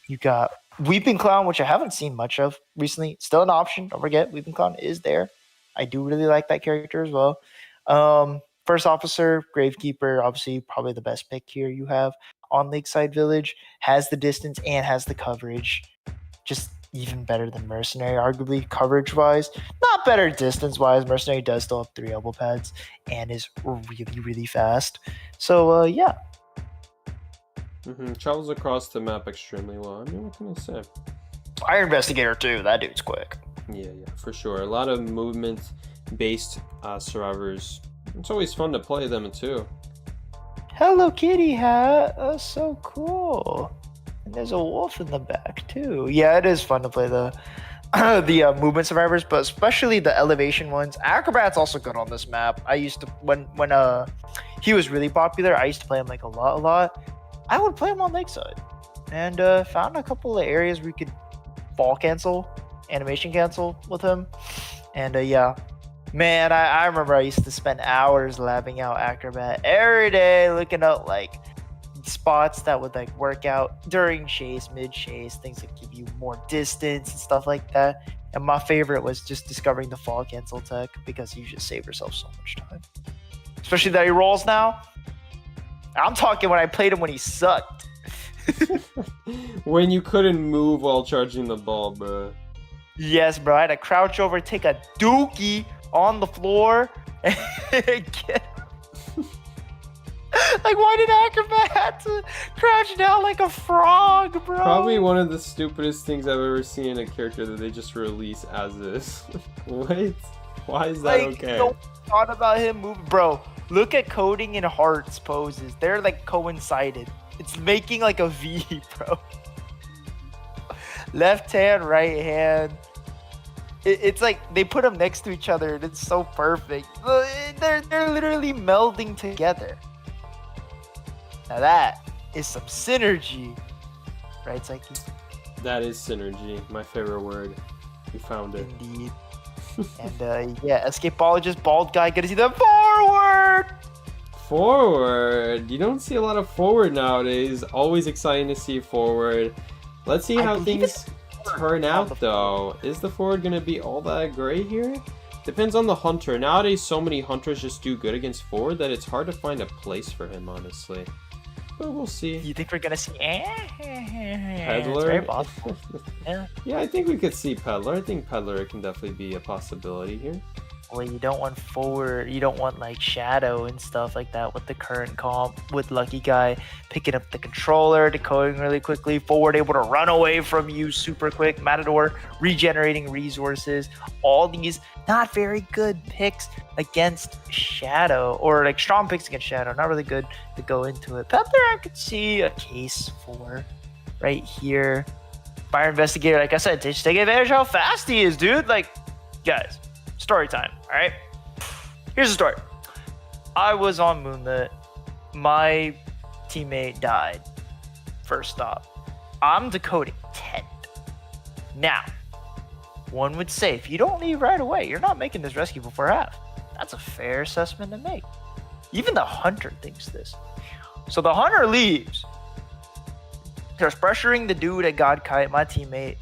You got Weeping Clown, which I haven't seen much of recently. Still an option. Don't forget, Weeping Clown is there. I do really like that character as well. First Officer, Gravekeeper, obviously probably the best pick here you have on Lakeside Village. Has the distance and has the coverage. Just even better than Mercenary, arguably, coverage-wise. Not better distance-wise. Mercenary does still have 3 elbow pads and is really, really fast. So, yeah. Travels across the map extremely well. I mean, what can I say? Fire Investigator, too. That dude's quick. Yeah, for sure. A lot of movement-based survivors. It's always fun to play them, too. Hello Kitty hat. That's so cool. And there's a wolf in the back too. Yeah, it is fun to play the movement survivors, but especially the elevation ones. Acrobat's also good on this map. I used to when he was really popular, I used to play him like a lot. I would play him on Lakeside, and found a couple of areas where we could fall cancel, animation cancel with him, and yeah. Man, I remember I used to spend hours labbing out Acrobat every day, looking up like spots that would like work out during chase, mid chase, things that give you more distance and stuff like that. And my favorite was just discovering the fall cancel tech because you just save yourself so much time. Especially that he rolls now. I'm talking when I played him when he sucked. When you couldn't move while charging the ball, bro. Yes, bro. I had to crouch over, take a dookie on the floor and get like, why did Acrobat have to crouch down like a frog, bro? Probably one of the stupidest things I've ever seen in a character that they just release as is. What? Why is that like, okay? No thought about him moving, bro. Look at Coding and Hearts poses. They're like coincided. It's making like a V, bro. Left hand, right hand. It's like they put them next to each other and it's so perfect. They're literally melding together. Now that is some synergy. Right, Psyche? That is synergy. My favorite word. We found it. Indeed. And yeah, Escapologist, bald guy, gonna see the forward! Forward? You don't see a lot of forward nowadays. Always exciting to see forward. Let's see how things turn out though. Is the forward gonna be all that great here? Depends on the hunter. Nowadays so many hunters just do good against forward that it's hard to find a place for him, honestly. But we'll see. You think we're gonna see Peddler? It's very possible. Yeah, I think we could see Peddler. I think Peddler can definitely be a possibility here. Well, you don't want forward, you don't want like Shadow and stuff like that with the current comp, with Lucky Guy picking up the controller, decoding really quickly, forward able to run away from you super quick, Matador regenerating resources, all these not very good picks against Shadow, or like strong picks against Shadow, not really good to go into it. Peddler I could see a case for right here. Fire Investigator, like I said, just take advantage of how fast he is, dude. Like, guys. Story time, all right? Here's the story. I was on Moonlit. My teammate died. First stop. I'm decoding 10. Now, one would say, if you don't leave right away, you're not making this rescue before half. That's a fair assessment to make. Even the hunter thinks this. So the hunter leaves. Starts pressuring the dude at God Kite, my teammate.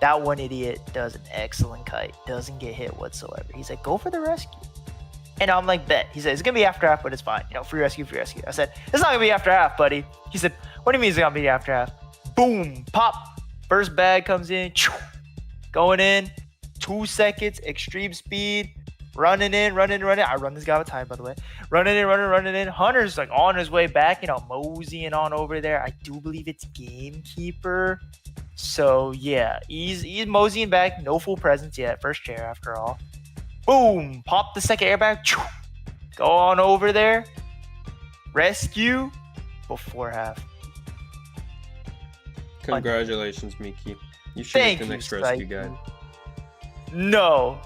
That one idiot does an excellent kite. Doesn't get hit whatsoever. He's like, go for the rescue. And I'm like, bet. He said, it's going to be after half, but it's fine. You know, free rescue, free rescue. I said, it's not going to be after half, buddy. He said, what do you mean it's going to be after half? Boom, pop. First bag comes in. Going in. 2 seconds, extreme speed. Running in. I run this guy with time, by the way. Running in. Hunter's like on his way back, you know, moseying on over there. I do believe it's Gamekeeper. So yeah, he's moseying back. No full presence yet. First chair after all. Boom! Pop the second airbag. Go on over there. Rescue before half. Congratulations, Miki. You should be the next rescue guy. No,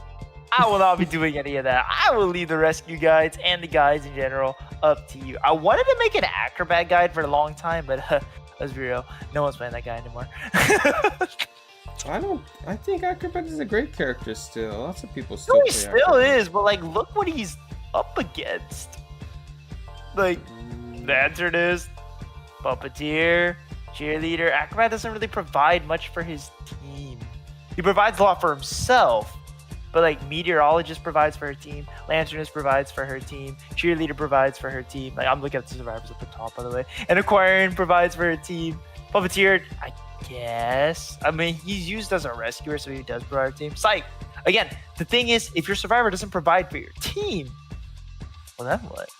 I will not be doing any of that. I will leave the rescue guides and the guides in general up to you. I wanted to make an acrobat guide for a long time, but let's be real, no one's playing that guy anymore. I think Acrobat is a great character still. Lots of people still No, play he still Acrobat. is, but like, look what he's up against. Like, the answer is Puppeteer, Cheerleader. Acrobat doesn't really provide much for his team. He provides a lot for himself, but like Meteorologist provides for her team, Lanternist provides for her team, Cheerleader provides for her team. Like, I'm looking at the survivors at the top, by the way. And Aquarian provides for her team. Puppeteer, I guess. I mean, he's used as a rescuer, so he does provide a team. Psych. Again, the thing is, if your survivor doesn't provide for your team, well, then what?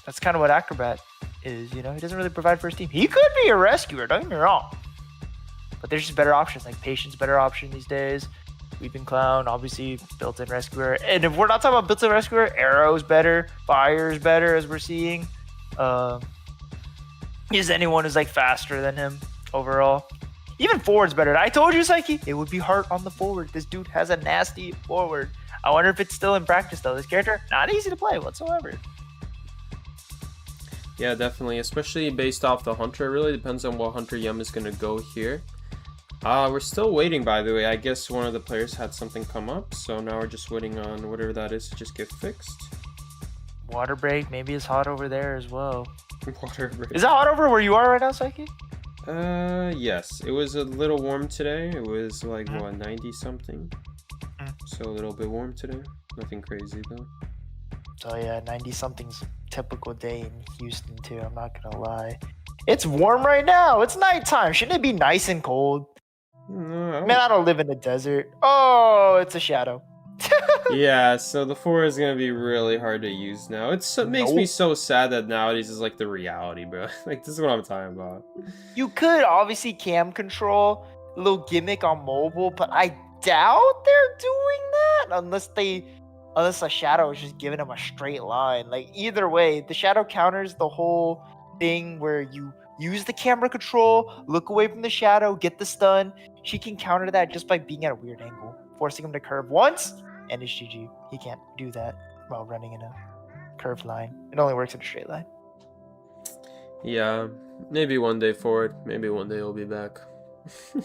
That's kind of what Acrobat is, you know? He doesn't really provide for his team. He could be a rescuer, don't get me wrong. But there's just better options, like Patient's better option these days. Weeping Clown, obviously, built-in rescuer. And if we're not talking about built-in rescuer, Arrow's better, Fire's better, as we're seeing. Is anyone who's like faster than him overall? Even forward's better. I told you, Psyche, it would be hard on the forward. This dude has a nasty forward. I wonder if it's still in practice, though. This character, not easy to play whatsoever. Yeah, definitely, especially based off the hunter. It really depends on what hunter Yum is going to go here. We're still waiting, by the way. I guess one of the players had something come up, so now we're just waiting on whatever that is to just get fixed. Water break, maybe it's hot over there as well. Water break. Is it hot over where you are right now, Psyche? Yes. It was a little warm today. It was like, what, 90 something? So a little bit warm today. Nothing crazy, though. So yeah, 90 something's typical day in Houston, too. I'm not gonna lie. It's warm right now. It's nighttime. Shouldn't it be nice and cold? No, Man, I don't live in the desert. Oh, it's a shadow. Yeah, so the 4 is gonna be really hard to use now. It makes me so sad that nowadays is like the reality, bro. Like, this is what I'm talking about. You could obviously cam control, a little gimmick on mobile, but I doubt they're doing that unless a shadow is just giving them a straight line. Like, either way, the shadow counters the whole thing where you use the camera control, look away from the shadow, get the stun. She can counter that just by being at a weird angle, forcing him to curve once, and it's GG. He can't do that while running in a curved line. It only works in a straight line. Yeah, maybe one day forward. Maybe one day he'll be back. But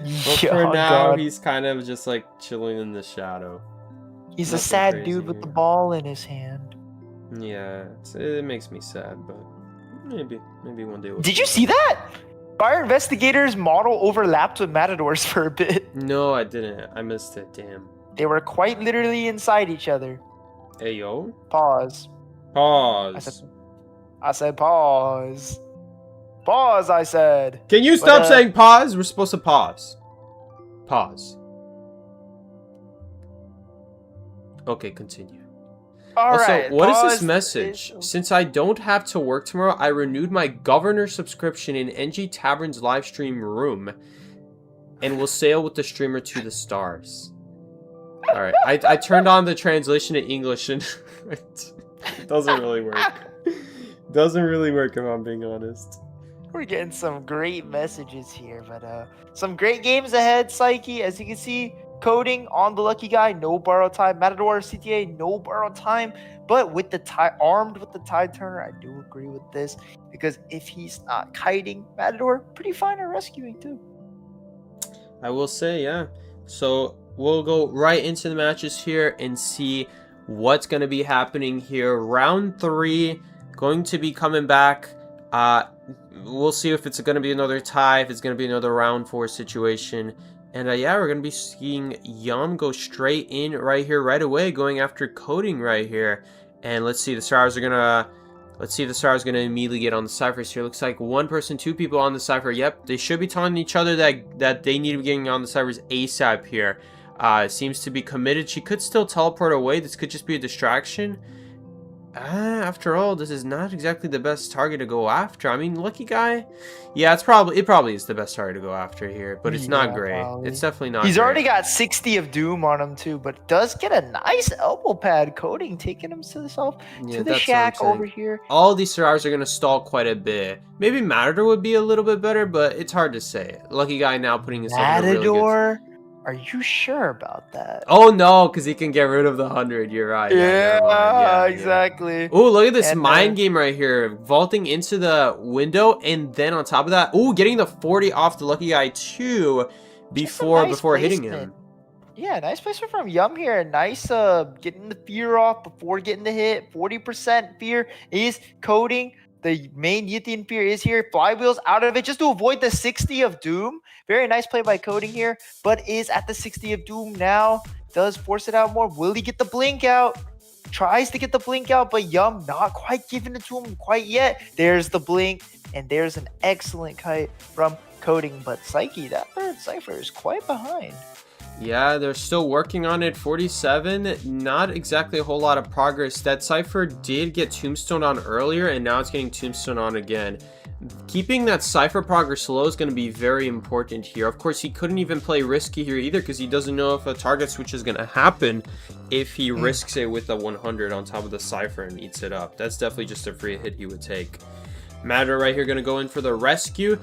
Yeah, for oh now, God. he's kind of just like chilling in the shadow. He's a Nothing sad crazy dude with here. the ball in his hand. Yeah, it makes me sad, but maybe one day we'll Did you see that? Fire Investigator's model overlapped with Matador's for a bit. No, I didn't. I missed it. Damn. They were quite literally inside each other. Hey, yo. Pause. Pause. I said pause. Pause, I said. Can you stop saying pause? We're supposed to pause. Pause. Okay, continue. Alright. What is this message? Since I don't have to work tomorrow, I renewed my governor subscription in NG Tavern's live stream room and will sail with the streamer to the stars. Alright, I turned on the translation to English and it doesn't really work. Doesn't really work if I'm being honest. We're getting some great messages here, but some great games ahead, Psyche. As you can see, coding on the lucky guy, no borrow time. Matador CTA, no borrow time. But with the armed with the tide turner, I do agree with this, because if he's not kiting Matador, pretty fine at rescuing too. I will say, yeah. So we'll go right into the matches here and see what's going to be happening here. Round 3 going to be coming back. We'll see if it's going to be another tie, if it's going to be another round 4 situation. And yeah, we're going to be seeing Yum go straight in right here, right away, going after Coding right here. And let's see, the Stars are going to... Let's see if the Stars going to immediately get on the Cyphers here. Looks like 1 person, 2 people on the Cypher. Yep, they should be telling each other that they need to be getting on the Cyphers ASAP here. Seems to be committed. She could still teleport away. This could just be a distraction. After all, this is not exactly the best target to go after. I mean, Lucky Guy, yeah, it probably is the best target to go after here, but it's not great. Probably. It's definitely not. He's great. Already got 60 of Doom on him too, but does get a nice elbow pad. Coding taking him to the shack over here. All these Stars are gonna stall quite a bit. Maybe Matador would be a little bit better, but it's hard to say. Lucky Guy now putting himself in a really good... Are you sure about that? Oh no, because he can get rid of the 100. You're right. Yeah, exactly. Yeah. Oh, look at this mind game right here. Vaulting into the window, and then on top of that, oh, getting the 40 off the Lucky Guy too before hitting him. Yeah, nice placement from Yum here. Nice getting the fear off before getting the hit. 40% fear is Coding. The main Yithian fear is here. Flywheels out of it just to avoid the 60 of Doom. Very nice play by Coding here, but is at the 60 of Doom now. Does force it out more. Will he get the blink out? Tries to get the blink out, but Yum not quite giving it to him quite yet. There's the blink, and there's an excellent kite from Coding. But Psyche, that third Cypher is quite behind. Yeah, they're still working on it. 47, not exactly a whole lot of progress. That Cypher did get Tombstone on earlier, and now it's getting Tombstone on again. Keeping that Cypher progress low is going to be very important here. Of course, he couldn't even play risky here either because he doesn't know if a target switch is going to happen if he risks it with a 100 on top of the Cypher and eats it up. That's definitely just a free hit he would take. Matador right here going to go in for the rescue.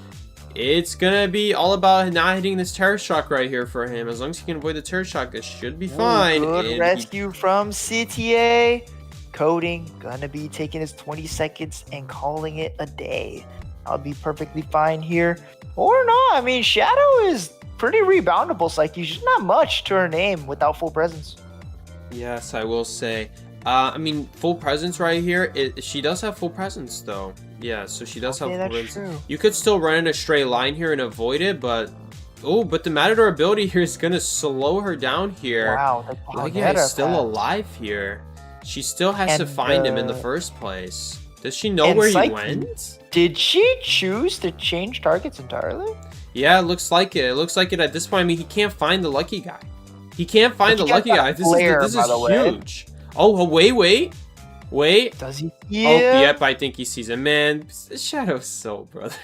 It's going to be all about not hitting this Terror Shock right here for him. As long as he can avoid the Terror Shock, this should be fine. Good rescue from CTA. Coding, going to be taking his 20 seconds and calling it a day. I'll be perfectly fine here. Or not. I mean, Shadow is pretty reboundable. Psyche. She's not much to her name without full presence. Yes, I will say. I mean, full presence right here. She does have full presence, though. Yeah, so she does have full presence. True. You could still run in a straight line here and avoid it, but... Oh, but the Matador ability here is going to slow her down here. Wow. Lucky is still alive here. She still has to find him in the first place. Does she know where he went? Did she choose to change targets entirely? Yeah, it looks like it. It looks like it at this point. I mean, he can't find the Lucky Guy. He can't find the Lucky Guy. This is huge. Oh, wait. Does he? Yeah. Oh, yep, I think he sees him. Man, Shadow's so brother.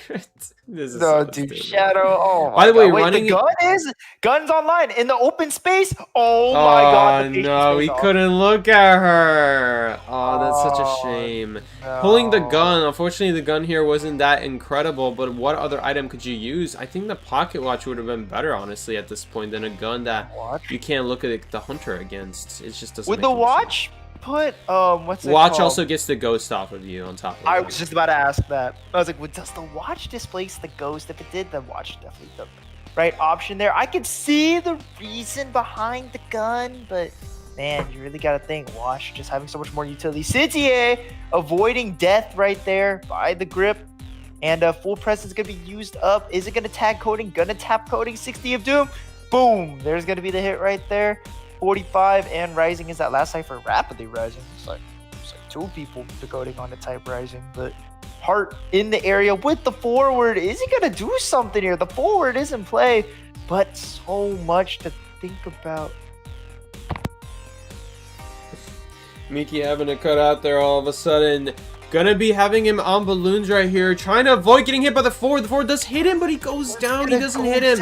This is so dude, Shadow. Oh, by the way, running. The gun's online in the open space. Oh my god. No, he couldn't look at her. Oh, that's such a shame. No. Pulling the gun. Unfortunately, the gun here wasn't that incredible. But what other item could you use? I think the pocket watch would have been better, honestly, at this point, than a gun that you can't look at the hunter against. It just doesn't. With the watch. Sense. Put what's it watch called? Also gets the ghost off of you on top of it. I was just about to ask that. I was like, well, does the watch displace the ghost? If it did, the watch definitely the right option there. I could see the reason behind the gun, but man, you really gotta think watch just having so much more utility. CTA avoiding death right there by the grip, and full press is gonna be used up. Is it gonna tag Coding? Gonna tap Coding. 60 of Doom. Boom. There's gonna be the hit right there. 45 and rising is that last Cypher rapidly rising. It's like 2 people decoding on the type rising, but Heart in the area with the forward. Is he gonna do something here? The forward is in play, but so much to think about. Miki having a cut out there all of a sudden. Gonna be having him on balloons right here, trying to avoid getting hit by the forward. The forward does hit him, but he goes down. He doesn't hit him.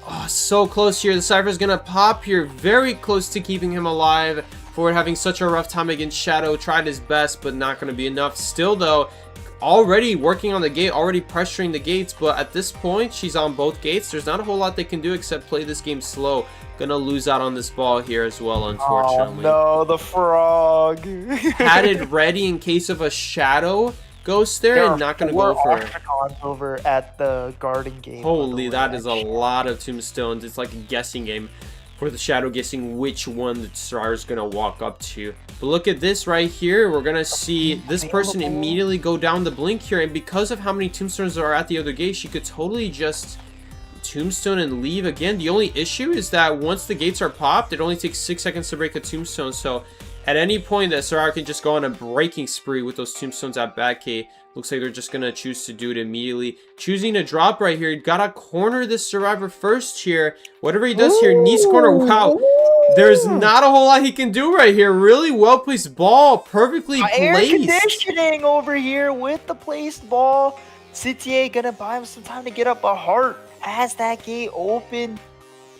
Oh, so close here. The Cypher's gonna pop here. Very close to keeping him alive. Forward having such a rough time against Shadow. Tried his best, but not gonna be enough. Still, though, already working on the gate, already pressuring the gates, but at this point, she's on both gates. There's not a whole lot they can do except play this game slow. Gonna lose out on this ball here as well, unfortunately. Oh, no, the frog. Had it ready in case of a Shadow Ghost there and not going to go for... Octagons over at the Garden Gate. Holy, that is a lot of tombstones. It's like a guessing game for the Shadow, guessing which one the Survivor is going to walk up to. But look at this right here. We're going to see this person immediately go down the blink here. And because of how many tombstones are at the other gate, she could totally just tombstone and leave again. The only issue is that once the gates are popped, it only takes 6 seconds to break a tombstone. So at any point, that Survivor can just go on a breaking spree with those tombstones at back gate. Looks like they're just going to choose to do it immediately. Choosing to drop right here. Gotta corner this Survivor first here. Whatever he does here, knees corner. Wow. There's not a whole lot he can do right here. Really well-placed ball. Perfectly placed. Air conditioning over here with the placed ball. Citier going to buy him some time to get up. A heart has that gate open.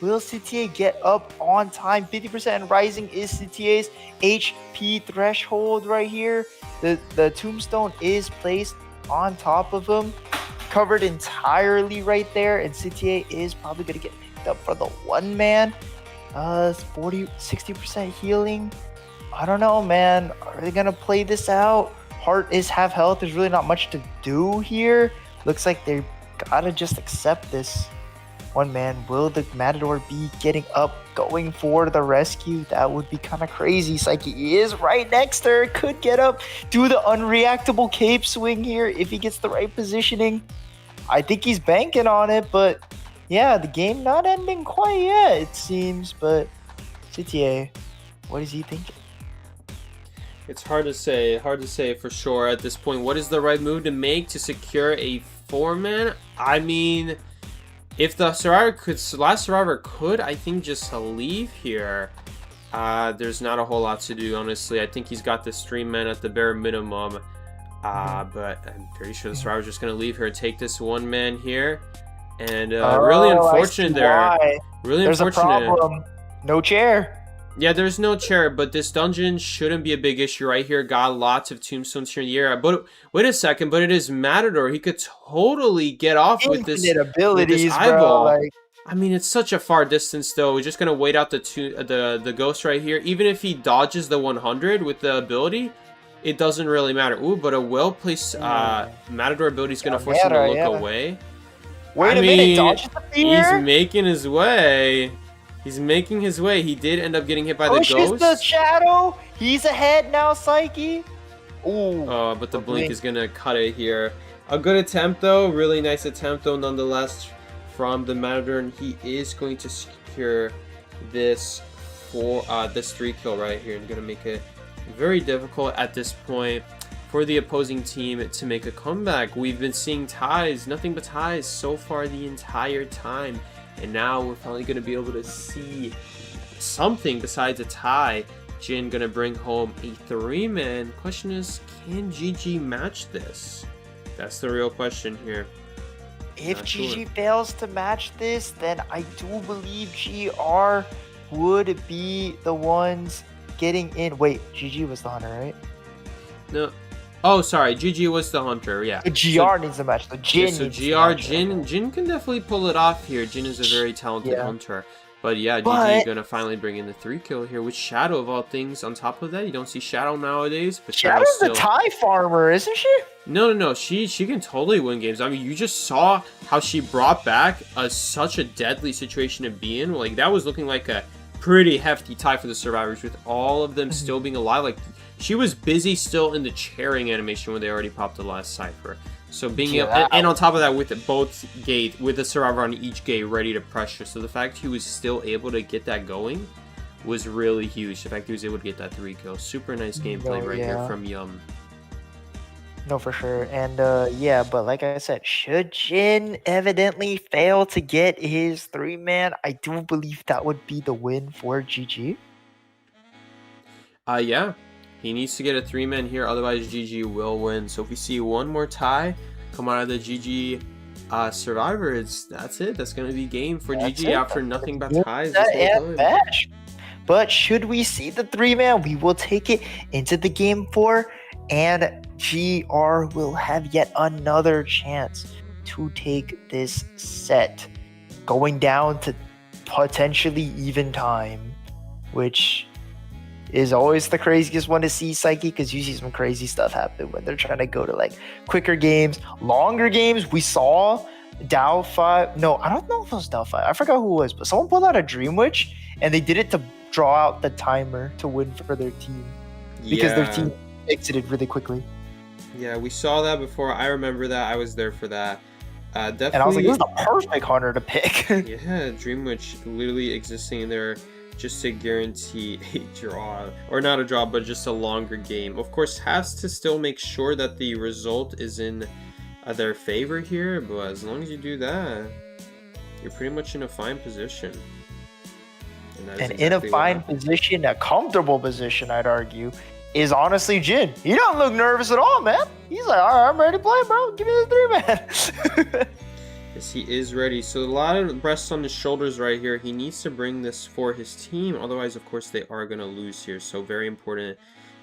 Will Citier get up on time? 50% rising is Citier's HP threshold right here. The tombstone is placed on top of him, covered entirely right there, and Citier is probably going to get picked up for the one man. 60% healing. I don't know, man. Are they going to play this out? Heart is half health. There's really not much to do here. Looks like they gotta just accept this. One man. Will the Matador be getting up, going for the rescue? That would be kind of crazy. Psyche is right next to her. Could get up, do the unreactable cape swing here if he gets the right positioning. I think he's banking on it, but yeah, the game not ending quite yet, it seems. But Citier, what is he thinking? It's hard to say for sure at this point. What is the right move to make to secure a 4-man? I mean, if the Survivor could, last Survivor could, I think, just leave here. There's not a whole lot to do, honestly. I think he's got this 3-man at the bare minimum. But I'm pretty sure the Survivor's just going to leave here, take this 1-man here. And really unfortunate there. Really There's unfortunate. A problem. No chair. Yeah, there's no chair, but this dungeon shouldn't be a big issue right here. Got lots of tombstones here in the air. But wait a second, but it is Matador. He could totally get off with this eyeball. Bro, like... I mean, it's such a far distance, though. We're just going to wait out the ghost right here. Even if he dodges the 100 with the ability, it doesn't really matter. Ooh, but a well-placed Matador ability is going to force him to look away. Wait a minute, dodges the fear? He's making his way. He's making his way. He did end up getting hit by the ghost. Pushes the shadow. He's ahead now, Psyche. Ooh. Oh, but the blink is going to cut it here. A good attempt, though. Really nice attempt, though, nonetheless, from the Matador. And he is going to secure this this 3-kill right here. And going to make it very difficult at this point for the opposing team to make a comeback. We've been seeing ties, nothing but ties so far the entire time. And now we're finally going to be able to see something besides a tie. Jin going to bring home a 3-man. Question is, can GG match this? That's the real question here. If GG fails to match this, then I do believe GR would be the ones getting in. Wait, GG was the hunter, right? No. Oh, sorry. GG was the hunter, yeah. The GR needs a match. The Jin Jin can definitely pull it off here. Jin is a very talented hunter. But yeah, GG going to finally bring in the 3-kill here with Shadow of all things. On top of that, you don't see Shadow nowadays. But Shadow's the tie farmer, isn't she? No. She can totally win games. I mean, you just saw how she brought back such a deadly situation to be in. Like, that was looking like a pretty hefty tie for the survivors with all of them still being alive. Like, she was busy still in the chairing animation when they already popped the last cipher. So being able, and on top of that, with both gate, with the survivor on each gate ready to pressure. So the fact he was still able to get that going was really huge. The fact he was able to get that 3-kill. Super nice gameplay here from Yum. No, for sure. And yeah, but like I said, should Jin evidently fail to get his 3-man, I do believe that would be the win for GG. Yeah. He needs to get a 3-man here, otherwise GG will win. So if we see one more tie come out of the GG Survivor, that's it. That's going to be game for GG after nothing but ties this whole time. But should we see the 3-man, we will take it into the game 4, and GR will have yet another chance to take this set, going down to potentially even time, which is always the craziest one to see, Psyche, because you see some crazy stuff happen when they're trying to go to like quicker games, longer games. We saw Dow 5. No, I don't know if it was Dow 5. I forgot who it was, but someone pulled out a Dream Witch and they did it to draw out the timer to win for their team because their team exited really quickly. Yeah, we saw that before. I remember that. I was there for that. Definitely. And I was like, this is the perfect hunter to pick. Yeah, Dream Witch literally existing in there just to guarantee a draw. Or not a draw, but just a longer game. Of course, has to still make sure that the result is in their favor here. But as long as you do that, you're pretty much in a fine position. And in a fine position, a comfortable position, I'd argue, is honestly Jin. He don't look nervous at all, man. He's like, all right, I'm ready to play, bro. Give me the 3-man. Yes, he is ready. So a lot of rests on his shoulders right here. He needs to bring this for his team. Otherwise, of course, they are going to lose here. So very important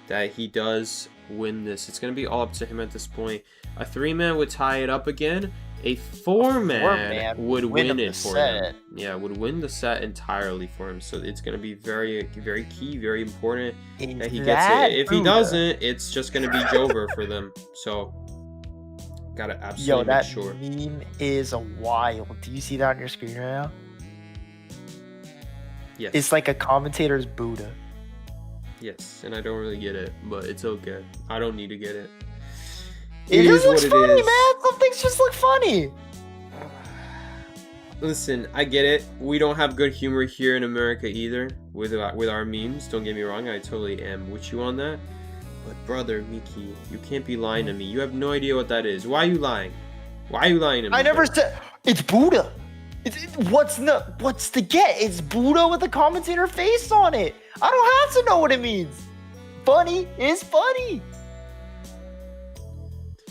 that he does win this. It's going to be all up to him at this point. A 3-man would tie it up again. A 4-man would win it for him. Yeah, would win the set entirely for him. So it's going to be very, very key, very important that he gets it. If he doesn't, it's just going to be Jover for them. So gotta absolutely make sure. Yo, that meme is a wild. Do you see that on your screen right now? Yes. It's like a commentator's Buddha. Yes, and I don't really get it, but it's okay. I don't need to get it. It just looks funny, man. Some things just look funny. Listen, I get it. We don't have good humor here in America either with our memes. Don't get me wrong. I totally am with you on that. But brother, Miki, you can't be lying to me. You have no idea what that is. Why are you lying? Why are you lying to me? I never said it's Buddha. What's the get? It's Buddha with a commentator face on it. I don't have to know what it means. Funny is funny.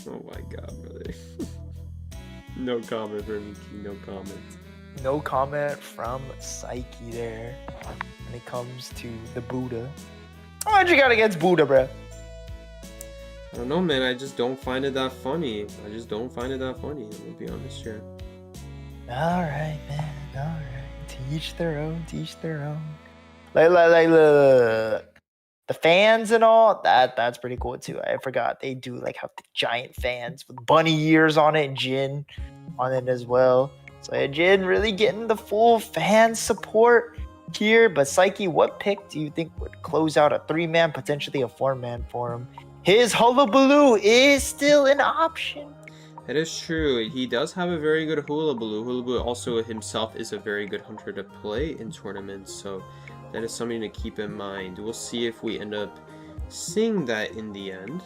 Oh my god, brother. No comment for Miki. No comment. No comment from Psyche there when it comes to the Buddha. What you got against Buddha, bro? I don't know, man. I just don't find it that funny. I'm gonna be honest here. Alright, man. Alright. To each their own. Like, look. The fans and all, that's pretty cool too. I forgot they do like have the giant fans with bunny ears on it and Jin on it as well. So yeah, Jin really getting the full fan support here. But Psyche, what pick do you think would close out a 3-man, potentially a 4-man for him? His Hullabaloo is still an option. That is true. He does have a very good Hullabaloo. Hullabaloo also himself is a very good hunter to play in tournaments. So that is something to keep in mind. We'll see if we end up seeing that in the end.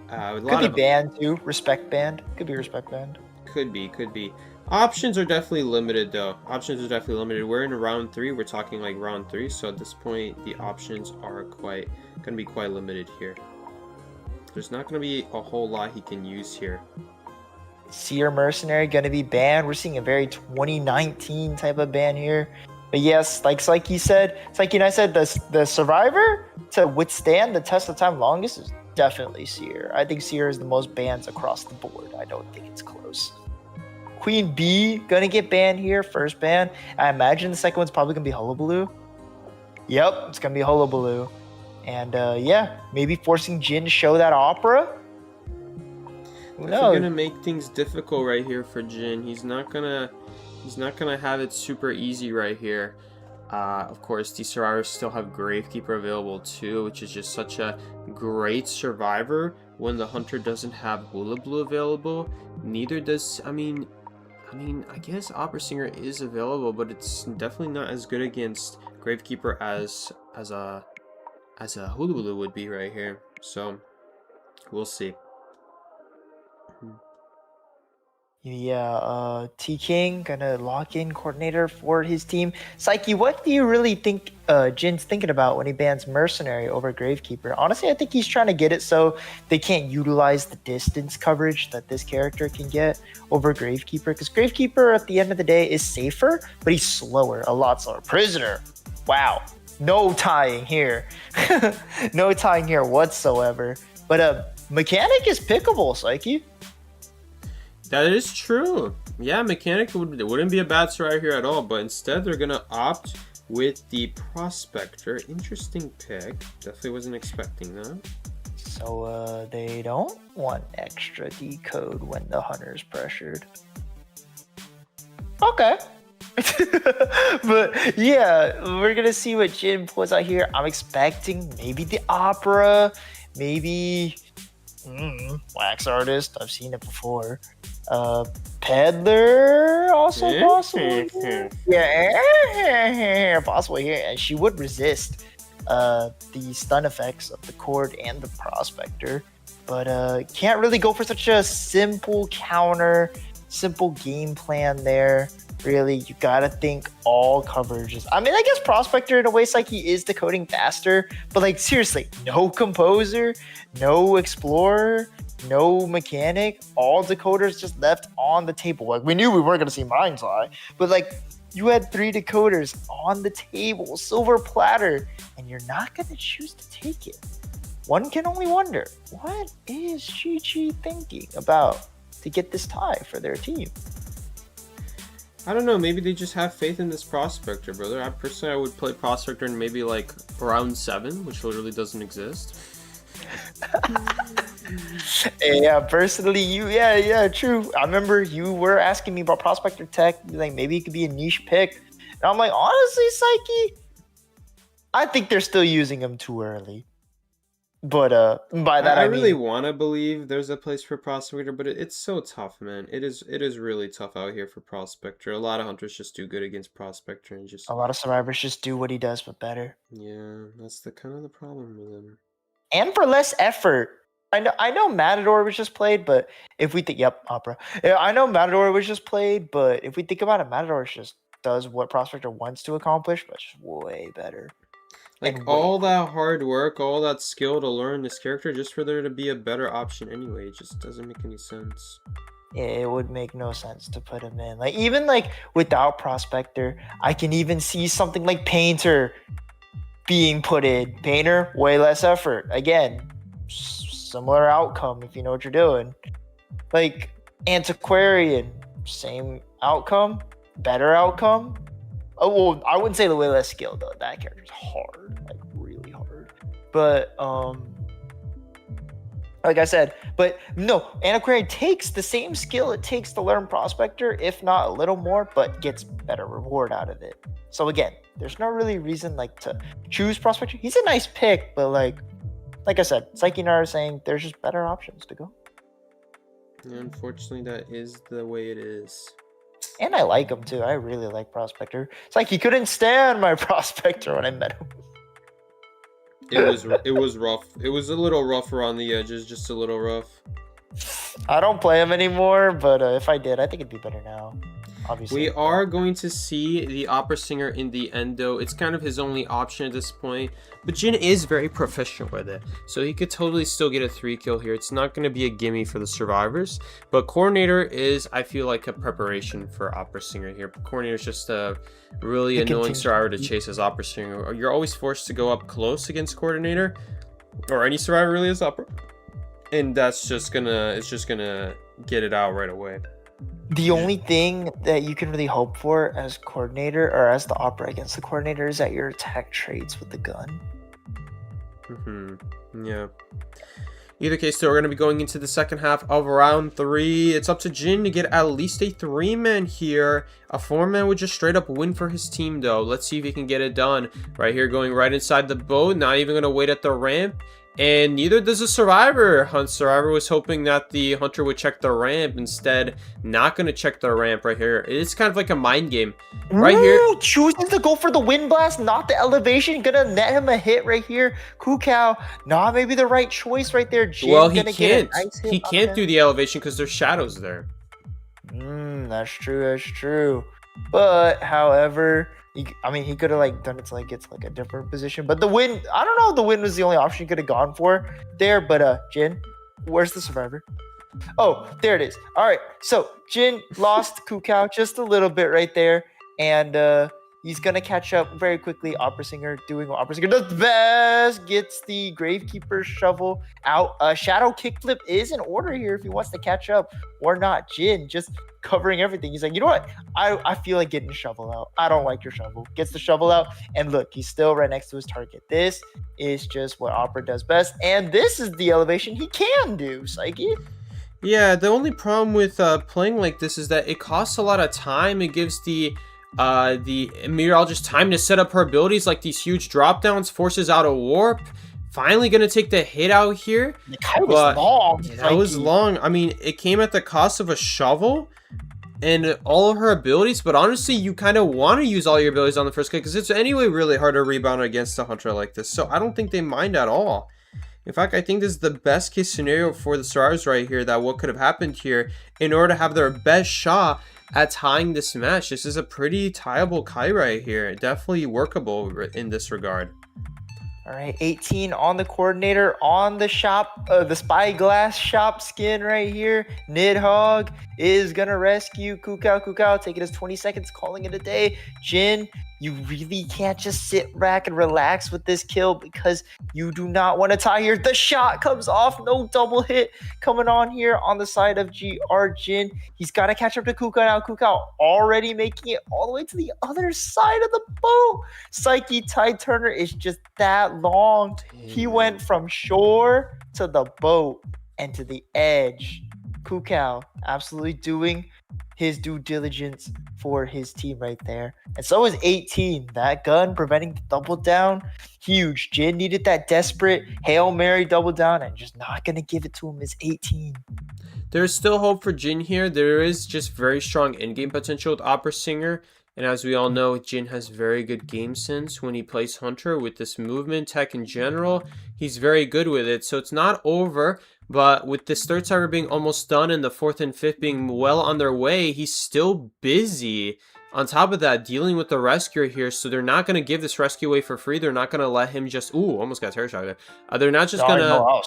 Could be banned too. Respect band. Could be respect band. Could be. Options are definitely limited though. We're in round 3. We're talking like round 3. So at this point, the options are gonna be quite limited here. There's not gonna be a whole lot he can use here. Seer Mercenary gonna be banned. We're seeing a very 2019 type of ban here. But yes, like Psyche said, Psyche and I said, the survivor to withstand the test of time longest is definitely Seer. I think Seer is the most bans across the board. I don't think it's close. Queen B gonna get banned here, first ban. I imagine the second one's probably gonna be Hullabaloo. Yep, it's gonna be Hullabaloo. And yeah, maybe forcing Jin to show that opera. Who knows? They're gonna make things difficult right here for Jin. He's not gonna have it super easy right here. Of course, the survivors still have Gravekeeper available too, which is just such a great survivor when the hunter doesn't have Hullabaloo available. Neither does, I mean, I guess Opera Singer is available, but it's definitely not as good against Gravekeeper as a Hullabaloo would be right here. So we'll see. Yeah, T King gonna lock in coordinator for his team. Psyche, what do you really think Jin's thinking about when he bans Mercenary over Gravekeeper? Honestly, I think he's trying to get it so they can't utilize the distance coverage that this character can get over Gravekeeper. Because Gravekeeper, at the end of the day, is safer, but he's slower, a lot slower. Prisoner, wow, no tying here. No tying here whatsoever. But Mechanic is pickable, Psyche. That is true. Yeah, Mechanic wouldn't be a bad survivor here at all, but instead they're going to opt with the Prospector. Interesting pick. Definitely wasn't expecting that. So they don't want extra decode when the hunter's pressured. Okay. But yeah, we're gonna see what Jin pulls out here. I'm expecting maybe the opera, maybe wax artist. I've seen it before. Peddler also possible. Yeah, possible here, and she would resist the stun effects of the Cord and the Prospector, but can't really go for such a simple counter, simple game plan there. Really, you gotta think all coverages. I mean, I guess Prospector in a way Psyche is decoding faster, but like seriously, no Composer, no Explorer, no Mechanic, all decoders just left on the table. Like we knew we weren't gonna see Mind's Eye, but like you had 3 decoders on the table, silver platter, and you're not gonna choose to take it. One can only wonder, what is Chi-Chi thinking about to get this tie for their team? I don't know, maybe they just have faith in this Prospector, brother. I would play Prospector in maybe like round 7, which literally doesn't exist. Yeah, personally, yeah, true. I remember you were asking me about Prospector Tech, like maybe it could be a niche pick. And I'm like, honestly, Psyche, I think they're still using him too early. But by that I mean, really want to believe there's a place for Prospector, but it's so tough, man. It is really tough out here for Prospector. A lot of hunters just do good against Prospector and just a lot of survivors just do what he does, but better. Yeah, that's the kind of the problem with him. And for less effort. I know Matador was just played, but if we think, Opera. Yeah, I know Matador was just played, but if we think about it, Matador just does what Prospector wants to accomplish, but just way better. Like all that hard work, all that skill to learn this character, just for there to be a better option anyway, it just doesn't make any sense. It would make no sense to put him in. Like even like without Prospector, I can even see something like Painter being put in. Painter, way less effort. Again, similar outcome if you know what you're doing. Like Antiquarian, same outcome, better outcome. Oh, well, I wouldn't say the way less skill though. That character's hard, like really hard. But like I said, but no, Antiquarian takes the same skill it takes to learn Prospector, if not a little more, but gets better reward out of it. So again, there's no really reason like to choose Prospector. He's a nice pick, but like I said, Psyche and I are saying there's just better options to go. Yeah, unfortunately, that is the way it is. And I like him too. I really like Prospector. It's like he couldn't stand my Prospector when I met him. It was rough. It was a little rough around the edges, just a little rough. I don't play him anymore, but if I did, I think it'd be better now. Obviously. We are going to see the opera singer in the endo. It's kind of his only option at this point, but Jin is very proficient with it, so he could totally still get a 3 kill here. It's not going to be a gimme for the survivors, but Coordinator is, I feel like, a preparation for opera singer here. Coordinator is just a really annoying survivor to chase as opera singer. You're always forced to go up close against Coordinator, or any survivor really as opera, and it's just gonna get it out right away. The only thing that you can really hope for as Coordinator or as the opera against the Coordinator is that your attack trades with the gun. Yeah. Either case, though, we're going to be going into the second half of round 3. It's up to Jin to get at least a 3-man here. A 4-man would just straight up win for his team, though. Let's see if he can get it done. Right here, going right inside the boat. Not even going to wait at the ramp. And neither does a survivor. Survivor was hoping that the hunter would check the ramp. Instead, not going to check the ramp right here. It's kind of like a mind game. Right here. Choosing to go for the wind blast, not the elevation. Gonna net him a hit right here. Kukao, not maybe the right choice right there. Jin well, he can't. He can't do the elevation because there's shadows there. That's true. But, however... he could have like done it to like get to like a different position, but the wind, I don't know if the wind was the only option he could have gone for there. But Jin, where's the survivor? Oh, there it is. All right, so Jin lost Kukao just a little bit right there, and He's gonna catch up very quickly. Opera Singer doing what Opera Singer does best. Gets the Gravekeeper shovel out. Shadow Kickflip is in order here if he wants to catch up or not. Jin just covering everything. He's like, you know what? I feel like getting a shovel out. I don't like your shovel. Gets the shovel out, and look, he's still right next to his target. This is just what Opera does best, and this is the elevation he can do, Psyche. Yeah, the only problem with playing like this is that it costs a lot of time. It gives the meteorologist time to set up her abilities, like these huge drop downs, forces out a warp. Finally gonna take the hit out here. It kind of was long. That was long. I mean, it came at the cost of a shovel and all of her abilities, but honestly, you kind of want to use all your abilities on the first kick because it's anyway really hard to rebound against a hunter like this. So I don't think they mind at all. In fact, I think this is the best case scenario for the Stars right here, that what could have happened here in order to have their best shot at tying this match. This is a pretty tieable Kai right here. Definitely workable in this regard. All right, 18 on the coordinator, on the shop, the spyglass shop skin right here. Nidhogg is gonna rescue Kukao. Kukao taking his 20 seconds, calling it a day. Jin, you really can't just sit back and relax with this kill because you do not want to tie here. The shot comes off, no double hit coming on here on the side of GR Jin. He's got to catch up to Kukao now. Kukao already making it all the way to the other side of the boat. Psyche Tide Turner is just that long. He went from shore to the boat and to the edge. Kukao absolutely doing his due diligence for his team right there. And so is 18. That gun preventing the double down. Huge. Jin needed that desperate Hail Mary double down and just not going to give it to him is 18. There's still hope for Jin here. There is just very strong in-game potential with Opera Singer. And as we all know, Jin has very good game sense when he plays Hunter with this movement tech in general. He's very good with it. So it's not over. But with this third cyber being almost done and the fourth and fifth being well on their way, he's still busy. On top of that, dealing with the rescuer here. So they're not going to give this rescue away for free. They're not going to let him just... Ooh, almost got terror shot there. They're not just going to...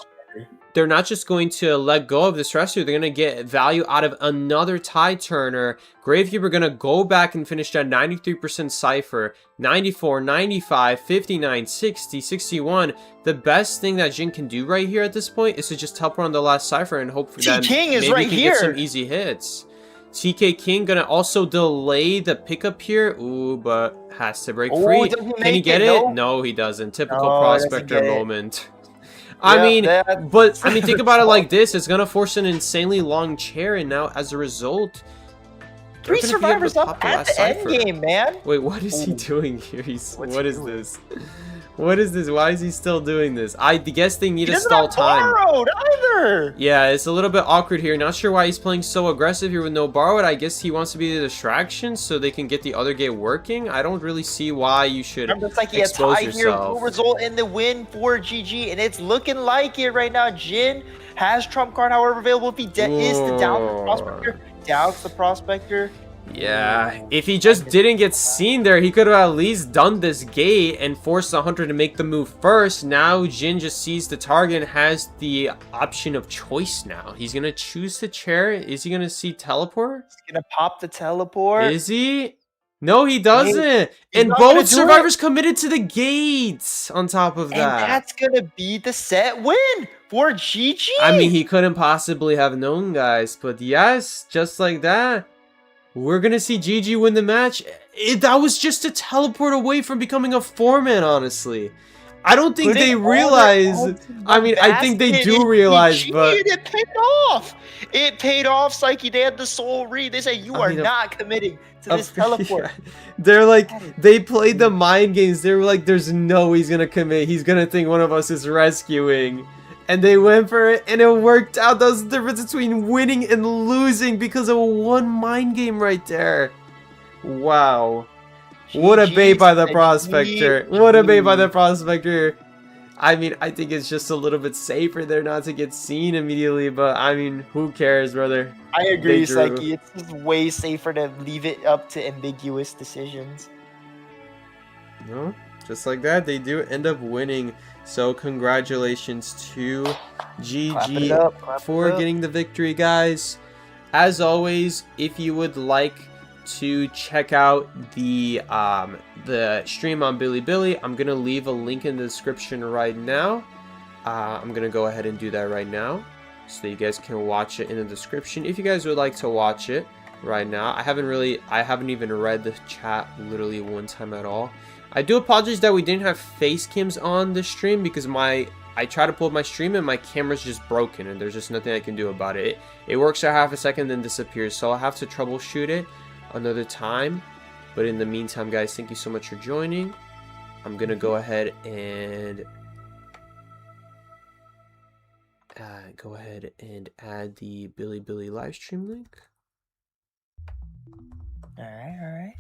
They're not just going to let go of this rescue. They're going to get value out of another Tide Turner. Gravekeeper going to go back and finish that 93% Cypher. 94, 95, 59, 60, 61. The best thing that Jin can do right here at this point is to just teleport on the last Cypher and hope that King is maybe right he can here. Get some easy hits. TK King going to also delay the pickup here. Ooh, but has to break free. Can he get it? No, he doesn't. Typical prospector moment. I mean, think about it like this. It's going to force an insanely long chair, and now, as a result... 3 survivors up at the end game, man. Wait, what is he doing here? What is this? What is this? Why is he still doing this? I guess they need to stall time. Borrowed either. Yeah, it's a little bit awkward here. Not sure why he's playing so aggressive here with no borrowed. I guess he wants to be the distraction so they can get the other gate working. I don't really see why you should expose yourself. Here will result in the win for GG, and it's looking like it right now. Jin has trump card, however, available if he is to down the prospector. Doubts the prospector. Yeah, if he just didn't get seen there, he could have at least done this gate and forced the hunter to make the move first. Now Jin just sees the target and has the option of choice now. He's going to choose the chair. Is he going to see teleport? He's going to pop the teleport. Is he? No, he doesn't. And both survivors committed to the gates on top of that. And that's going to be the set win for GG. I mean, he couldn't possibly have known, guys. But yes, just like that. We're going to see GG win the match. That was just a teleport away from becoming a 4-man, honestly. I don't think they realize. I mean, I think they do realize, but... It paid off. It paid off, Psyche. They had the soul read. They say, you are not committing to this teleport. Yeah. They're like, they played the mind games. They were like, there's no way he's going to commit. He's going to think one of us is rescuing. And they went for it, and it worked out. That was the difference between winning and losing because of one mind game right there. Wow. What a bait by the prospector. What a bait by the prospector. I mean, I think it's just a little bit safer there not to get seen immediately, but I mean, who cares, brother? I agree, Psyche. It's just way safer to leave it up to ambiguous decisions. No, just like that, they do end up winning. So congratulations to GG for getting the victory, guys. As always, if you would like to check out the stream on Bilibili, I'm gonna leave a link in the description right now. I'm gonna go ahead and do that right now, so you guys can watch it in the description if you guys would like to watch it right now. I haven't even read the chat literally one time at all. I do apologize that we didn't have face cams on the stream because I tried to pull up my stream and my camera's just broken and there's just nothing I can do about it. It works for half a second then disappears, so I'll have to troubleshoot it another time. But in the meantime, guys, thank you so much for joining. I'm gonna go ahead and add the Bilibili live stream link. All right.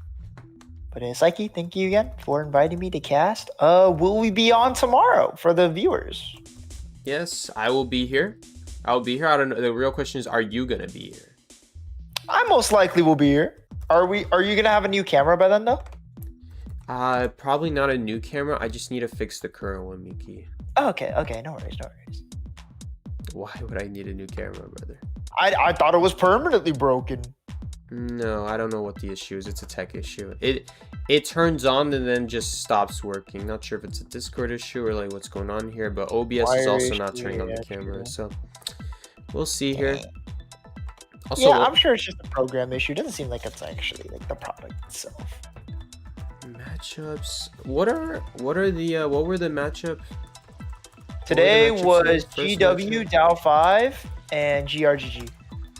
But Psyche, thank you again for inviting me to cast. Will we be on tomorrow for the viewers? Yes, I will be here. I don't know. The real question is, are you gonna be here? I most likely will be here. Are you gonna have a new camera by then though? Probably not a new camera. I just need to fix the current one, Miki. Oh, okay, no worries. Why would I need a new camera, brother? I thought it was permanently broken. No, I don't know what the issue is. It's a tech issue. It turns on and then just stops working. Not sure if it's a Discord issue or like what's going on here, but OBS is also not turning on the camera, so we'll see here. Also, yeah, I'm sure it's just a program issue. It doesn't seem like it's actually like the product itself. Matchups. What were the matchup? Today was GW, Dow5, and GRGG.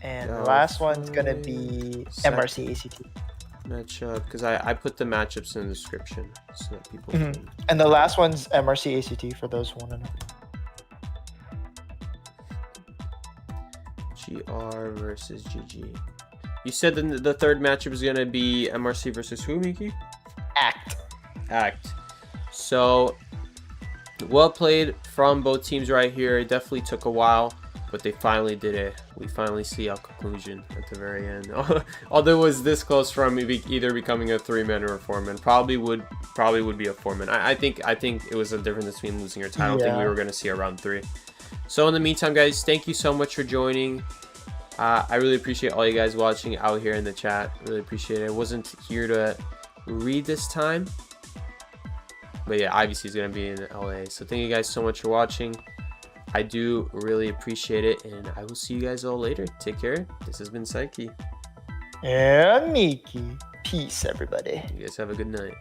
And the last one's gonna be MRC ACT. Matchup, because I put the matchups in the description so that people can... And the last one's MRC ACT for those who want to know. GR versus GG. You said the third matchup is gonna be MRC versus who, Miki? Act. So, well played from both teams right here. It definitely took a while, but they finally did it. We finally see a conclusion at the very end. Although it was this close from either becoming a 3-man or a 4-man. Probably would be a 4-man. I think it was a difference between losing or tie. I don't think we were gonna see a round 3. So in the meantime, guys, thank you so much for joining. I really appreciate all you guys watching out here in the chat. Really appreciate it. I wasn't here to read this time, but yeah, IVC is gonna be in LA. So thank you guys so much for watching. I do really appreciate it, and I will see you guys all later. Take care. This has been Psyche. And Miki. Peace, everybody. You guys have a good night.